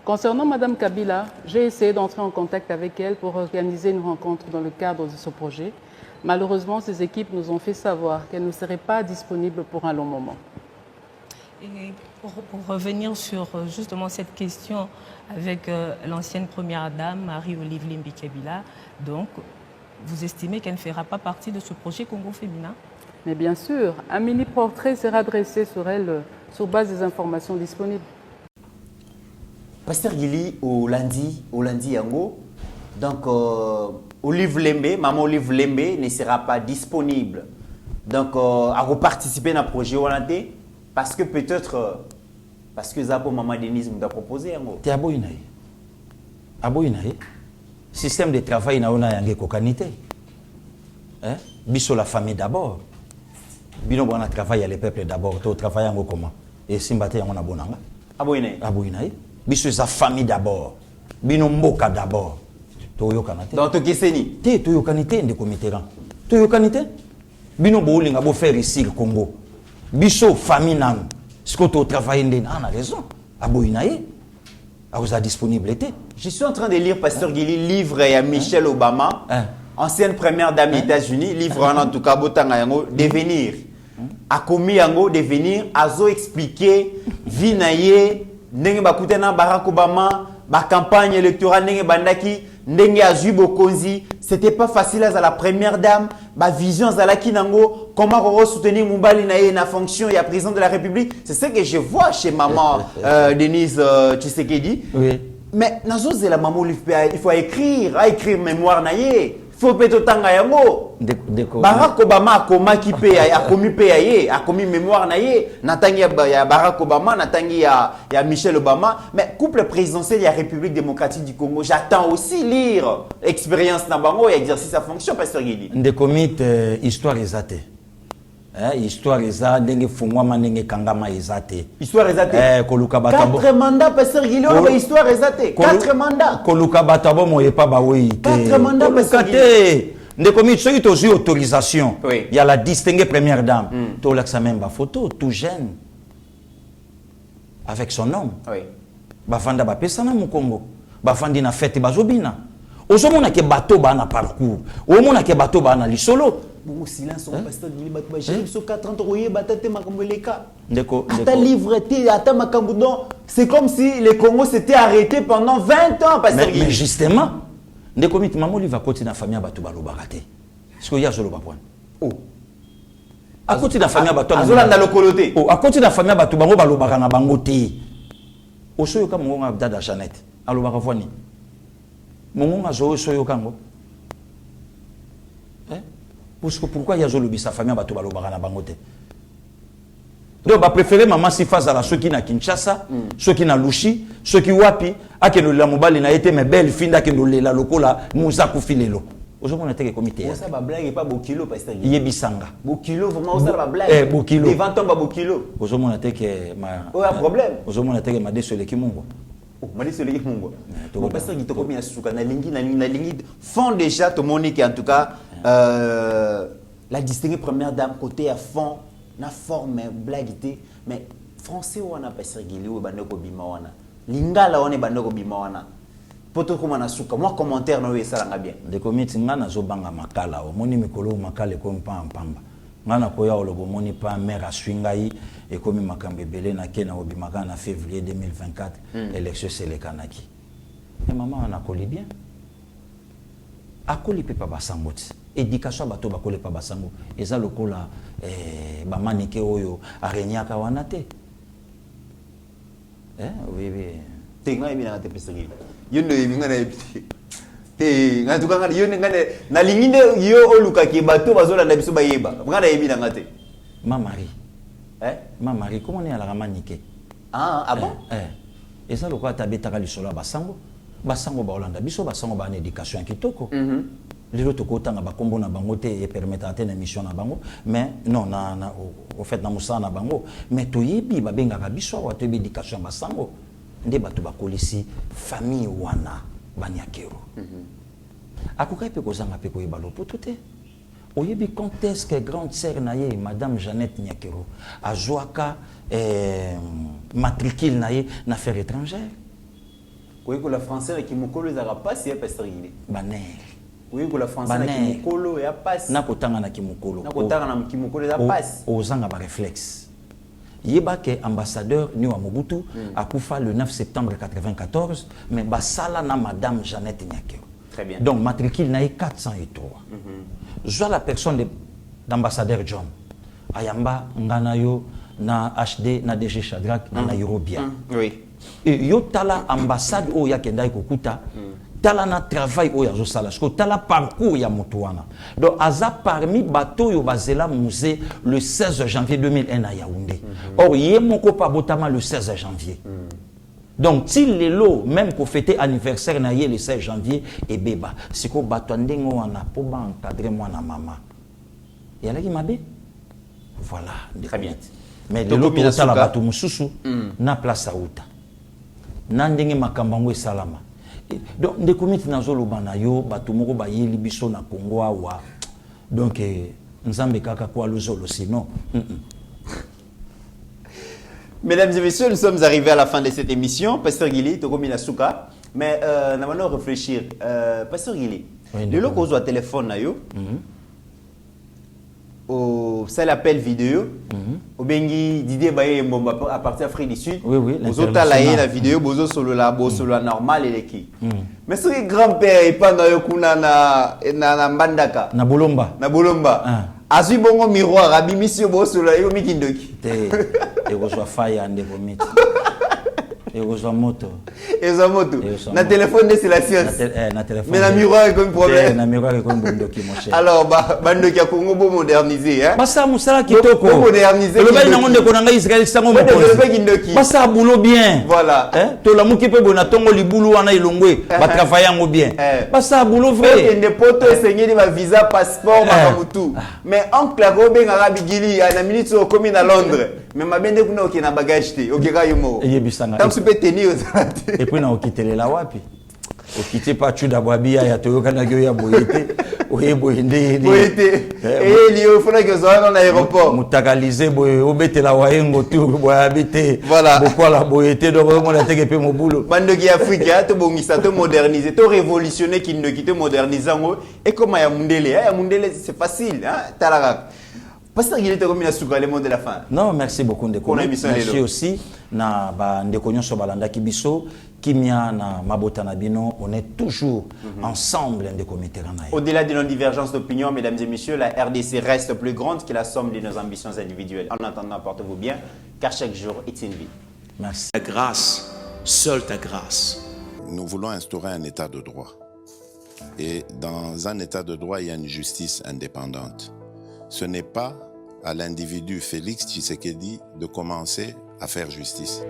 Speaker 5: Concernant Mme Kabila, j'ai essayé d'entrer en contact avec elle pour organiser une rencontre dans le cadre de ce projet. Malheureusement, ses équipes nous ont fait savoir qu'elle ne serait pas disponible pour un long moment.
Speaker 6: Et pour revenir sur justement cette question avec l'ancienne première dame, Marie-Olive Lembe Kabila, donc vous estimez qu'elle ne fera pas partie de ce projet Congo Féminin?
Speaker 5: Mais bien sûr, un mini-portrait sera dressé sur elle sur base des informations disponibles.
Speaker 4: Pasteur Gili, au lundi Yango, donc Olive Lembe, Maman Olive Lembe ne sera pas disponible. Donc à reparticiper à projet Wanate, parce que peut-être, parce que Zabo Maman Denise nous a proposé Yango.
Speaker 3: Tu as aboyinaï. Système de travail na ona yange kokanité. Hein? Biso la famille d'abord. Bino bona travail le peuple d'abord. To travail yango comment? Et simbate yango na bonanga. Aboyinaï. Biso sa famille d'abord. Bino mboka d'abord. To yokanate.
Speaker 4: Donc to kiseni.
Speaker 3: Te to yokanité de comiteran. To yokanité. Bino bo linga bo faire ici le Congo. Biso famille nan. Ce que to travail ndé na raison. Aboyinaï. Vous êtes disponibilité.
Speaker 4: Je suis en train de lire Pasteur Gili livre à Michelle Obama, ancienne première dame des États-Unis, livre en tout cas Botanga Yango, Devenir. A commis Yango, Devenir, Azo expliqué, Vinaye, Nenge Bakutena, Barack Obama, ma campagne électorale, Nenge Bandaki, Nenge Azubo Konzi, c'était pas facile à la première dame, ma vision à la Kinango, comment soutenir Moumbali Naye na fonction et à président de la République. C'est ce que je vois chez maman Denise Tshisekedi. Oui. Mais nazoze la maman il faut écrire mémoire Naye. Il faut peut-être tanga yango. Barack Obama a commis mémoire Naye. Natangi ya Barack Obama, natangi ya Michelle Obama. Mais couple présidentiel de la République démocratique du Congo, j'attends aussi lire expérience Nabango et exercer sa fonction, Pasteur Guidi.
Speaker 3: Des comites histoire exate. Histoire exate, ndenge fungwama ndenge kangama exate.
Speaker 4: Histoire exate.
Speaker 3: Koluka batabo.
Speaker 4: 4 mandats, Pasteur Guidi, histoire exate. 4 mandats.
Speaker 3: Koluka batabo moye pa bawe.
Speaker 4: 4 mandats, Pasteur
Speaker 3: Guidi. Des comites, ceux qui ont eu autorisation. Il y a la distinguée première dame. Tu as même ma photo, tout jeune. Avec son homme.
Speaker 4: Oui.
Speaker 3: Bafanda ba pesana mu Congo. Bafandi na fête bazobina. Ozomona ke bateau ba na parcours. Omona ke bateau ba na lisolo.
Speaker 4: Bon silence on pasteur Gili bato ba j'ai so 4 ans royer batate makambo leka.
Speaker 3: Ndeko.
Speaker 4: Ata livre té ata makambo don. C'est comme si le Congo s'était arrêté pendant 20 ans pasteur Gili.
Speaker 3: Mais justement, ndeko mit maman lui va continuer na famille bato ba lobakate. Est-ce que y a zolo ba point? Oh. A côté de la famille bato
Speaker 4: azolanda lokoloté.
Speaker 3: Oh, a côté de la famille bato bango ba lobaka na bango té. Osoyo ka mongo dada Jeannette. Alobaka foni. Mongo azo soyo kango. Pourquoi il y a sa famille bato balobaka na bango te? Donc ba préférer maman si face à la ceux qui na Kinshasa, ceux qui na Lushi, ceux qui wapi, a que la mobile na été mais belle finda que no la lokola musa kufilelo. Aujourd'hui on était que comité.
Speaker 4: Ça ba blague pas bokilo pasteur.
Speaker 3: Yebisanga.
Speaker 4: Bokilo vraiment ça ba blague.
Speaker 3: Bokilo.
Speaker 4: Devant tomba bokilo.
Speaker 3: Aujourd'hui on était que ma
Speaker 4: un problème.
Speaker 3: Aujourd'hui on était que ma désolé ki mungo.
Speaker 4: Oh, mali soli mungo. Bon pasteur qui to komi na suka na lingi fond déjà to monique en tout cas la distinguée première dame côté à fond na forme blaguité mais français on a pas sergilé ou bandeko bima wana lingala on est bandeko bima wana poto ko mana suka moi commentaire na we sala nga bien
Speaker 3: de komiti ngana zo banga makala o moni mikolo makala ko mpa mpamba ngana ko ya olobo moni pa mère aswingai e komi makambe belé na kena obi makana février 2024 élection selekanaki et maman na koli bien akoli pe pa basango ti éducation bato bakole pa basango eza lokola ba manike oyo arenyaka wana te oui
Speaker 4: tenga yemi na te pesiri yondo yemi ngana yepti te ngana tuka ngana yondo ngana na linginde yo oluka ki bato bazola na biso bayeba ngana yemi na ngate
Speaker 3: ma mari ma mari comment on est à la manike
Speaker 4: ah bon
Speaker 3: eza lokola tabetaka lisolo basango basango ba Hollande biso basango ba éducation kitoko lelo tokotanga bakombo na bango te et permettre na émission na bango mais non na au fait na musana na bango mais toyebi babengaka biso wa to éducation basango nde bato bakolisi famille wana banyakero akokai pe kozanga pe koyeba lopoto te oyebi quand est-ce que grande sœur naye madame Jeannette Nyakero azwaka matricule naye na affaires étrangères.
Speaker 4: Oui, que la française qui mokolo ezaka pasi ya pasteur Gilé.
Speaker 3: Baner.
Speaker 4: Oui, que la française qui mokolo ya pasi.
Speaker 3: Na kotanga na kimokolo.
Speaker 4: Na kotanga na kimokolo ya pasi.
Speaker 3: Ozanga ba réflexe. Yeba ke ambassadeur ni wa Mobutu akufa le 9 septembre 94 mais basala na madame Jeannette Nyakero.
Speaker 4: Très bien.
Speaker 3: Donc matricule na 403. Je la personne d'ambassadeur John. Ayamba ngana yo na HD na DG Shadrach na Nairobi.
Speaker 4: Oui.
Speaker 3: Et yo tala ambassade o ya kendai kokuta tala na travail o ya zo sala sko tala parcours ya mutuana donc aza parmi bato yo bazela musée le 16 janvier 2001 à Yaoundé. Or yé moko pa botama le 16 janvier. Donc si lelo même ko fêter anniversaire na yé le 16 janvier et beba siko bato ndengo wana po ba encadrer moi na mama yala ki mabe voilà
Speaker 4: très bien
Speaker 3: mais lelo ko tala bato mususu na place auta nandenge makambango salama donc de komiti nazoloba na yo bato moko bayeli biso na Congo awa donc nzambe kaka kwa lozolo sinon
Speaker 4: Mesdames et messieurs, nous sommes arrivés à la fin de cette émission. Pasteur Gili, Tokomi Nasuka. Mais nous allons réfléchir. Pasteur Gili, le loco au téléphone na yo, ça l'appel vidéo, au bengi Didier Baye Mbomba à partir d'Afrique du Sud.
Speaker 3: Oui, oui.
Speaker 4: Vous autres la vidéo, bozo solo la solo normal et les qui. Mais ce grand-père et pas na yo kuna na mbandaka.
Speaker 3: Na Bolomba.
Speaker 4: Na Bolomba. Azui bongo miroir abimisi bo solo yo mikindoki.
Speaker 3: Te et reçoit faille ande komiti. Et reçoit moto.
Speaker 4: Et reçoit moto. Na téléphone c'est la science.
Speaker 3: Na téléphone.
Speaker 4: Mais na miroir est comme problème.
Speaker 3: Na miroir est comme bondoki mon cher.
Speaker 4: Alors bandoki ya Congo bo moderniser hein.
Speaker 3: Basa musala kitoko.
Speaker 4: Bo moderniser.
Speaker 3: Le bail na monde ko na Israël sango mo. Basa boulot bien.
Speaker 4: Voilà.
Speaker 3: Hein? To la muki pe bona tongo libulu wana ilongwe ba travailler ngo bien. Basa boulot vrai.
Speaker 4: Des potes sengeli ma visa passeport makamutu. Mais oncle Robin Arabi Gili na minute au commune à Londres. Mais ma bende kuna okina bagage te. Okeka yumo.
Speaker 3: Yebisanga.
Speaker 4: Et
Speaker 3: puis on a quitté les lawapi. On quitté pas tout d'abord bien ya toyo kana yo ya boyete. Oye boyende.
Speaker 4: Boyete. Et il faut que ça dans l'aéroport.
Speaker 3: Mutakaliser boye obete la wayengo tu boye habiter.
Speaker 4: Voilà.
Speaker 3: Pourquoi la boyete donc on a teke pe mon boulot.
Speaker 4: Bando ki Afrique to bongisa to moderniser, to révolutionner qui ne quitte moderniser ngo et comme ya mundele c'est facile hein talaka. Pasteur Gili Tokomi Nasuka le mot de la fin.
Speaker 3: Non, merci beaucoup Ndeko. Merci aussi na ba Ndeko nyonso balanda kibiso kimia na mabota na bino, on est toujours ensemble Ndeko Mitterrand.
Speaker 4: Au-delà de nos divergences d'opinion, mesdames et messieurs, la RDC reste plus grande que la somme de nos ambitions individuelles. En attendant, portez-vous bien, car chaque jour est une vie.
Speaker 3: Merci.
Speaker 14: Ta grâce, seule ta grâce.
Speaker 2: Nous voulons instaurer un état de droit. Et dans un état de droit, il y a une justice indépendante. Ce n'est pas à l'individu Félix Tshisekedi de commencer à faire justice.